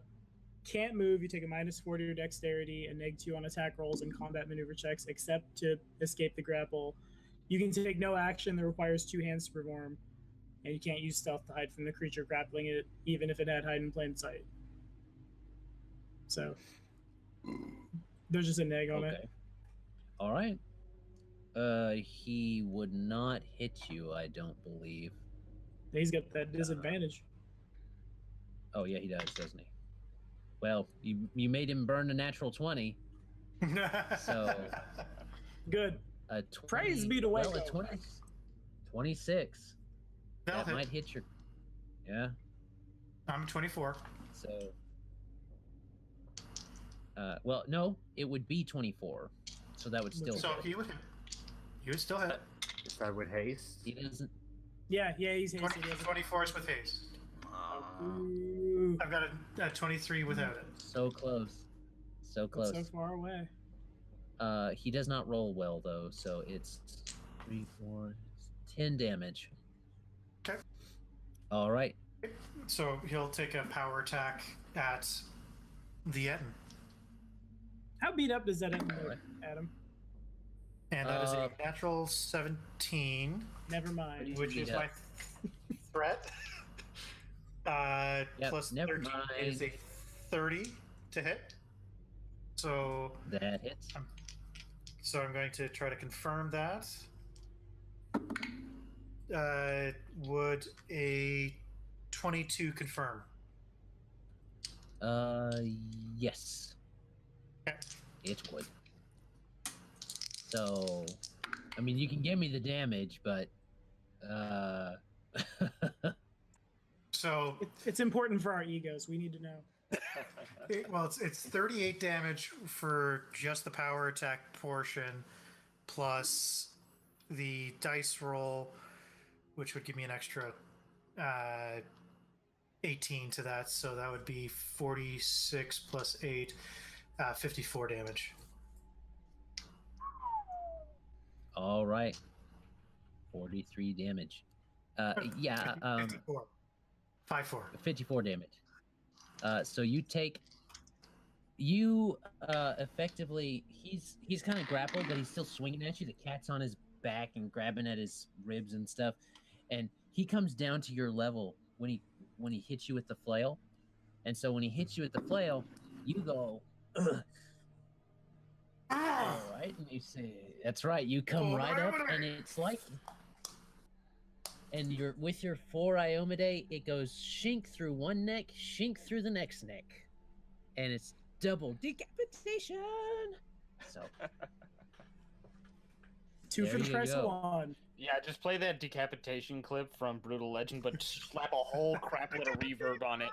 can't move. You take a -4 to your dexterity and -2 on attack rolls and combat maneuver checks, except to escape the grapple. You can take no action that requires 2 hands to perform, and you can't use stealth to hide from the creature grappling it, even if it had hide in plain sight. So there's just a neg on it. Okay. All right. He would not hit you, I don't believe. He's got that disadvantage. Oh yeah, he does, doesn't he? Well, you made him burn a natural 20. So Good. a 20, Praise be to well, a Wayko. 20, 26. That'll That hit. might hit your. Yeah. I'm 24. So. Well, no, it would be 24. So that would still. So hit. he would hit. He would still hit. Is that with haste? He doesn't. Yeah, he's 20, hasted. He has a- 24 is with haste. Ooh, I've got a 23 without it. So close. So that's close. so far away. He does not roll well though, so it's 3, 4, 10 damage. Okay. All right. So he'll take a power attack at the Etten. How beat up does that end, Alright. Adam? And that is a Uh, natural 17, Never mind. which beat is up. my threat. Yep, plus never 13 is mind. a 30 to hit. So That hits. I'm going to try to confirm that. Would a 22 confirm? Yes. Okay. It would. So, I mean, you can give me the damage, but So It's important for our egos. We need to know. it's 38 damage for just the power attack portion, plus the dice roll, which would give me an extra 18 to that. So that would be 46 plus 8, 54 damage. all right. 43 damage. Yeah, 54. 5-4. 54 damage. So you effectively, he's kind of grappled, but he's still swinging at you. The cat's on his back and grabbing at his ribs and stuff, and he comes down to your level when he hits you with the flail. And so when he hits you with the flail, you go, "Ugh." All right, and you say, that's right, you come right up, and it's like, and you're with your 4 Iomedae, it goes shink through one neck, shink through the next neck, and it's double decapitation. So Two There for the you price of go. one. Yeah, just play that decapitation clip from Brutal Legend, but just slap a whole craplet of reverb on it.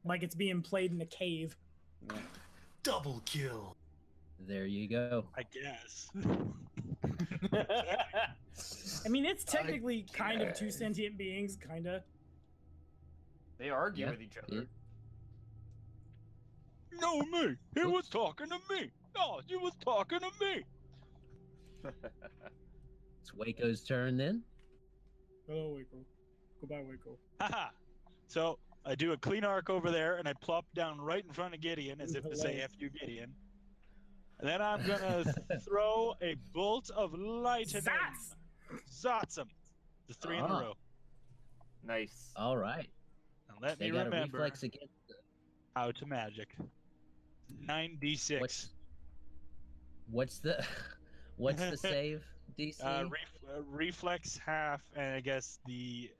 Like it's being played in a cave. Double kill. there you go. I guess. I mean, it's technically kind of two sentient beings, kind of. They argue Yeah, with each other. No, me. He was talking to me. No, he was talking to me. It's Waco's turn then. Hello, Wayko. Goodbye, Wayko. Haha. So I do a clean arc over there, and I plop down right in front of Gideon, as if to say, Hello. "F you, Gideon." And then I'm gonna throw a bolt of lightning. Zots him. The 3 in a Ah. row. Nice. All right. And let They me got a remember reflex against the, how to magic. 9d6. what's the what's the save DC? Reflex half, and I guess the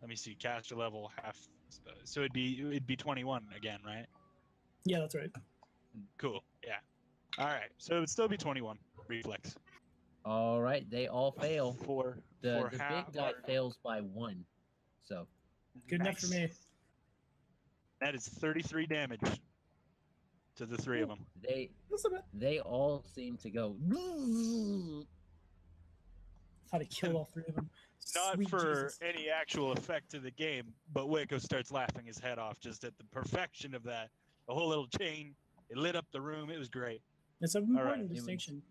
let me see, caster level half. So it'd be 21 again, right? Yeah, that's right. Cool. Yeah. All right. So it would still be 21 reflex. All right, they all fail. For The half. big guy fails by 1. So Good enough for me. That is 33 damage to the 3 of them. they all seem to go. How to kill all 3 of them. Not Sweet for Jesus. any actual effect to the game, but Wayko starts laughing his head off just at the perfection of that. The whole little chain, it lit up the room. It was great. It's an right. important It was- distinction.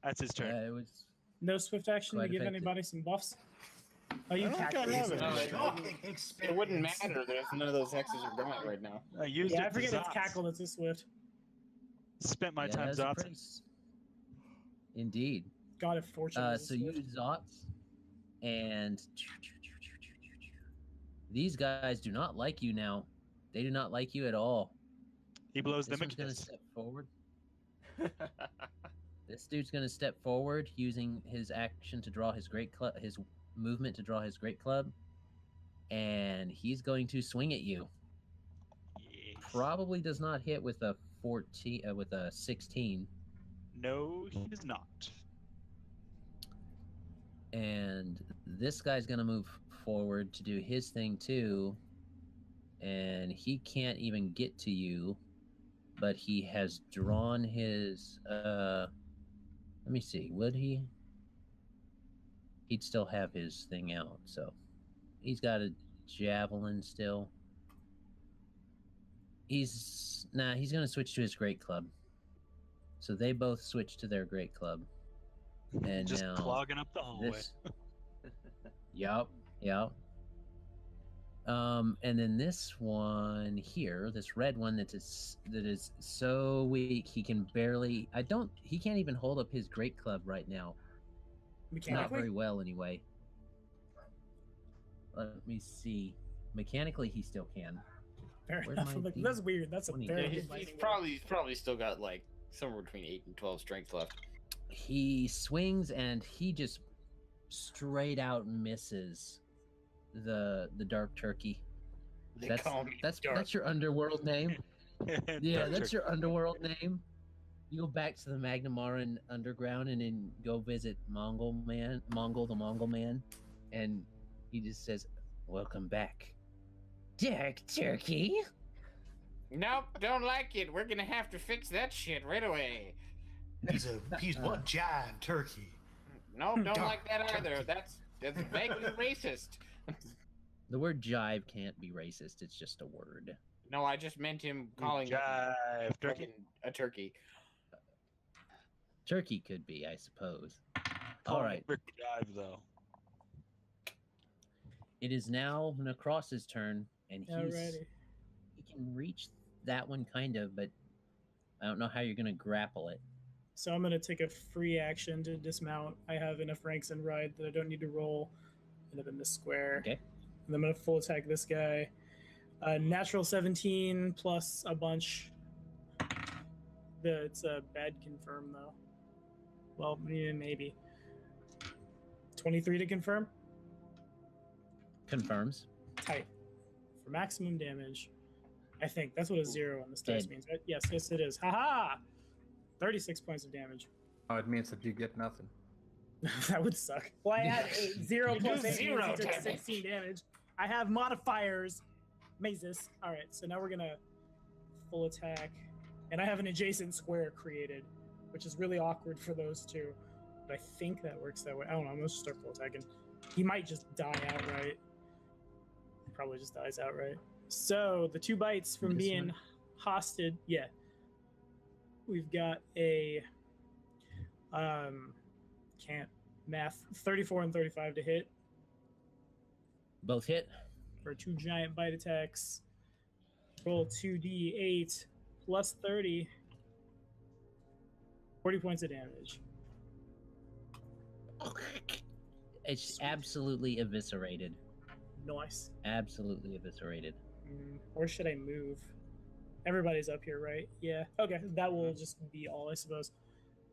That's his turn. Yeah, it was No swift action to Quite give effective. anybody some buffs. Oh, you I don't cat. think I have it. Shocking It experience. wouldn't matter. There's none of those X's are going right now. I used Yeah, it I forget to it's Zots. cackle that's a swift. Spent my yeah, time that's a Zots. pretty Indeed. God, if fortune. was a So you swift. Zots, and these guys do not like you now. They do not like you at all. He blows This them a one's gonna kiss. step forward. This dude's gonna step forward using his action to draw his great club, his movement to draw his great club, and he's going to swing at you. Yes. Probably does not hit with a 14, with a 16, No, he does not. and this guy's gonna move forward to do his thing too, and he can't even get to you, but he has drawn his. Let me see. Would he? He'd still have his thing out, so he's got a javelin still. He's gonna switch to his great club. So they both switch to their great club, and Just now clogging up the hallway. this. Yup. And then this one here, this red one that is so weak he can barely. He can't even hold up his great club right now. Not Mechanically? very well, anyway. Let me see. Mechanically, he still can. Fair Where's enough. my Like, D- that's weird. That's a 20? very Yeah, good he's fighting probably still got like somewhere between 8 and 12 strength left. He swings and he just straight out misses the dark turkey. They That's call me that's Dark. that's your underworld name. Yeah, Dark that's Turkey. your underworld name. You go back to the Magnamaran underground and then go visit Mongol the Mongol man, and he just says, "Welcome back, Dark Turkey." Nope, don't like it. We're gonna have to fix that shit right away. He's one jive turkey. Nope, don't Dark like that either. turkey. That's vaguely racist. The word jive can't be racist. It's just a word. No, I just meant him calling it Jive turkey. a turkey. Turkey could be, I suppose. All Calling right. it Brick Jive though. It is now Nahkräs' turn, and Alrighty. he can reach that one kind of, but I don't know how you're gonna grapple it. So I'm going to take a free action to dismount. I have enough ranks in ride that I don't need to roll. End up in this square. Okay. And I'm going to full attack this guy. Natural 17 plus a bunch. It's a bad confirm, though. Well, yeah, maybe. 23 to confirm? Confirms. Tight. For maximum damage. I think. That's what a 0 on this dice Dead. means, right? Yes, it is. Haha! 36 points of damage. Oh, it means that you get nothing. That would suck. Well, I had 0 You plus do 8 zero means he took damage. 16 damage. I have modifiers. Mazus. All right, so now we're gonna full attack, and I have an adjacent square created, which is really awkward for those two. But I think that works that way. I don't know. I'm gonna start full attacking. He might just die outright. He probably just dies outright. So the 2 bites from This being one? hosted. Yeah. We've got a can't math 34 and 35 to hit Both hit. for 2 giant bite attacks. Roll 2d8 plus 30. 40 points of damage. It's Sweet. absolutely eviscerated. Nice. Absolutely eviscerated. Where should I move? Everybody's up here, right? Yeah. Okay, that will just be all, I suppose.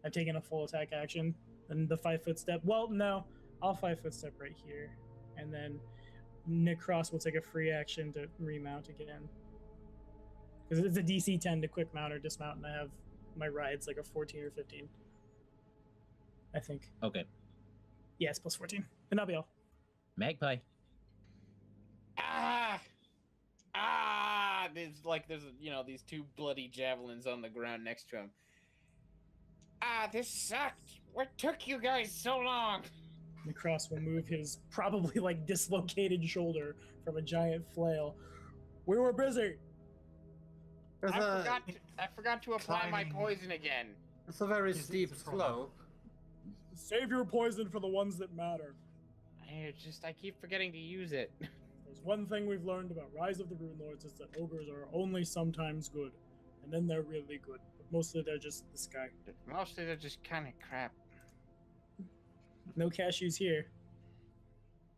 I've taken a full attack action. And the 5-foot step. Well, no. I'll 5-foot step right here. And then Nahkräs will take a free action to remount again. Because it's a DC 10 to quick mount or dismount, and I have my rides like a 14 or 15. I think. Okay. Yeah, it's plus 14. And that'll be all. Magpie. There's these 2 bloody javelins on the ground next to him. This sucked. What took you guys so long? Nahkräs will move his probably like dislocated shoulder from a giant flail. We were busy. I forgot to apply my climbing- poison again. It's a very Is it- steep is it from- slope. Save your poison for the ones that matter. I keep forgetting to use it. There's one thing we've learned about Rise of the Runelords is that ogres are only sometimes good, and then they're really good. But mostly they're just this guy. Mostly they're just kind of crap. No cashews here,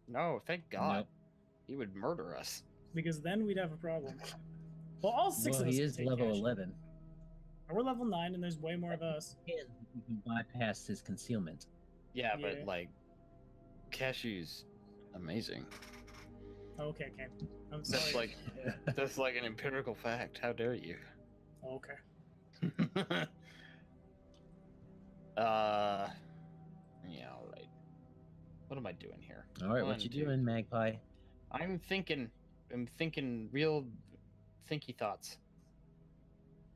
No, thank God. Nope. He would murder us. because then we'd have a problem. Well, all 6 Well, of us he can is take level cashew. 11. We're level 9, and there's way more of us. You can bypass his concealment. Yeah, Yeah. but like, cashew's amazing. Okay, Kane. I'm That's sorry. that's like an empirical fact. How dare you? Okay. Yeah, all right. What am I doing here? All right, One, what you two, doing, Magpie? I'm thinking real thinky thoughts.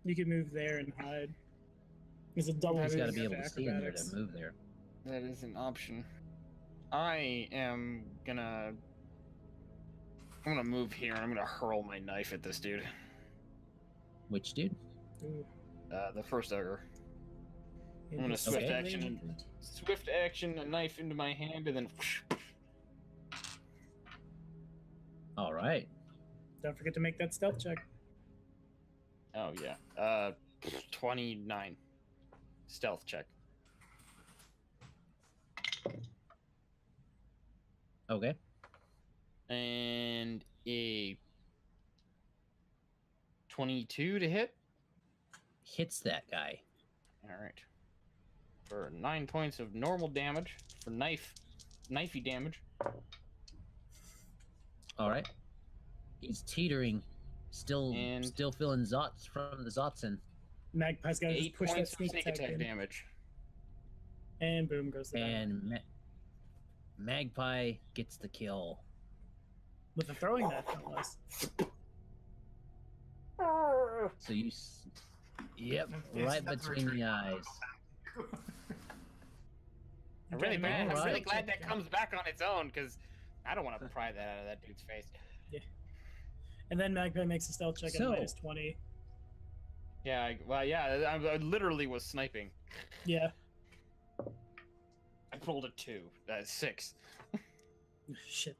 You can move there and hide. There's a double He's got to move be able for to see in there acrobatics. to move there. That is an option. I'm gonna move here. I'm gonna hurl my knife at this dude. Which dude? Ooh. The first ogre. I'm gonna His swift second action range. and swift action, a knife into my hand, and then. All right. Don't forget to make that stealth check. Oh yeah. 29. Stealth check. Okay. And a 22 to hit. Hits that guy. All right. For 9 points of normal damage for knifey damage. All right. He's teetering, still feeling zots from the Zotson. Magpie's got to just 8 push that points of sneak sneak attack attack in. damage. And boom goes the dynamite. And Magpie gets the kill. With the throwing knife, no less. So you, yep, right between the eyes. I'm really Okay, bad. I'm really alright. glad that comes back on its own because I don't want to pry that out of that dude's face. And then Magpie makes a stealth check So- at -20. Yeah, I literally was sniping. Yeah. I rolled a 2. That's 6. Shit.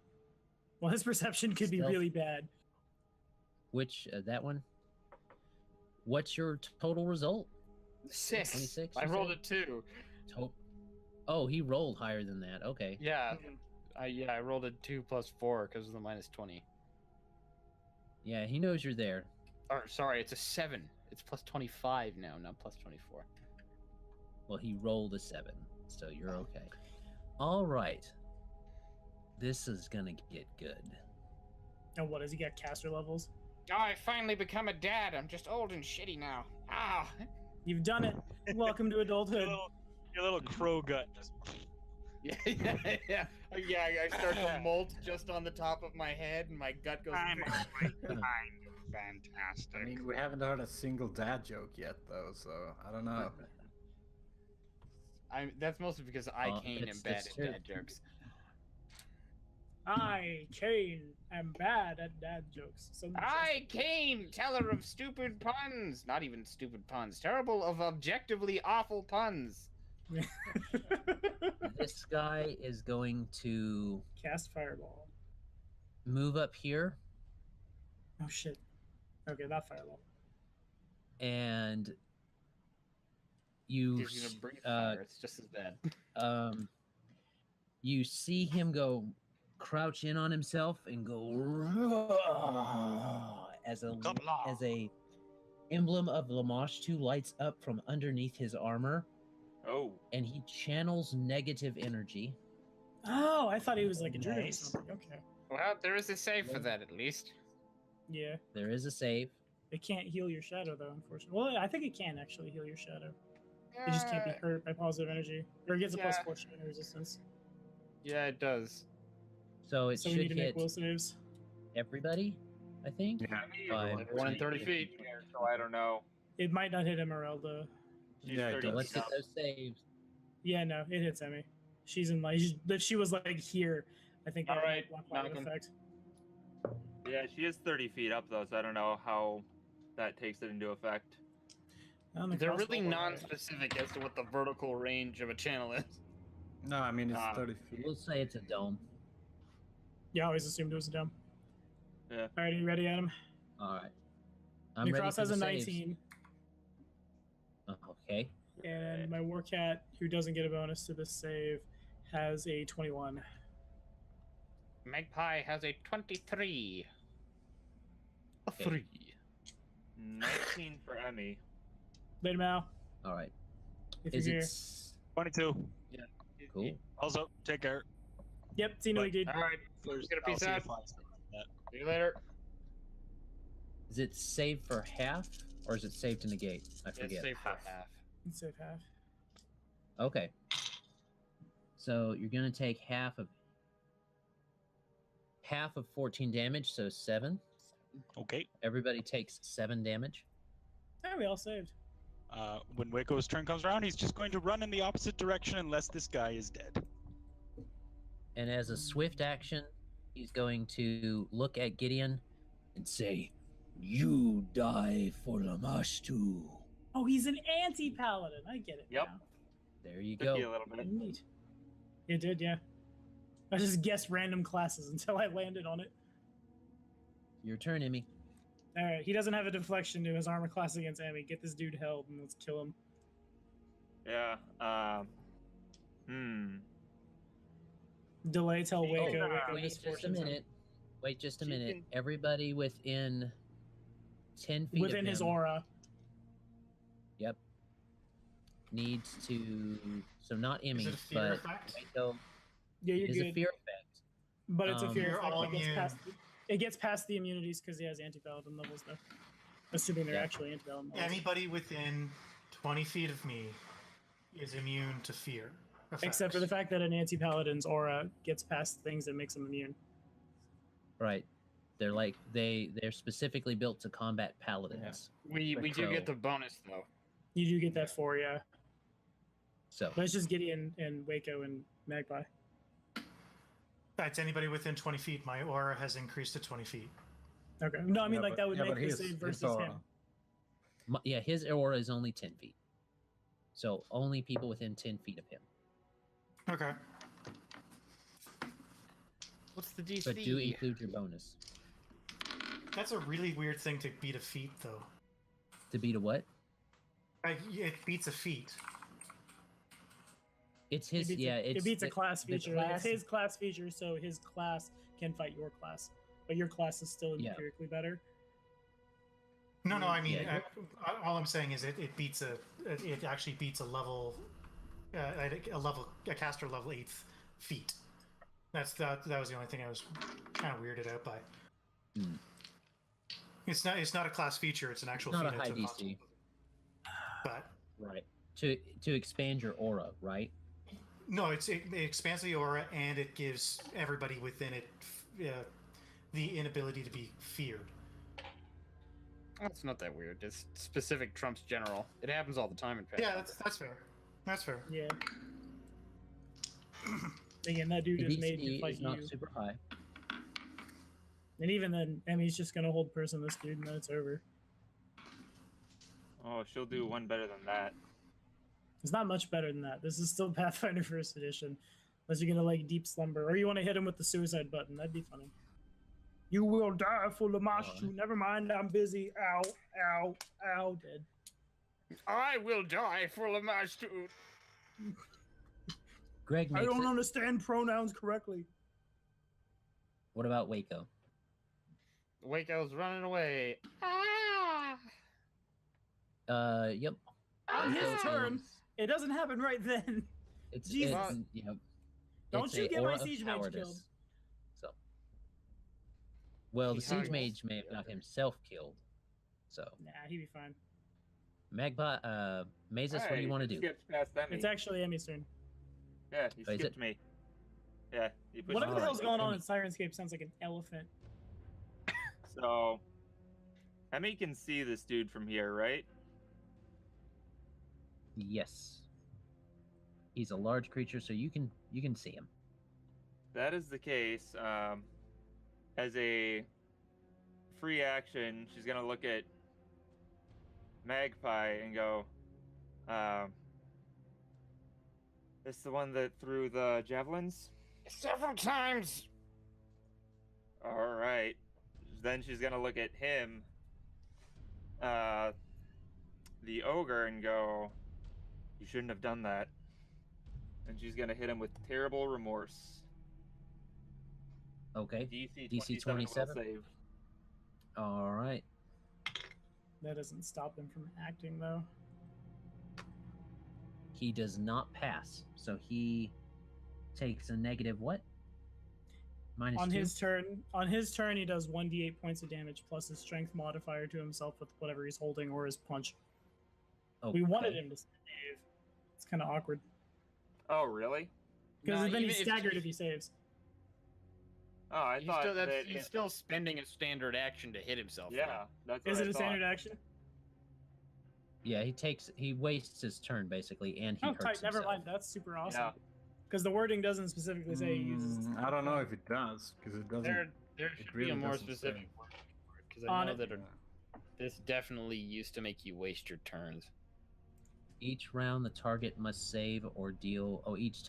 Well, his perception could be Stealth. really bad. Which, that one? What's your total result? 6. 26, I you rolled a said? 2. Oh, he rolled higher than that. Okay. Yeah. I rolled a 2 plus 4 because of the -20. Yeah, he knows you're there. Or sorry, it's a 7. It's plus 25 now, not plus 24. Well, he rolled a 7, so you're okay. All right. This is gonna get good. And what, has he got caster levels? Oh, I finally become a dad. I'm just old and shitty now. Ah. You've done it. Welcome to adulthood. Your little crow gut just. Yeah. I start to molt just on the top of my head, and my gut goes. I'm kind of fantastic. I mean, we haven't heard a single dad joke yet, though, so I don't know. That's mostly because I, Kane, am it's bad at true. dad jokes. I, Kane, am bad at dad jokes. So I, Kane, teller of stupid puns. Not even stupid puns. Terrible of objectively awful puns. This guy is going to Cast fireball. move up here Oh shit. Okay, not fireball. and you He's gonna breathe fire. It's just as bad. you see him go crouch in on himself and go as a emblem of Lamashtu lights up from underneath his armor, Oh. and he channels negative energy. Oh, I thought he was like a druid or Nice. something. Okay. Well, there is a save for that at least. Yeah. There is a save. It can't heal your shadow though, unfortunately. Well, I think it can actually heal your shadow. It just can't be hurt by positive energy. Or it gets a plus Yeah. 4 shadow resistance. Yeah, it does. So it So we need should to make hit will saves. everybody, I think. Yeah. By- Everyone in 30 feet. So I don't know. It might not hit Emyrelda. She's Yeah, it 30 does. Let's feet get up. those saves. Yeah, no, it hits Emmy. She's in like if she was like here, I think All that would right, block that Malcolm. effect. Yeah, she is 30 feet up though, so I don't know how that takes it into effect. On the They're really crossbow, non-specific as to what the vertical range of a channel is. No, I mean, it's Ah. 30 feet. We'll say it's a dome. Yeah, I always assumed it was a dome. Yeah. All right, are you ready, Adam? All right. I'm ready Nahkräs for has the a saves. 19, Okay. and my war cat, who doesn't get a bonus to this save, has a 21. Magpie has a 23. A Okay. 3. 19 for Emmy. Later, Mal. All right. If Is you're it here. 22. Cool? Also, take care. Yep, see you Wait. dude. All right, First, get a I'll piece see out. if I say that. See you later. Is it save for half or is it save to negate? I It's forget. safe for half. Let's save half. Okay. So you're gonna take half of 14 damage, so 7. Okay. Everybody takes 7 damage. Ah, we all saved. When Wayko's turn comes around, he's just going to run in the opposite direction unless this guy is dead. And as a swift action, he's going to look at Gideon and say, "You die for Lamashtu." Oh, he's an anti-paladin. I get it. Yep. now. There you Took you a go. little bit. Neat. It did, yeah. I just guessed random classes until I landed on it. Your turn, Emmy. All right, he doesn't have a deflection to his armor class against Emmy. Get this dude held and let's kill him. Yeah. Delay till Wayko. Wayko Wait just a misfortunes him. minute. Wait just a She minute. can- Everybody within 10 feet Within of his him, aura. Yep. Needs to. So not Is Emmy, it a fear but effect? Wayko. Yeah, It you're is a good. fear effect. But it's a fear You're effect all that gets immune. past. It gets past the immunities because he has anti-paladin levels though. Assuming they're Yeah. actually anti-paladin levels. Anybody within 20 feet of me is immune to fear effects. Except for the fact that an anti-paladin's aura gets past things that makes them immune. Right. They're like they're specifically built to combat paladins. We do So- get the bonus though. You do get that for yeah. So But it's just Gideon and Wayko and Magpie. That's anybody within 20 feet. My aura has increased to 20 feet. Okay. No, I mean Yeah, like but- that would yeah, make but the his- save his versus aura. him. yeah, his aura is only 10 feet. So only people within 10 feet of him. Okay. What's the DC? But do include your bonus. That's a really weird thing to beat a feat, though. To beat a what? Like, it beats a feat. It's his. It beats Yeah, a, it's it beats a the- class the feature. class- It's his class feature, so his class can fight your class. But your class is still Yeah. empirically better. No, I mean, Yeah, all I'm saying is it beats it actually beats a level, a caster level 8th feat. That was the only thing I was kind of weirded out by. Hmm. It's not a class feature. It's an actual Not a feat. high It's DC. But Right. To expand your aura, right? no, it expands the aura and it gives everybody within it the inability to be feared. That's not that weird. It's specific trumps general. It happens all the time in Yeah, Pathfinder. that's fair. That's fair. Yeah. Again, that dude The is made to DC fight is not you. super high. And even then, Emmy's just gonna hold person this dude, and then it's over. Oh, she'll do one better than that. It's not much better than that. This is still Pathfinder First Edition, unless you're gonna like deep slumber, or you want to hit him with the suicide button. That'd be funny. You will die for Lamashu. Never mind, I'm busy. Ow, ow, ow, dead. I will die for Lamage too. Greg I makes don't it. understand pronouns correctly. What about Wayko? Wayko's running away. Ah! Yep. On his Wayko turn, is- it doesn't happen right then. It's, Jesus. it's you know, Don't it's you a get my aura of siege mage cowardice. killed. So, well, the He siege hugs. mage may have got himself killed. So, Nah, he'd be fine. Magpie, Mazus, what do you want to do? Skipped past Emmy. It's actually Emmy's turn. Yeah, he Oh, is skipped it? me. Yeah, he pushed Whatever me. the hell's going on Emmy. in Sirenscape sounds like an elephant. So, Emmy can see this dude from here, right? Yes. He's a large creature, so you can see him. That is the case. As a free action, she's gonna look at Magpie and go, "This the one that threw the javelins?" Several times. All right. Then she's gonna look at him, the ogre, and go, "You shouldn't have done that." And she's gonna hit him with terrible remorse. Okay. DC 27 will save. All right. That doesn't stop him from acting, though. He does not pass, so he takes a negative what? Minus On 2? his turn, he does 1d8 points of damage plus his strength modifier to himself with whatever he's holding or his punch. We wanted Okay. him to save. It's kind of awkward Oh, really? because Nah, then even he's if- staggered if he saves. Oh, I He's thought still, that. he's still spending a standard action to hit himself. right? Yeah, that's what Is I it a thought. standard action? Yeah, he wastes his turn basically, and he Oh, hurts tight. Never himself. mind. That's super awesome. Yeah. Because the wording doesn't specifically say he uses. I don't know if it does because it doesn't. There It should really be a more doesn't say. specific word for it because I On know it. that this definitely used to make you waste your turns. Each round, the target must save or deal. Oh, each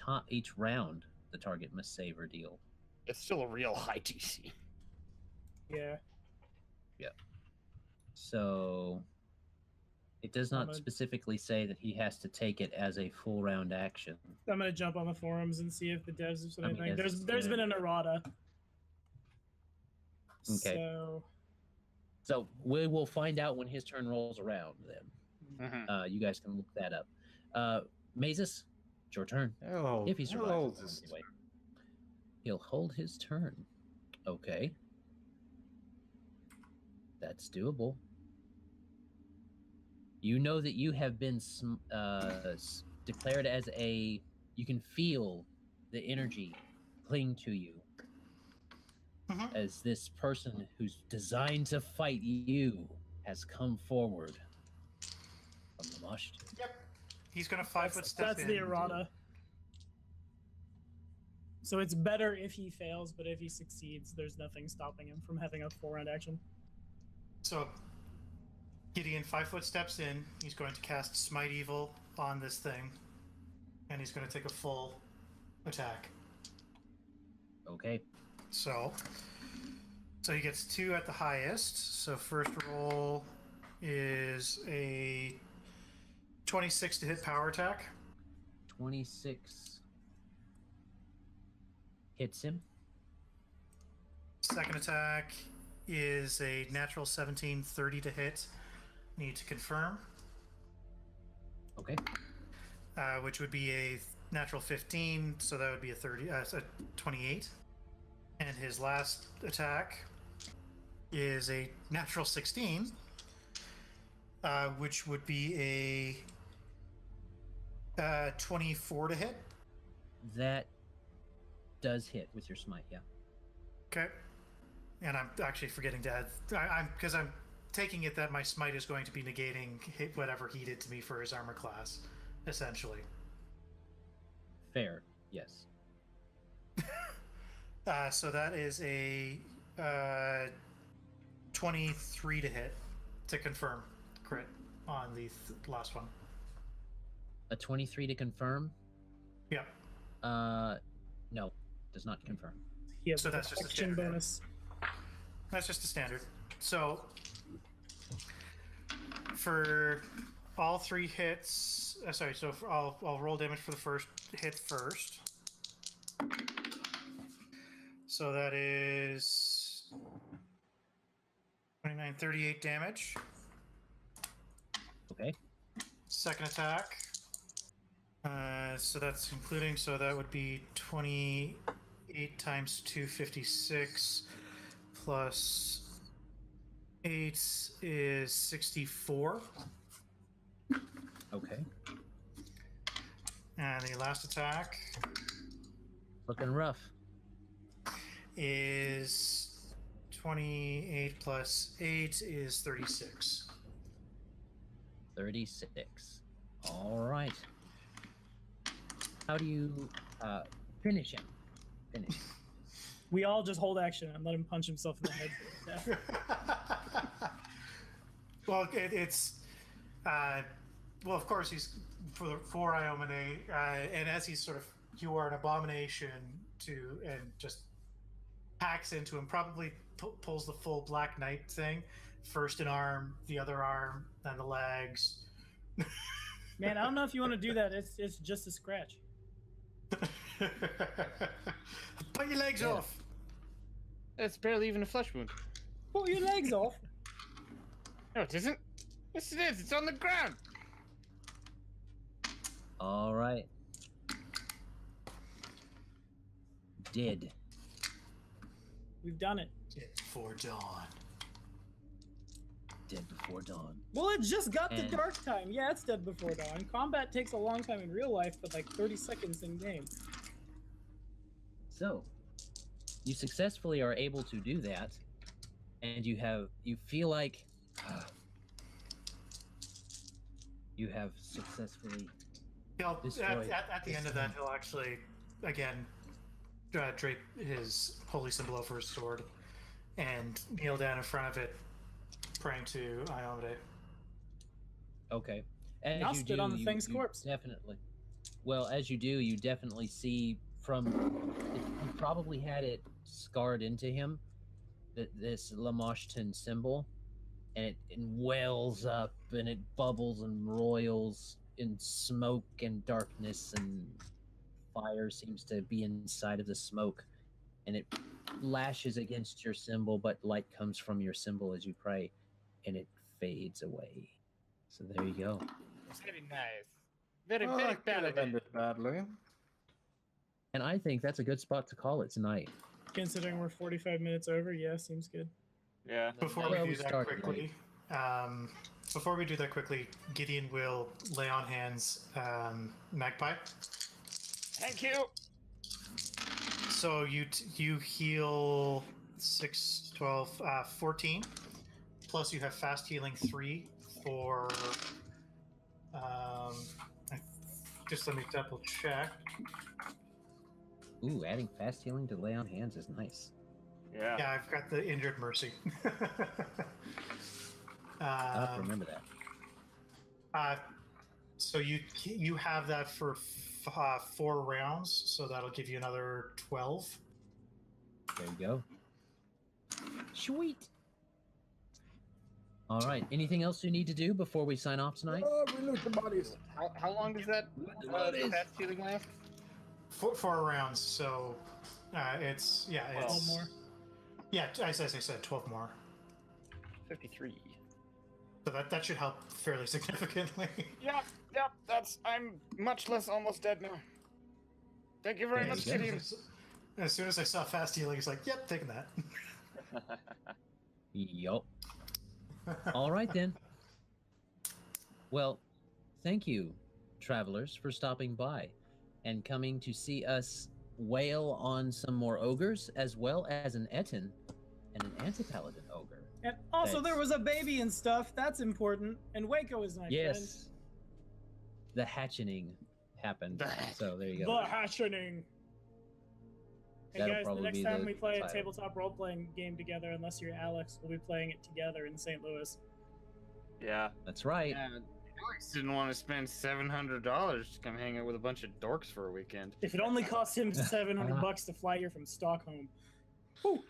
round, the target must save or deal. It's still a real high DC. Yeah. So, It does I'm not gonna- specifically say that he has to take it as a full round action. I'm gonna jump on the forums and see if the devs have said I mean, anything. as it There's been an stands. errata. Okay. So So we will find out when his turn rolls around. Then you guys can look that up. Mazus, it's your turn. Hello. If he survives, hello, it just- anyway. He'll hold his turn. Okay. That's doable. You know that you have been declared as a... You can feel the energy cling to you as this person who's designed to fight you has come forward from the mosh. Yep. He's gonna 5-foot step that's in. the errata. So it's better if he fails, but if he succeeds, there's nothing stopping him from having a 4-round action. So Gideon 5-foot steps in. He's going to cast Smite Evil on this thing, and he's going to take a full attack. Okay. So he gets 2 at the highest. So first roll is a 26 to hit power attack. 26 hits him. Second attack is a natural 17, 30 to hit. Need to confirm. Okay. Which would be a natural 15, so that would be a 28. And his last attack is a natural 16, which would be a 24 to hit. That does hit with your smite, yeah. Okay. And I'm actually forgetting to add, because I'm taking it that my smite is going to be negating whatever he did to me for his armor class, essentially. Fair, yes. So that is a 23 to hit to confirm crit on the last one. A 23 to confirm? Yep. No, does not confirm. He has So a that's just a protection standard. bonus. That's just a standard. So for all 3 hits, so I'll roll damage for the first hit first. So that is 29, 38 damage. Okay. Second attack. So that's including, so that would be 28 times 256 plus 8 is 64. Okay. And the last attack Looking rough. is 28 plus 8 is 36. 36. All right. How do you finish him? Finish him. We all just hold action and let him punch himself in the head. Yeah. Well, it's well, of course he's for Iomine, and as he's sort of, you are an abomination to, and just hacks into him. Probably pulls the full Black Knight thing, first an arm, the other arm, then the legs. Man, I don't know if you want to do that. It's just a scratch. Put your legs Yeah. off. That's barely even a flesh wound. Pull your legs off. No, it isn't. Yes, it is. It's on the ground. All right. Did. We've done it. Before dawn. Dead before dawn. Well, it just got to And- dark time. Yeah, it's dead before dawn. Combat takes a long time in real life, but like 30 seconds in game. So, you successfully are able to do that, and you feel like you have successfully. He'll, Destroy at the end of that, he'll actually, again, drape his holy symbol over his sword and kneel down in front of it, praying to Iomade. Okay. As Now you stood do, on the you- thing's you corpse. Definitely. Well, as you do, you definitely see from. You probably had it scarred into him, this Lamashtan symbol, and it wells up and it bubbles and roils in smoke and darkness, and fire seems to be inside of the smoke, and it lashes against your symbol, but light comes from your symbol as you pray, and it fades away. So there you go. Very nice. Very, Well, very that could have Paladin. ended badly. And I think that's a good spot to call it tonight. Considering we're 45 minutes over, yeah, seems good. Yeah. Before Well, we we do that started quickly, Gideon will lay on hands Magpie. Thank you. So you heal 6, 12, 14. Plus you have fast healing 3 for... just let me double check. Ooh, adding fast healing to lay on hands is nice. Yeah. Yeah, I've got the injured mercy. I'll have to remember that. So you have that for 4 rounds, so that'll give you another 12. There you go. Sweet. All right. Anything else you need to do before we sign off tonight? Oh, we loot the bodies. How long does that fast healing last? 4 rounds, so it's it's 12 more. Yeah, as I said, 12 more. 53. So that should help fairly significantly. Yep. I'm much less almost dead now. Thank you very There much, you go. Gideon. As soon as I saw fast healing, he's like, "Yep, taking that." Yup. All right then. Well, thank you, travelers, for stopping by and coming to see us wail on some more ogres, as well as an Etten and an anti-paladin ogre. And also, Thanks. there was a baby and stuff. That's important. And Wayko is my friend. Yes. The hatchening happened. So there you The go. Hatchening. Hey That'll guys, the probably next be time the we play a title. tabletop role-playing game together, unless you're Alex, we'll be playing it together in St. Louis. Yeah. That's right. Yeah, Alex didn't want to spend $700 to come hang out with a bunch of dorks for a weekend. If it only cost him $700 to fly here from Stockholm. Whew.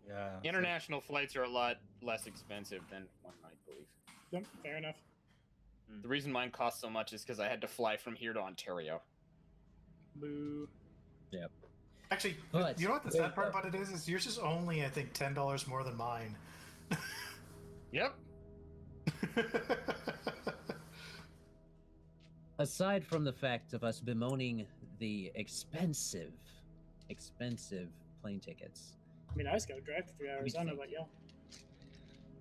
Yeah. International flights are a lot less expensive than one might believe. Yep, fair enough. The reason mine cost so much is because I had to fly from here to Ontario. Boo. Yep. Actually, But- you know what the sad part about it is yours is only, I think, $10 more than mine. Yep. Aside from the fact of us bemoaning the expensive plane tickets, I mean, I just gotta drive for 3 hours. I don't know about y'all.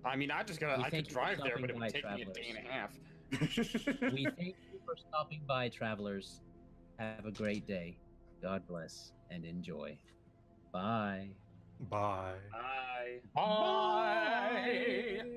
I mean, I could thank you for drive there, stopping but it by, would take me a travelers. day and a half. we thank you for stopping by, travelers. Have a great day. God bless and enjoy. Bye. Bye. Bye. Bye.